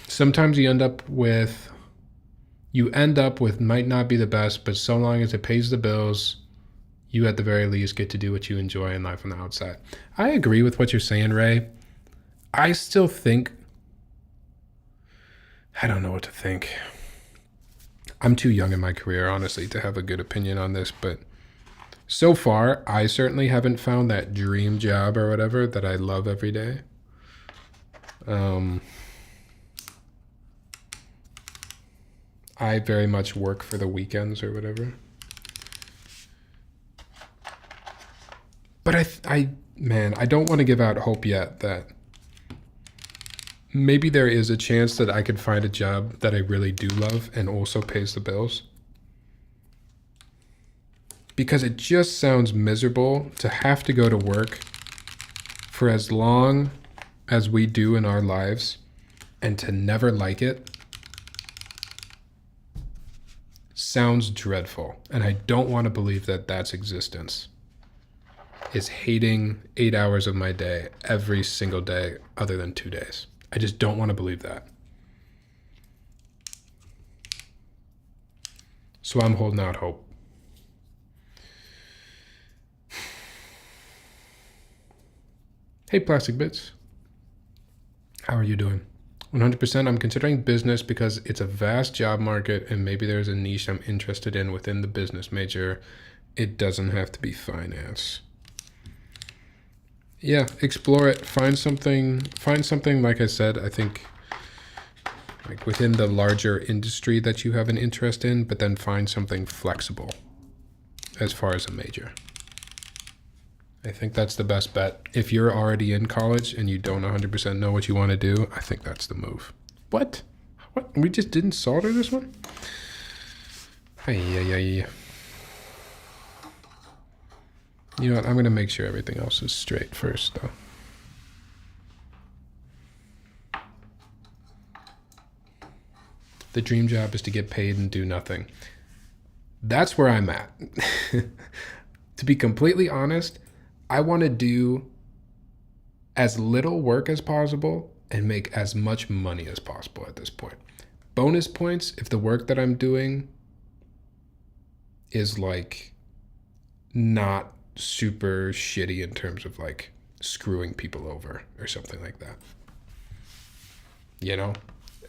S1: Sometimes you end up with you end up with might not be the best, but so long as it pays the bills, you at the very least get to do what you enjoy in life on the outside. I agree with what you're saying, Ray. I still think, I don't know what to think. I'm too young in my career, honestly, to have a good opinion on this, but so far, I certainly haven't found that dream job or whatever that I love every day. I very much work for the weekends or whatever. But I don't want to give out hope yet that maybe there is a chance that I could find a job that I really do love and also pays the bills. Because it just sounds miserable to have to go to work for as long as we do in our lives and to never like it. Sounds dreadful. And I don't want to believe that that's existence. Is hating 8 hours of my day every single day other than 2 days. I just don't want to believe that. So I'm holding out hope. Hey, Plastic Bits. How are you doing? 100% I'm considering business because it's a vast job market and maybe there's a niche I'm interested in within the business major. It doesn't have to be finance. Yeah, explore it. Find something, like I said, I think like within the larger industry that you have an interest in, but then find something flexible as far as a major. I think that's the best bet. If you're already in college and you don't 100% know what you want to do, I think that's the move. What? We just didn't solder this one? Hey. You know what? I'm going to make sure everything else is straight first, though. The dream job is to get paid and do nothing. That's where I'm at. To be completely honest, I want to do as little work as possible and make as much money as possible at this point. Bonus points if the work that I'm doing is like not super shitty in terms of like screwing people over or something like that. You know,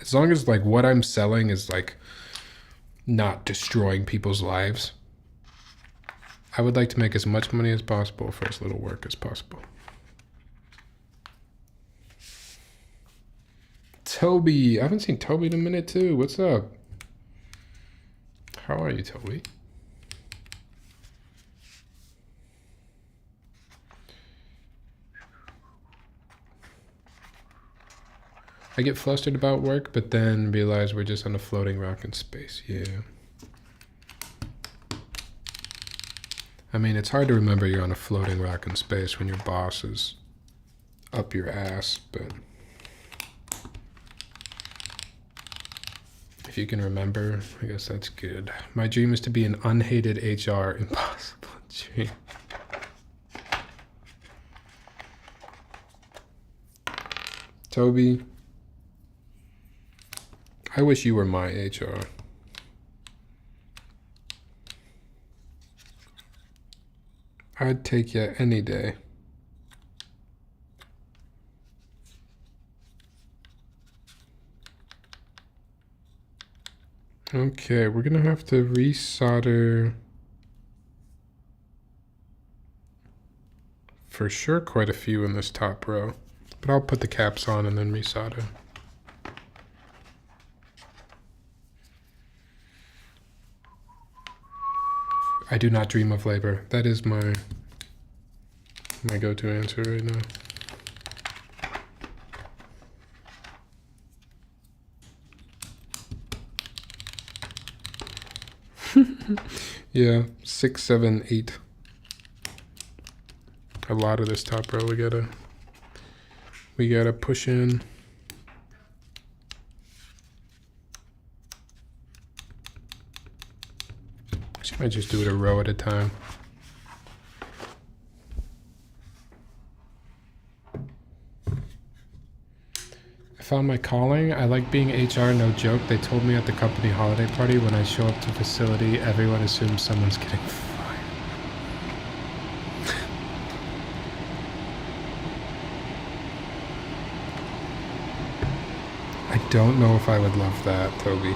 S1: as long as like what I'm selling is like not destroying people's lives, I would like to make as much money as possible for as little work as possible. Toby, I haven't seen Toby in a minute too. What's up? How are you, Toby? I get flustered about work, but then realize we're just on a floating rock in space. Yeah. I mean, it's hard to remember you're on a floating rock in space when your boss is up your ass, but if you can remember, I guess that's good. My dream is to be an unhated HR. Impossible dream. Toby, I wish you were my HR. I'd take you any day. Okay, we're gonna have to resolder for sure quite a few in this top row, but I'll put the caps on and then resolder. I do not dream of labor. That is my go-to answer right now. Yeah, 6, 7, 8. A lot of this top row we gotta push in. I might just do it a row at a time. I found my calling. I like being HR, no joke. They told me at the company holiday party when I show up to facility, everyone assumes someone's getting fired. I don't know if I would love that, Toby.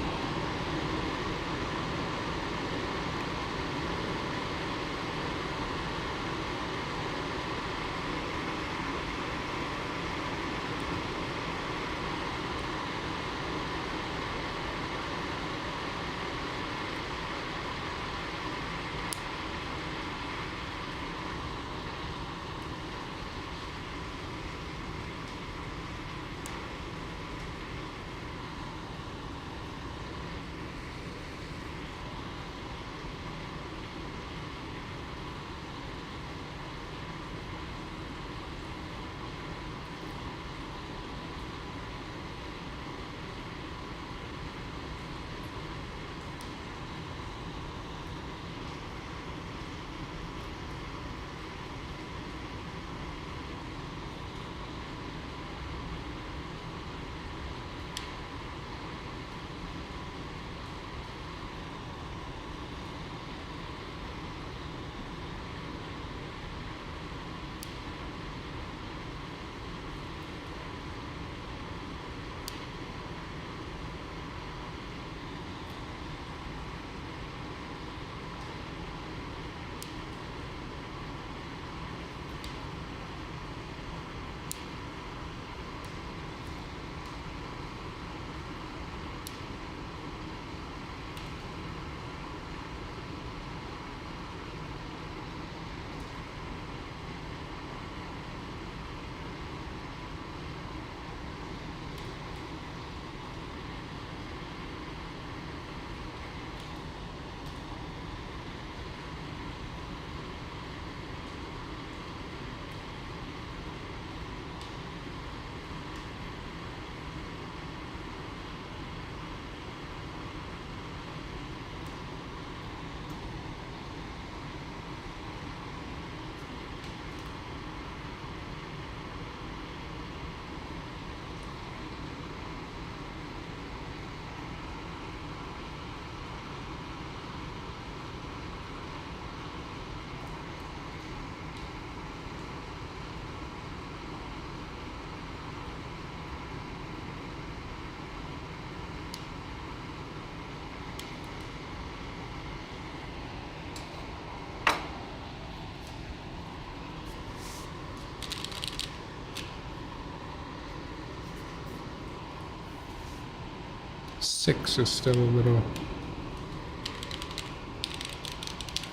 S1: Six is still a little...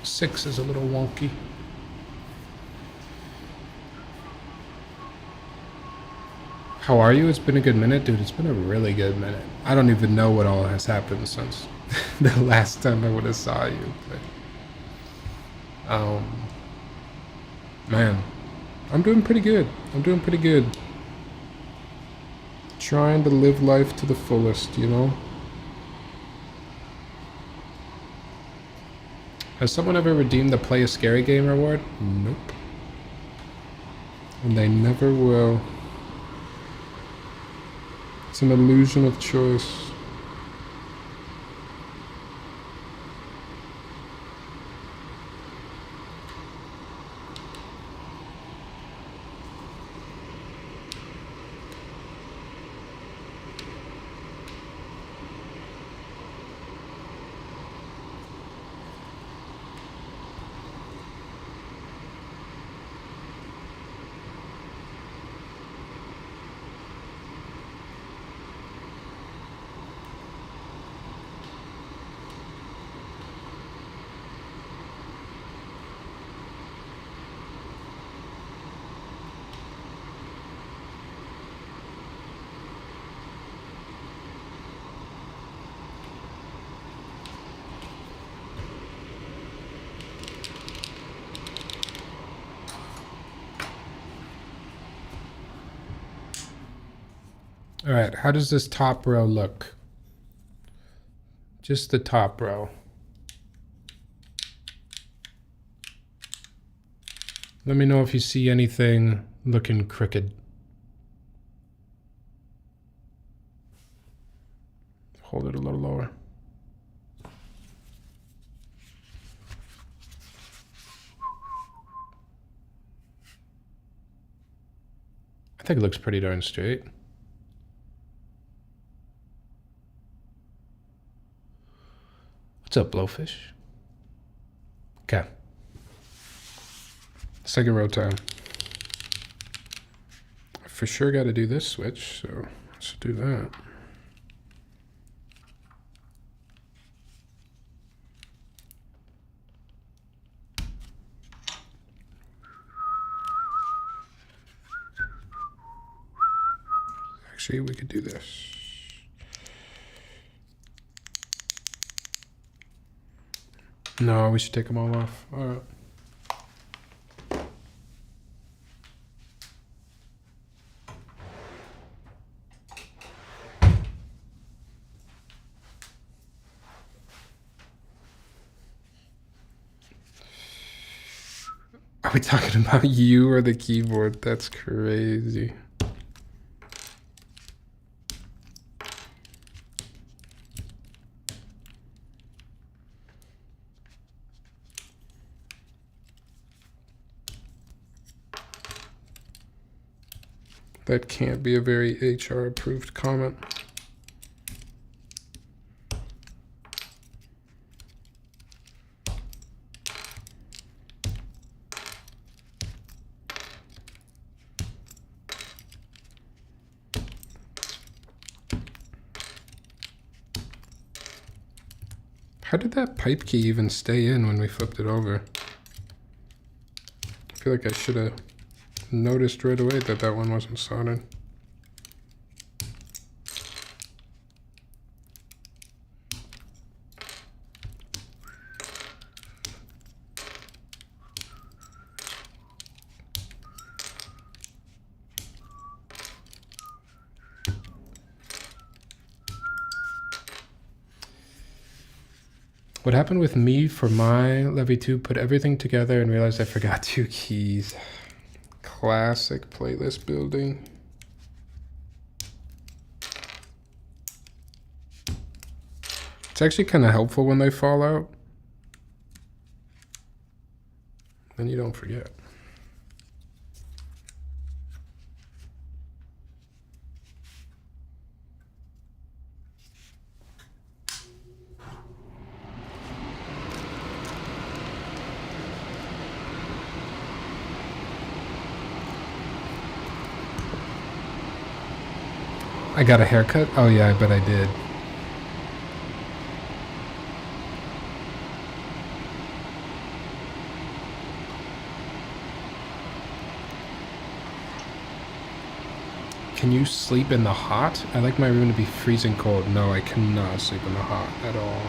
S1: 6 is a little wonky. How are you? It's been a good minute, dude. It's been a really good minute. I don't even know what all has happened since the last time I would have saw you. But, man, I'm doing pretty good. I'm doing pretty good. Trying to live life to the fullest, you know? Has someone ever redeemed the Play a Scary Game reward? Nope. And they never will. It's an illusion of choice. All right, how does this top row look? Just the top row. Let me know if you see anything looking crooked. think it looks pretty darn straight. What's up, Blowfish? Okay. Second row time. I for sure got to do this switch, so let's do that. Actually, we could do this. No, we should take them all off. All right. Are we talking about you or the keyboard? That's crazy. That can't be a very HR approved comment. How did that pipe key even stay in when we flipped it over? I feel like I should have noticed right away that that one wasn't soldered. What happened with me for my Levy 2, put everything together and realized I forgot 2 keys. Classic playlist building. It's actually kind of helpful when they fall out. Then you don't forget. I got a haircut? Oh yeah, I bet I did. Can you sleep in the hot? I like my room to be freezing cold. No, I cannot sleep in the hot at all.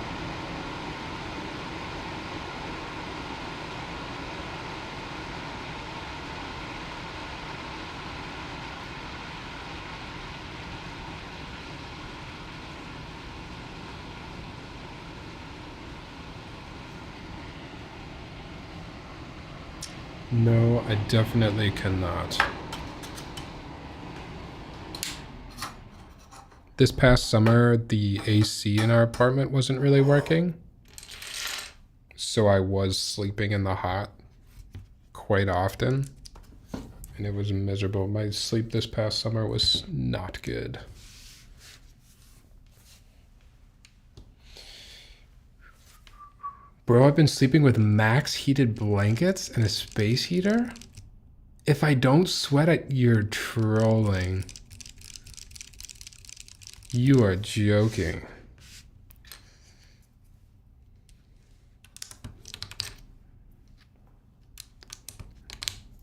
S1: No, I definitely cannot. This past summer, the AC in our apartment wasn't really working. So I was sleeping in the hot quite often. And it was miserable. My sleep this past summer was not good. Bro, I've been sleeping with max heated blankets and a space heater? If I don't sweat, you're trolling. You are joking.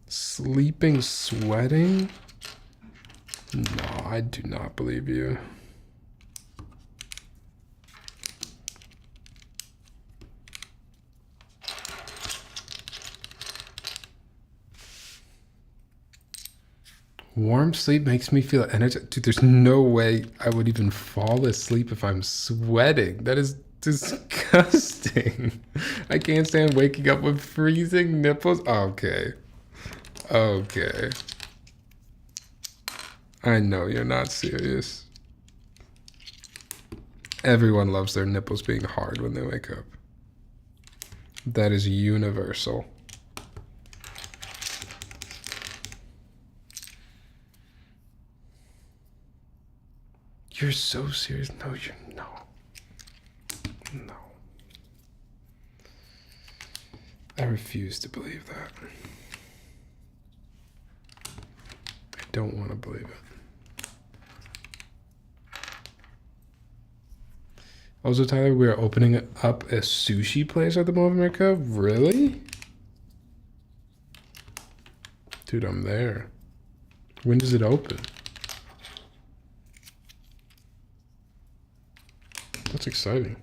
S1: Sleeping, sweating? No, I do not believe you. Warm sleep makes me feel energetic. Dude, there's no way I would even fall asleep if I'm sweating. That is disgusting. I can't stand waking up with freezing nipples. Okay. Okay. I know you're not serious. Everyone loves their nipples being hard when they wake up. That is universal. You're so serious. No, you're no. No. I refuse to believe that. I don't want to believe it. Also, Tyler, we are opening up a sushi place at the Mall of America. Really? Dude, I'm there. When does it open? That's exciting.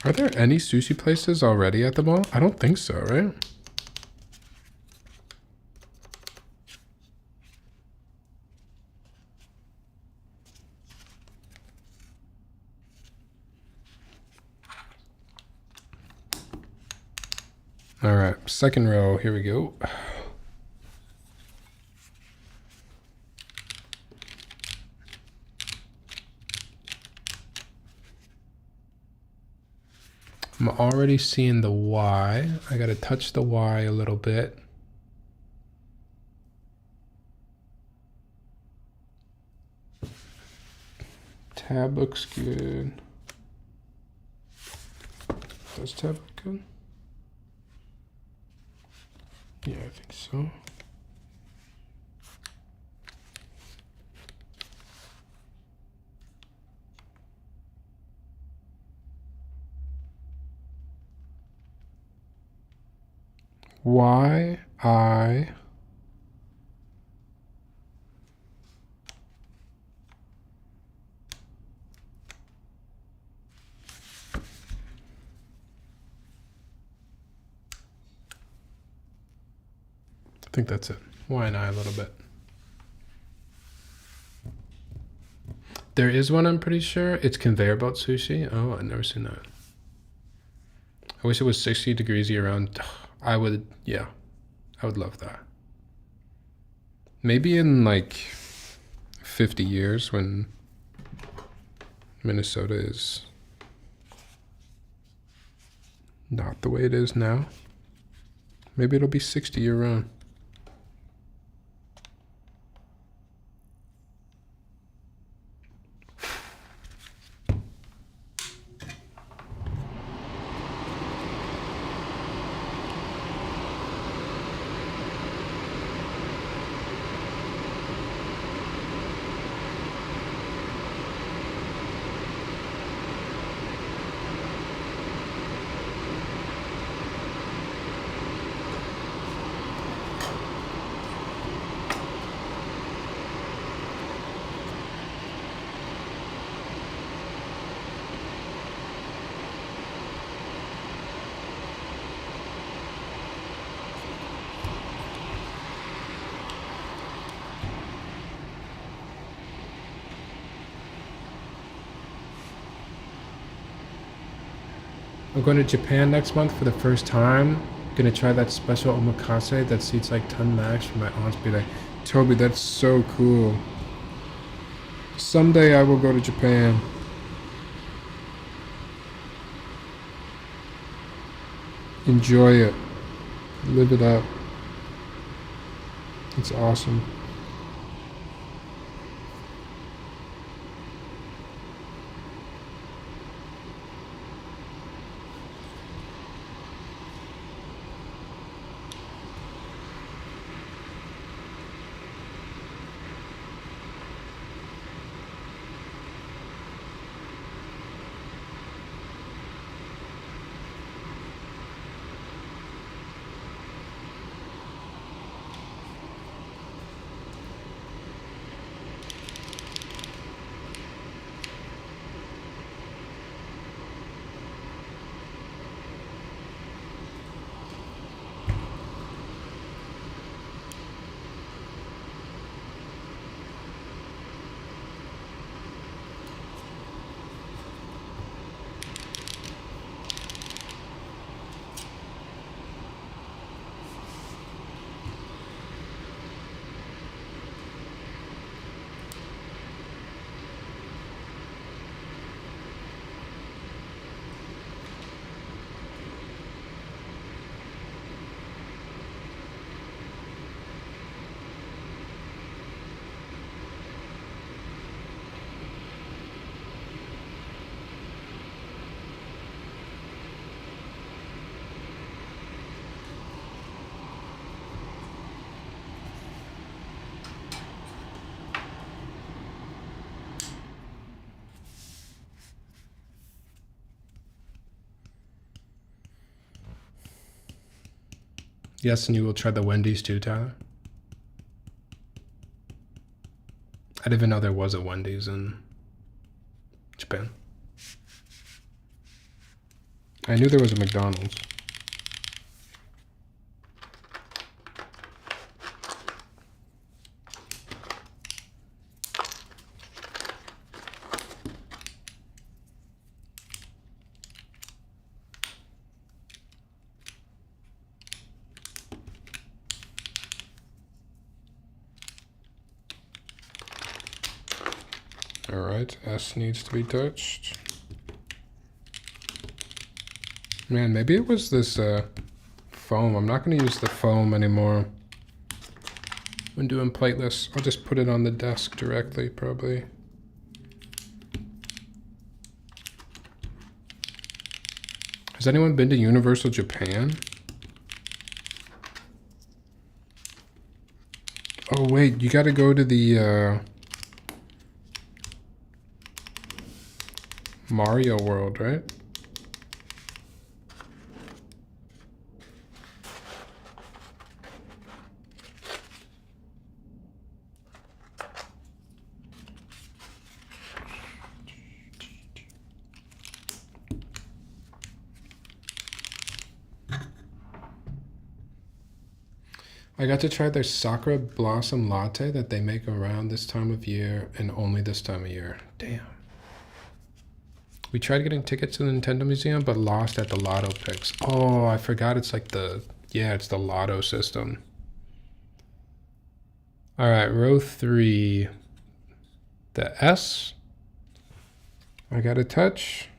S1: Are there any sushi places already at the mall? I don't think so, right? All right, second row, here we go. I'm already seeing the Y. I gotta touch the Y a little bit. Tab looks good. Does tab look good? Yeah, I think so. Y, I. I think that's it. Y and I a little bit. There is one, I'm pretty sure. It's conveyor belt sushi. Oh, I've never seen that. I wish it was 60 degrees year round. I would, yeah, I would love that. Maybe in like 50 years when Minnesota is not the way it is now. Maybe it'll be 60 year round. I'm going to Japan next month for the first time. Gonna try that special omakase that seats like 10 max for my aunt's birthday. Toby, that's so cool. Someday I will go to Japan. Enjoy it. Live it up. It's awesome. Yes, and you will try the Wendy's too, Tyler? I didn't even know there was a Wendy's in Japan. I knew there was a McDonald's. All right, S needs to be touched. Man, maybe it was this foam. I'm not going to use the foam anymore when doing plateless. I'll just put it on the desk directly, probably. Has anyone been to Universal Japan? Oh, wait, you got to go to the Mario World, right? I got to try their Sakura Blossom Latte that they make around this time of year and only this time of year. Damn. We tried getting tickets to the Nintendo Museum, but lost at the lotto picks. Oh, I forgot it's like the, yeah, it's the lotto system. All right, row 3. The S. I got a touch.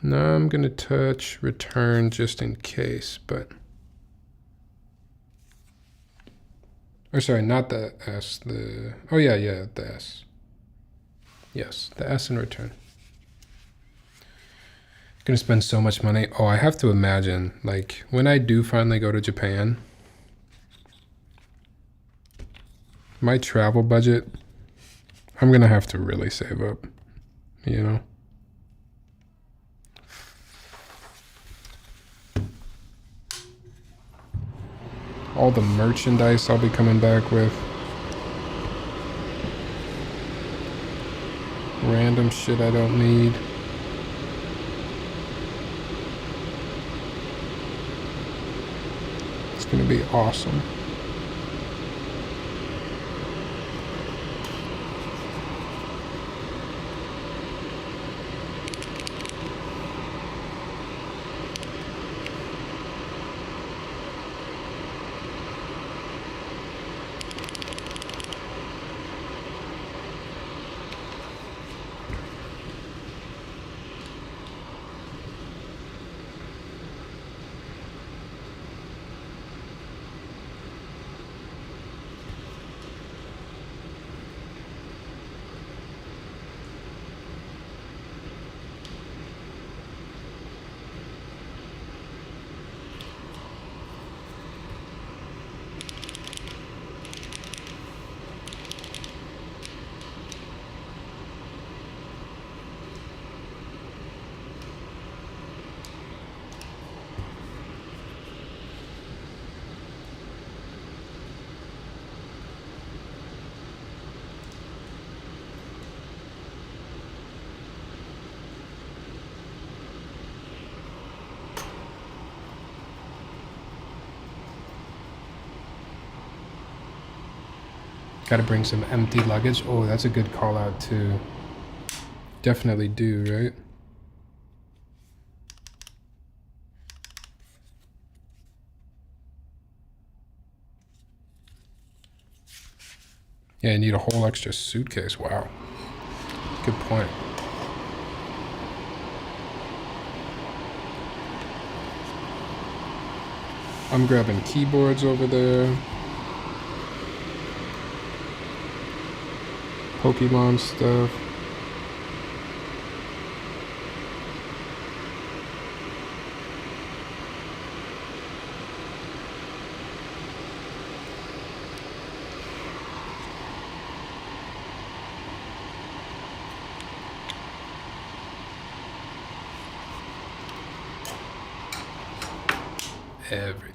S1: Now I'm gonna touch return just in case, but, or sorry, not the S, the, oh yeah, the S. Yes, the S in return. Gonna spend so much money. Oh, I have to imagine, like, when I do finally go to Japan, my travel budget, I'm gonna have to really save up, you know? All the merchandise I'll be coming back with. Random shit I don't need. It's gonna be awesome. Gotta bring some empty luggage. Oh, that's a good call out too. Definitely do, right? Yeah, you need a whole extra suitcase. Wow. Good point. I'm grabbing keyboards over there. Pokemon stuff. everything.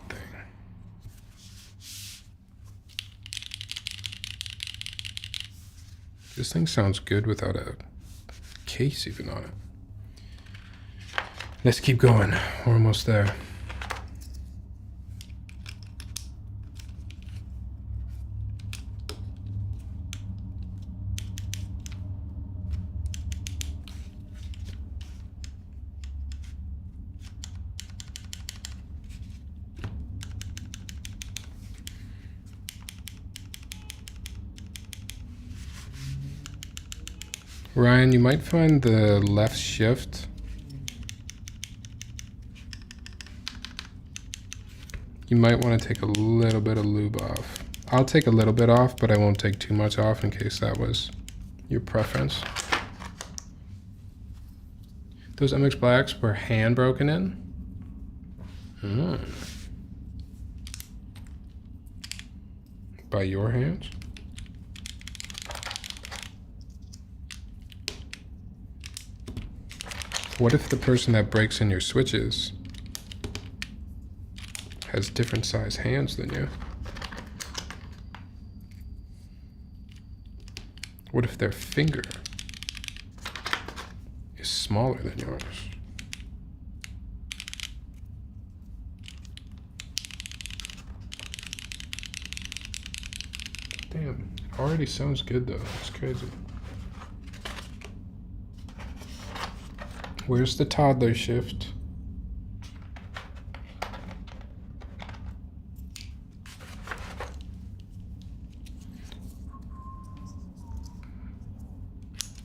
S1: This thing sounds good without a case even on it. Let's keep going. We're almost there. Ryan, you might find the left shift. You might want to take a little bit of lube off. I'll take a little bit off, but I won't take too much off in case that was your preference. Those MX Blacks were hand broken in? By your hands? What if the person that breaks in your switches has different size hands than you? What if their finger is smaller than yours? Damn, already sounds good though. It's crazy. Where's the toddler shift?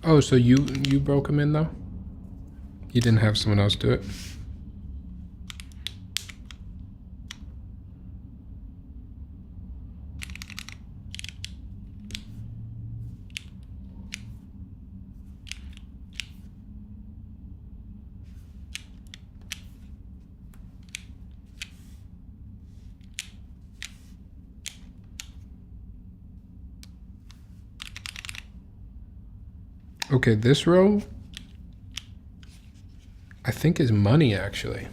S1: Oh, so you broke them in though? You didn't have someone else do it? Okay, this row, I think is money actually.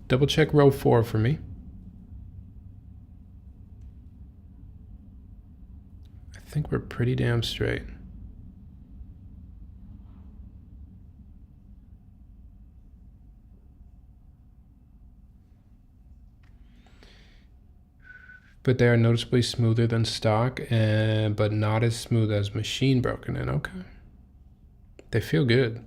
S1: Double check row 4 for me. I think we're pretty damn straight. But they are noticeably smoother than stock, but not as smooth as machine broken in. Okay. They feel good.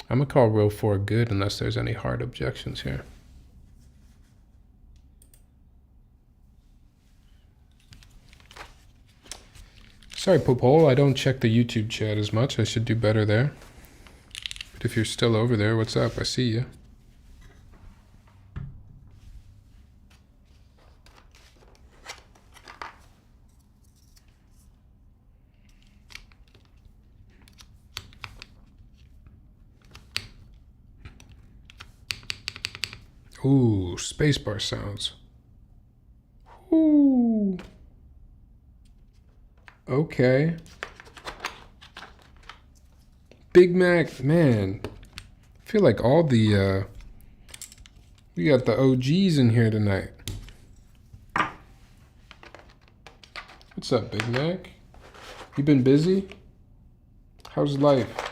S1: I'm gonna call row 4 good unless there's any hard objections here. Sorry, Popole, I don't check the YouTube chat as much. I should do better there. But if you're still over there, what's up? I see you. Ooh, spacebar sounds. Ooh. Okay. Big Mac, man. I feel like all the, we got the OGs in here tonight. What's up, Big Mac? You been busy? How's life?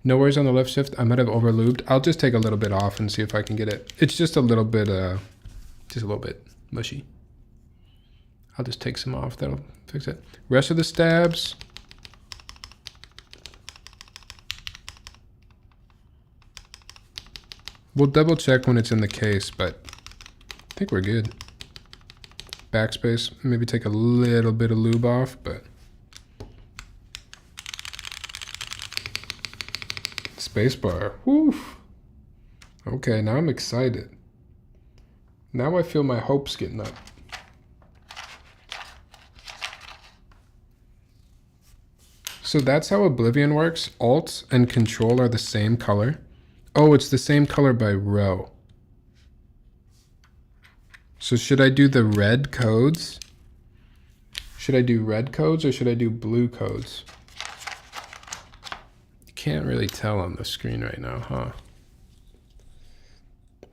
S1: No worries on the left shift. I might have overlubed. I'll just take a little bit off and see if I can get it. It's just a little bit, mushy. I'll just take some off. That'll fix it. Rest of the stabs. We'll double check when it's in the case, but I think we're good. Backspace. Maybe take a little bit of lube off, but Spacebar. Whew. Okay, now I'm excited. Now I feel my hopes getting up. So that's how Oblivion works. Alt and Control are the same color. Oh, it's the same color by row. So should I do the red codes? Should I do red codes or should I do blue codes? You can't really tell on the screen right now, huh?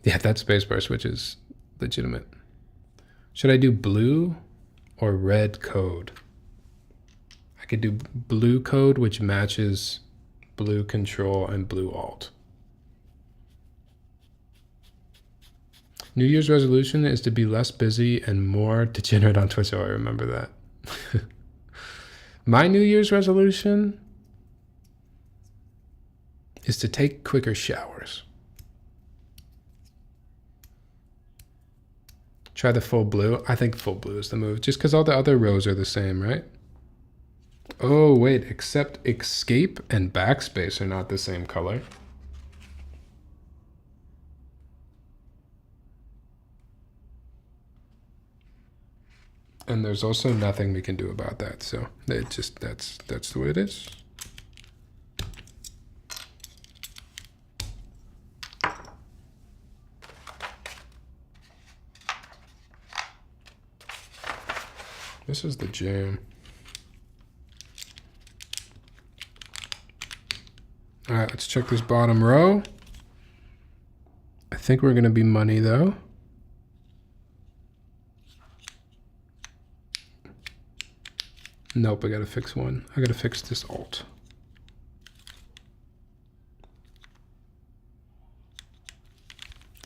S1: Yeah, that spacebar switch is legitimate. Should I do blue or red code? I could do blue code, which matches blue control and blue alt. New Year's resolution is to be less busy and more degenerate on Twitch. Oh, I remember that. My New Year's resolution is to take quicker showers. Try the full blue. I think full blue is the move, just because all the other rows are the same, right? Oh, wait, except escape and backspace are not the same color. And there's also nothing we can do about that, so it just that's the way it is. This is the jam. All right, let's check this bottom row. I think we're gonna be money though. Nope, I gotta fix one. I gotta fix this alt.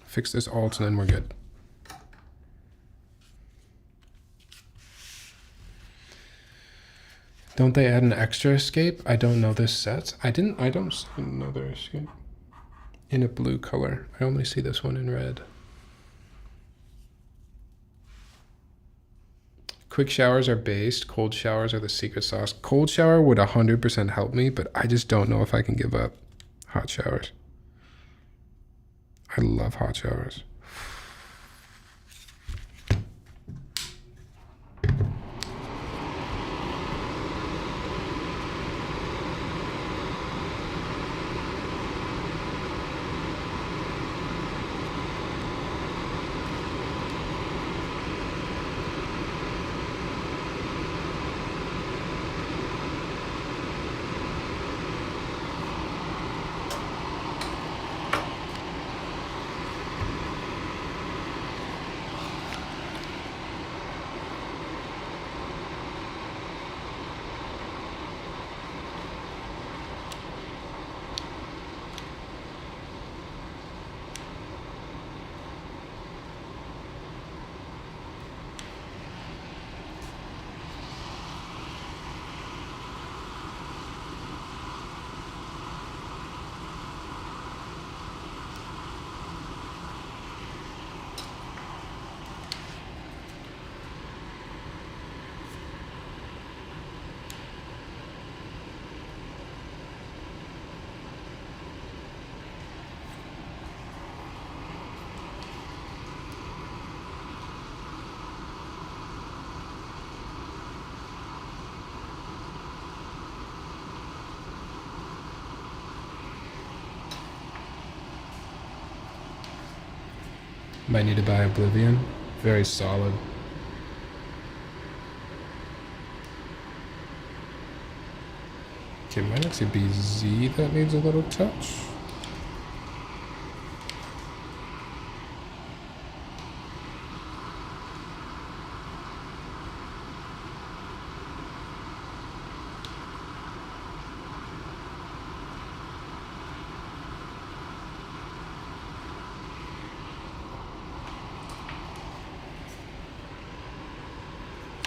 S1: Fix this alt and then we're good. Don't they add an extra escape? I don't know this set. I don't see another escape in a blue color. I only see this one in red. Quick showers are based. Cold showers are the secret sauce. Cold shower would 100% help me, but I just don't know if I can give up hot showers. I love hot showers. Might need to buy Oblivion. Very solid. Okay, might actually be Z that needs a little touch.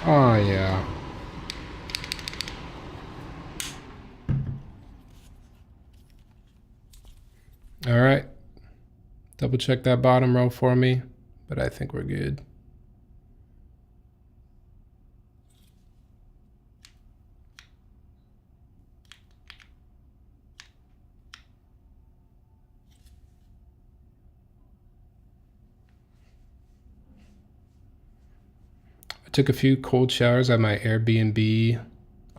S1: Oh, yeah. All right. Double check that bottom row for me, but I think we're good. Took a few cold showers at my Airbnb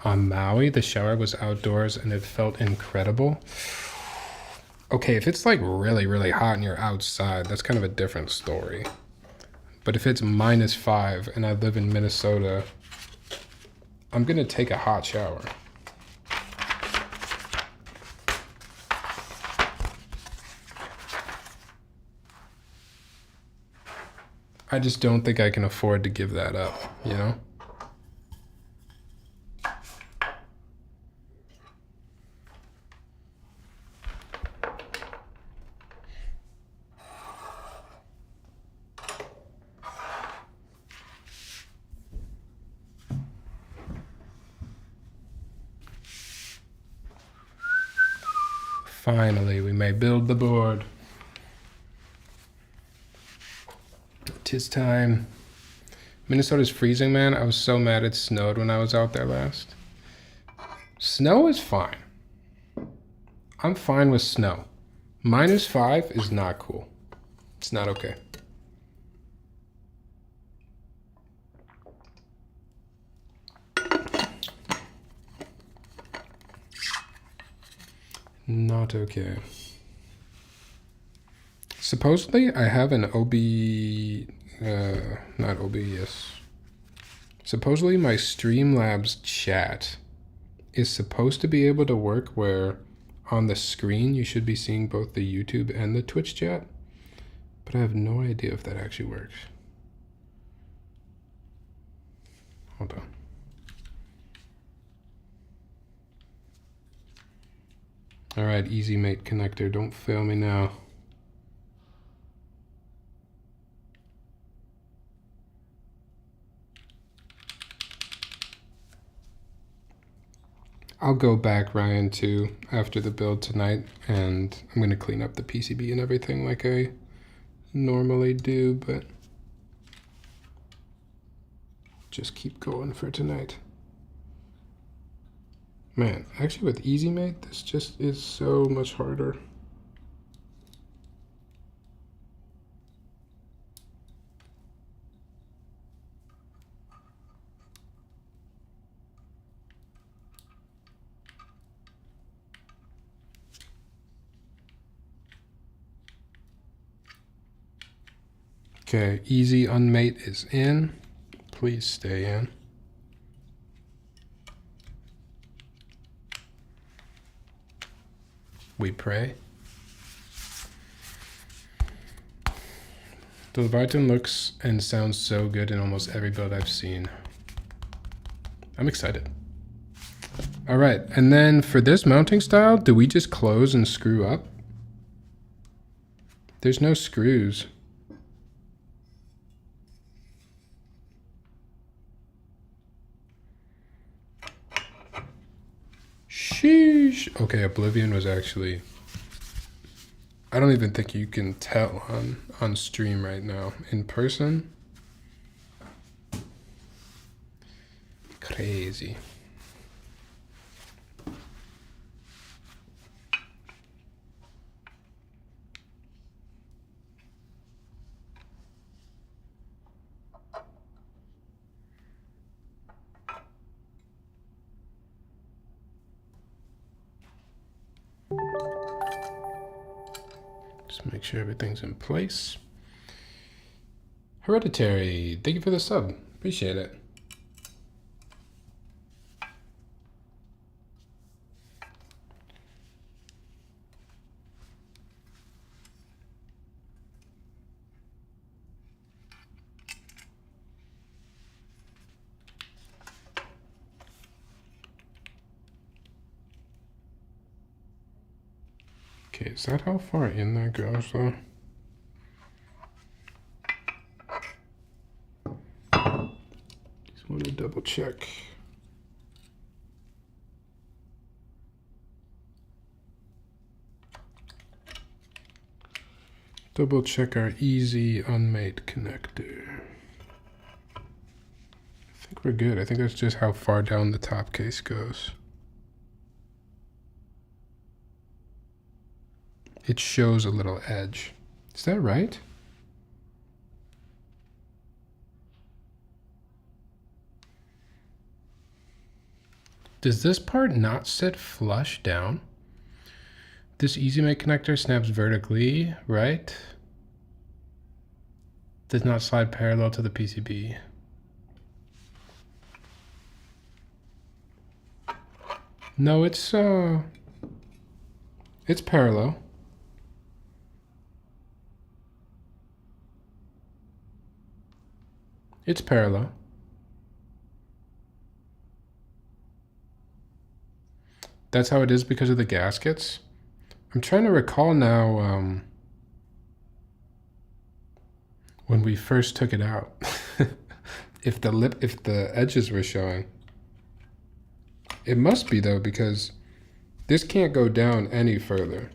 S1: on Maui. The shower was outdoors and it felt incredible. Okay, if it's like really, really hot and you're outside, that's kind of a different story. But if it's -5 and I live in Minnesota, I'm gonna take a hot shower. I just don't think I can afford to give that up, you know? Finally, we may build the board. 'Tis time. Minnesota's freezing, man. I was so mad it snowed when I was out there last. Snow is fine. I'm fine with snow. -5 is not cool. It's not okay. Not okay. Supposedly, I have an not OBS. Supposedly, my Streamlabs chat is supposed to be able to work where on the screen you should be seeing both the YouTube and the Twitch chat, but I have no idea if that actually works. Hold on. All right, Easy Mate connector, don't fail me now. I'll go back, Ryan, too, after the build tonight, and I'm going to clean up the PCB and everything like I normally do, but just keep going for tonight. Man, actually with Easy Mate, this just is so much harder. Okay, Easy Unmate is in. Please stay in. We pray. The Leviatán looks and sounds so good in almost every build I've seen. I'm excited. All right, and then for this mounting style, do we just close and screw up? There's no screws. Sheesh. Okay, Oblivion was actually... I don't even think you can tell on stream right now. In person? Crazy. Just make sure everything's in place. Hereditary, thank you for the sub. Appreciate it. Okay, is that how far in that goes though? Just want to double check. Double check our Easy Unmate connector. I think we're good. I think that's just how far down the top case goes. It shows a little edge. Is that right? Does this part not sit flush down? This easy make connector snaps vertically, right? Does not slide parallel to the PCB. No, it's parallel. It's parallel. That's how it is because of the gaskets. I'm trying to recall now when we first took it out, if the edges were showing. It must be though, because this can't go down any further.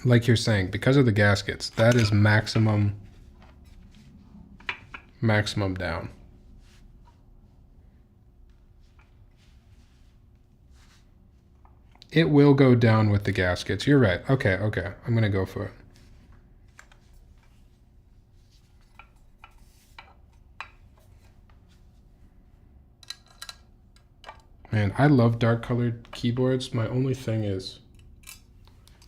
S1: Like you're saying, because of the gaskets, that is maximum down. It will go down with the gaskets. You're right. Okay, okay. I'm gonna go for it. Man, I love dark colored keyboards. My only thing is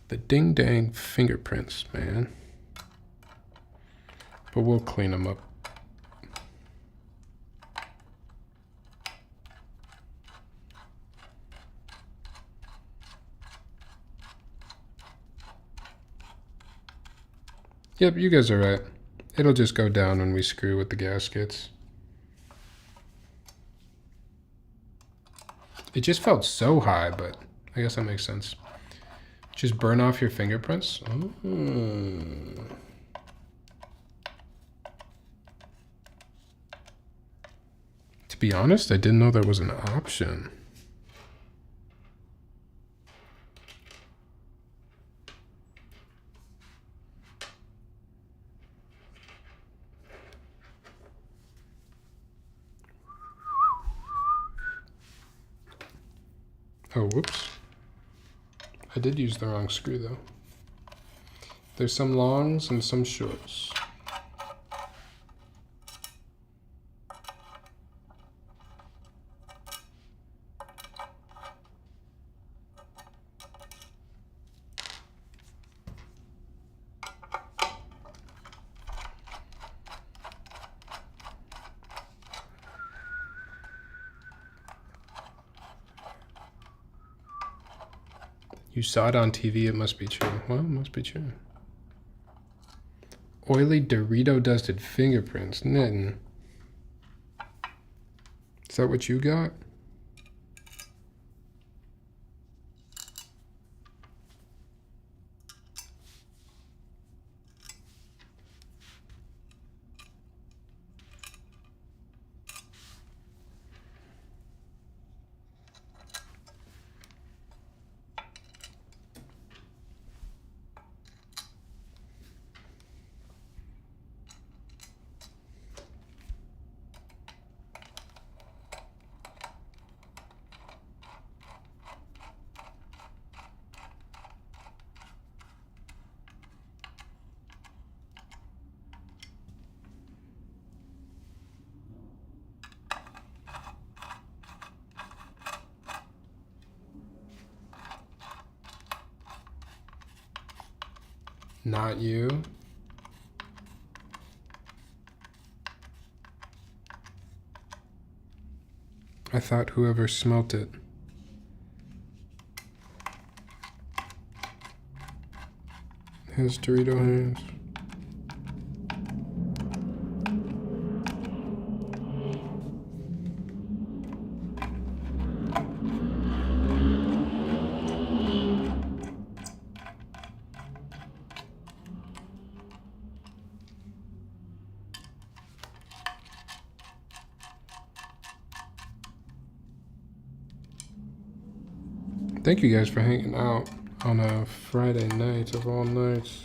S1: the ding dang fingerprints, man. But we'll clean them up. Yep, you guys are right. It'll just go down when we screw with the gaskets. It just felt so high, but I guess that makes sense. Just burn off your fingerprints. Oh. To be honest, I didn't know there was an option. Oh, whoops. I did use the wrong screw though. There's some longs and some shorts. You saw it on TV, it must be true. Well, it must be true. Oily Dorito dusted fingerprints. Knitting. Is that what you got? Not you. I thought whoever smelt it. Has Dorito hands. Thank you guys for hanging out on a Friday night of all nights.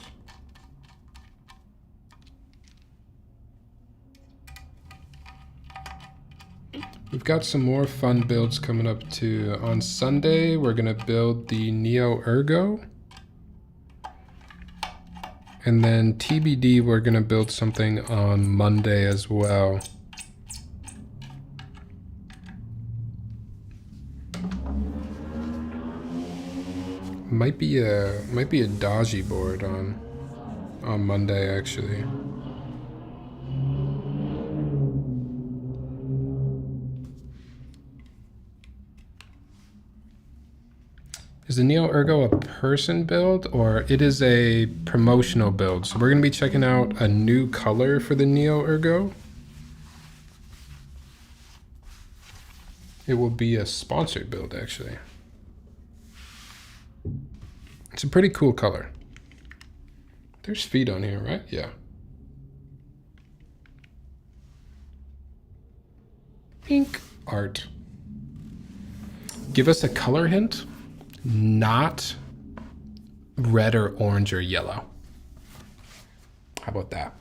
S1: We've got some more fun builds coming up too. On Sunday, we're gonna build the Neo Ergo. And then TBD, we're gonna build something on Monday as well. Might be a Daji board on Monday actually. Is the Neo Ergo a person build, or it is a promotional build? So we're going to be checking out a new color for the Neo Ergo. It will be a sponsored build, actually. It's a pretty cool color. There's feet on here, right? Yeah. Pink art. Give us a color hint. Not red or orange or yellow. How about that?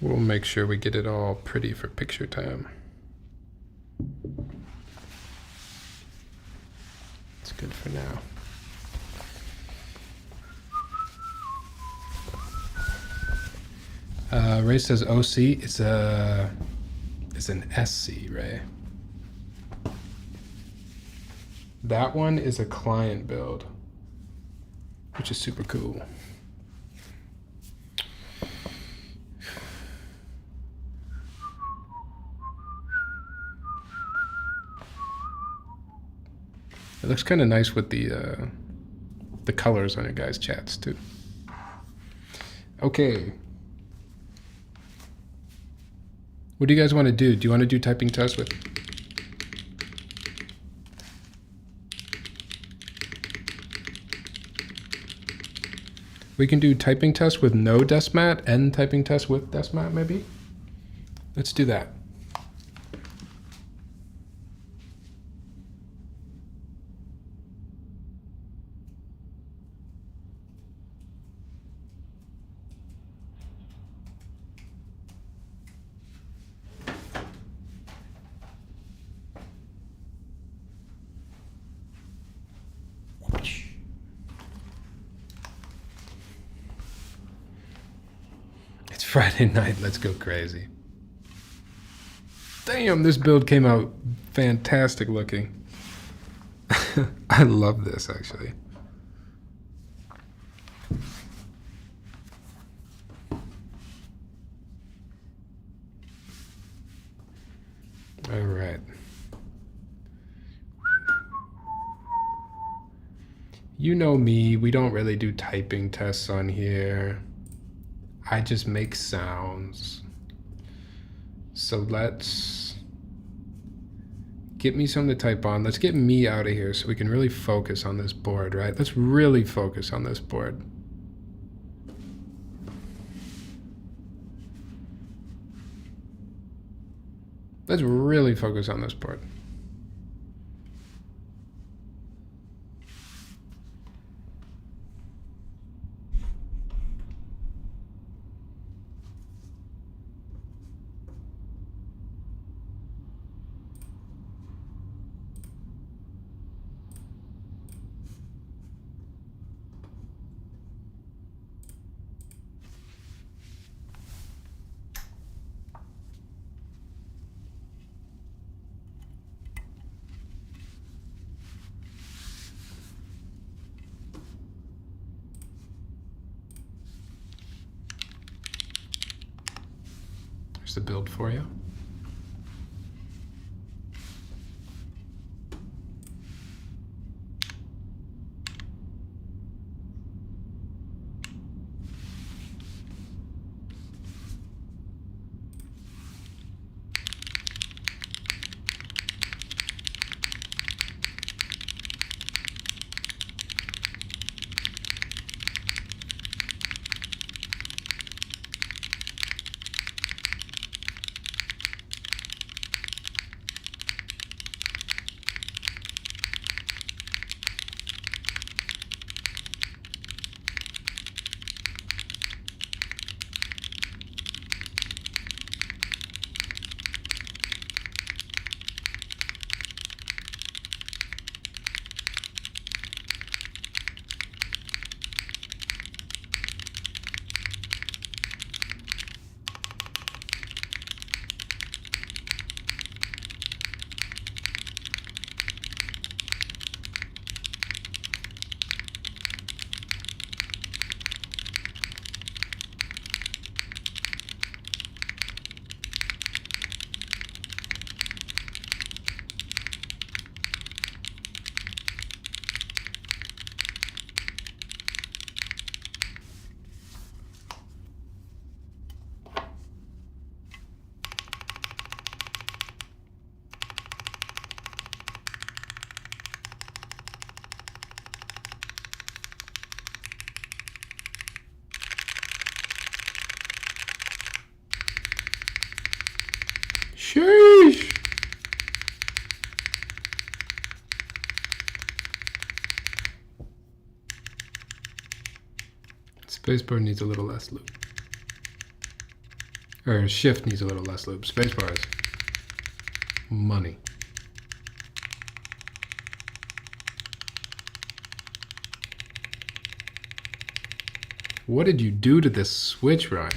S1: We'll make sure we get it all pretty for picture time. It's good for now. Ray says OC. It's an SC, Ray. That one is a client build, which is super cool. It looks kind of nice with the colors on your guys' chats too. Okay. What do you guys want to do? Do you want to do typing tests with? We can do typing tests with no desk mat and typing tests with desk mat maybe? Let's do that. Friday night, let's go crazy. Damn, this build came out fantastic looking. I love this actually. All right. You know me, we don't really do typing tests on here. I just make sounds. So let's get me something to type on. Let's get me out of here so we can really focus on this board, right? Let's really focus on this board. Let's really focus on this board. The build for you. Sheesh. Spacebar needs a little less lube. Or shift needs a little less lube. Spacebar is money. What did you do to this switch, Ryan?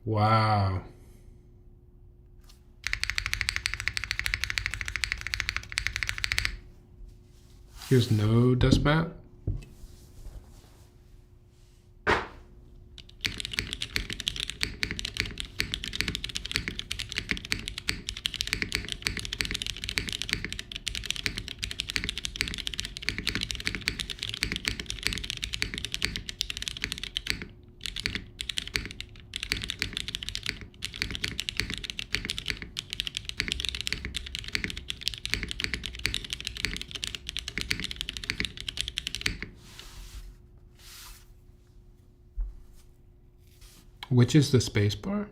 S1: Wow. Here's no dust mat. Which is the space bar?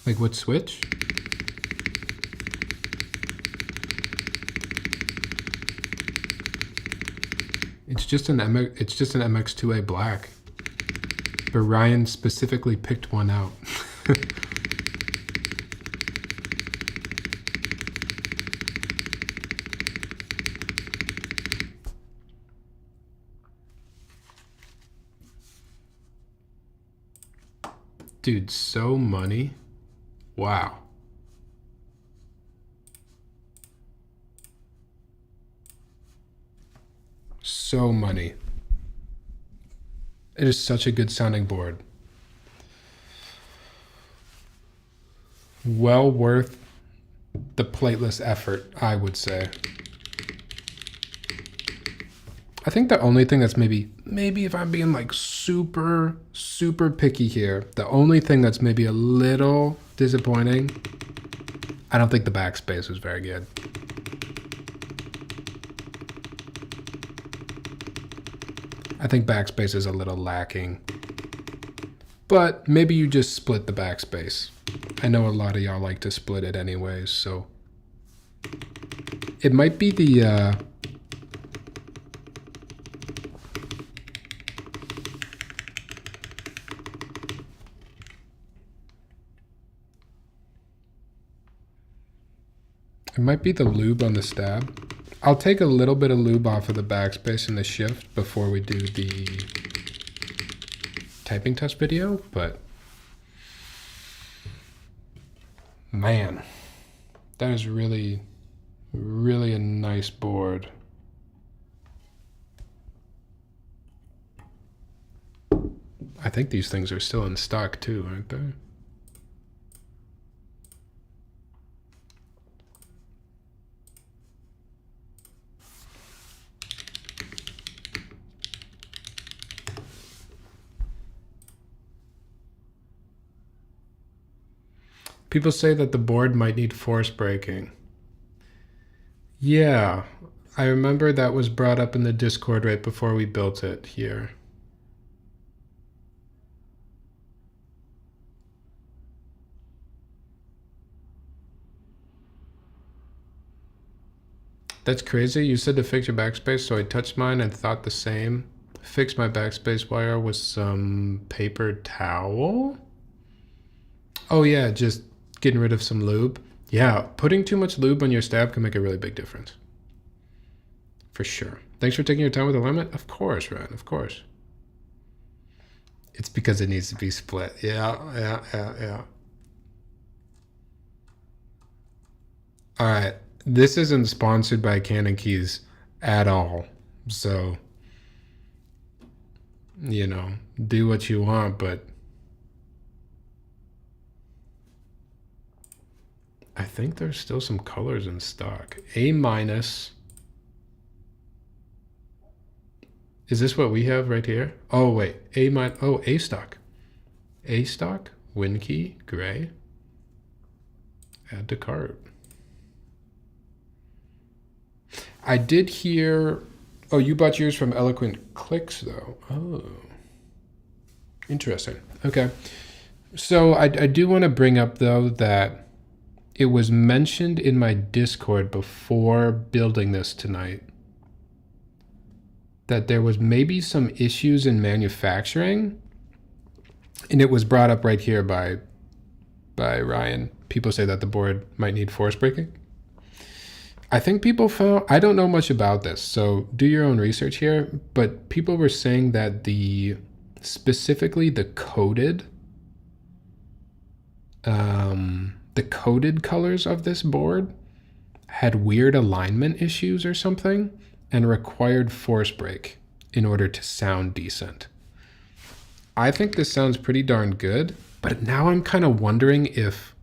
S1: Like what switch? It's just an MX2A black. But Ryan specifically picked one out. Dude, so money. Wow. So money. It is such a good sounding board. Well worth the plateless effort, I would say. I think the only thing that's maybe if I'm being like super picky here, the only thing that's maybe a little disappointing, I don't think the backspace was very good. I think backspace is a little lacking, but maybe you just split the backspace. I know a lot of y'all like to split it anyways, so it might be the it might be the lube on the stab. I'll take a little bit of lube off of the backspace and the shift before we do the typing test video, but man, that is really a nice board. I think these things are still in stock too, aren't they? People say that the board might need force braking. Yeah, I remember that was brought up in the Discord right before we built it here. That's crazy. You said to fix your backspace, so I touched mine and thought the same. Fix my backspace wire with some paper towel? Oh yeah, just getting rid of some lube. Yeah, putting too much lube on your stab can make a really big difference. For sure. Thanks for taking your time with the limit. Of course, Ryan, of course. It's because it needs to be split. Yeah. All right. This isn't sponsored by Canon Keys at all. So, you know, do what you want, but I think there's still some colors in stock. A minus. Is this what we have right here? Oh, wait. A minus. Oh, A stock. A stock, Winkey, gray. Add to cart. I did hear. Oh, you bought yours from Eloquent Clicks, though. Oh. Interesting. Okay. So I do want to bring up, though, that it was mentioned in my Discord before building this tonight that there was maybe some issues in manufacturing, and it was brought up right here by Ryan. People say that the board might need force breaking. I think people found, I don't know much about this, so do your own research here, but people were saying that specifically the coded colors of this board had weird alignment issues or something and required force break in order to sound decent. I think this sounds pretty darn good, but now I'm kind of wondering if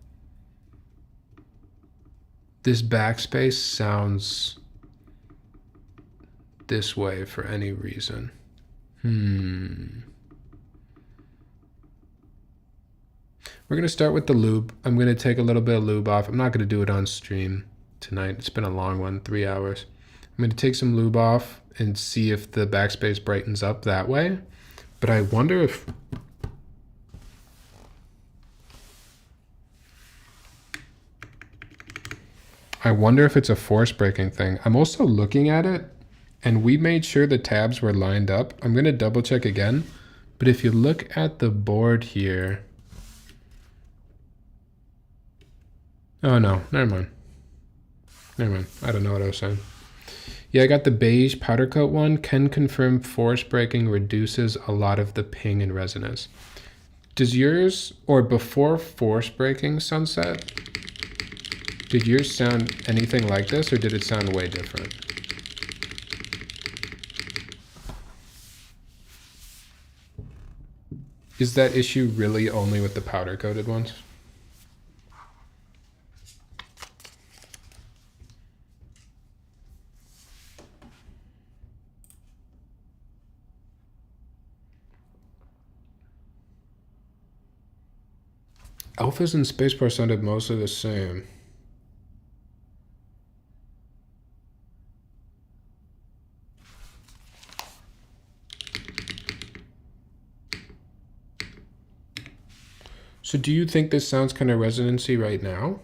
S1: this backspace sounds this way for any reason. We're going to start with the lube. I'm going to take a little bit of lube off. I'm not going to do it on stream tonight. It's been a long one, 3 hours. I'm going to take some lube off and see if the backspace brightens up that way. But I wonder if... it's a force breaking thing. I'm also looking at it, and we made sure the tabs were lined up. I'm going to double check again. But if you look at the board here... Oh, no. Never mind. I don't know what I was saying. Yeah, I got the beige powder coat one. Can confirm force breaking reduces a lot of the ping and resonance. Does yours, or before force breaking, Sunset, did yours sound anything like this, or did it sound way different? Is that issue really only with the powder coated ones? Alphas and spacebar sounded mostly the same. So do you think this sounds kind of resonancy right now?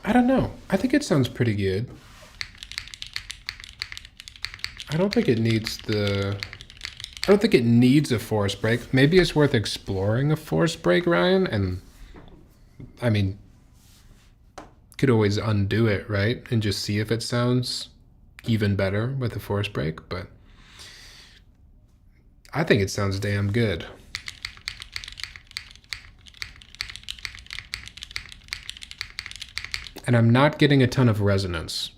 S1: I don't know. I think it sounds pretty good. I don't think it needs a force break. Maybe it's worth exploring a force break, Ryan, and I mean, could always undo it, right? And just see if it sounds even better with a force break, but I think it sounds damn good. And I'm not getting a ton of resonance.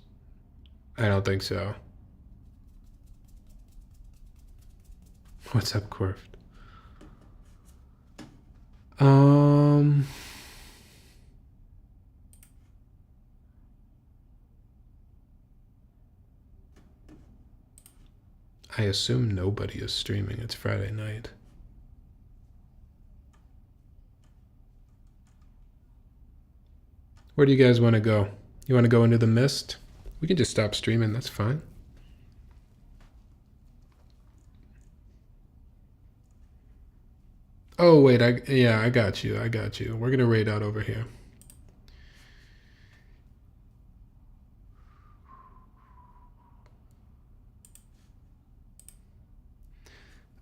S1: I don't think so. What's up, Quirft? I assume nobody is streaming. It's Friday night. Where do you guys want to go? You want to go into the mist? We can just stop streaming. That's fine. Oh, wait. Yeah, I got you. We're going to raid out over here.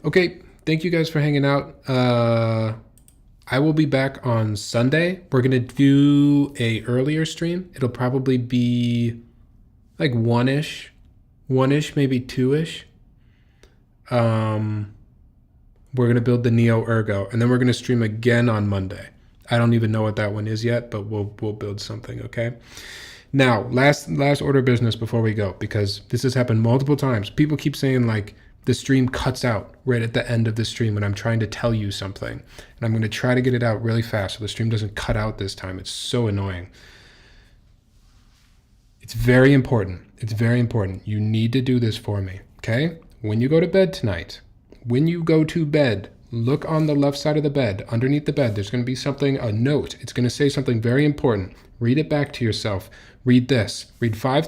S1: Okay, thank you guys for hanging out. I will be back on Sunday. We're gonna do a earlier stream. It'll probably be like one-ish, maybe two-ish. We're gonna build the Neo Ergo, and then we're gonna stream again on Monday. I don't even know what that one is yet, but we'll build something, okay? Now, last order of business before we go, because this has happened multiple times. People keep saying like the stream cuts out right at the end of the stream when I'm trying to tell you something. And I'm gonna try to get it out really fast so the stream doesn't cut out this time. It's so annoying. It's very important. It's very important. You need to do this for me, okay? When you go to bed tonight, look on the left side of the bed. Underneath the bed, there's going to be something, a note. It's going to say something very important. Read it back to yourself. Read this. Read five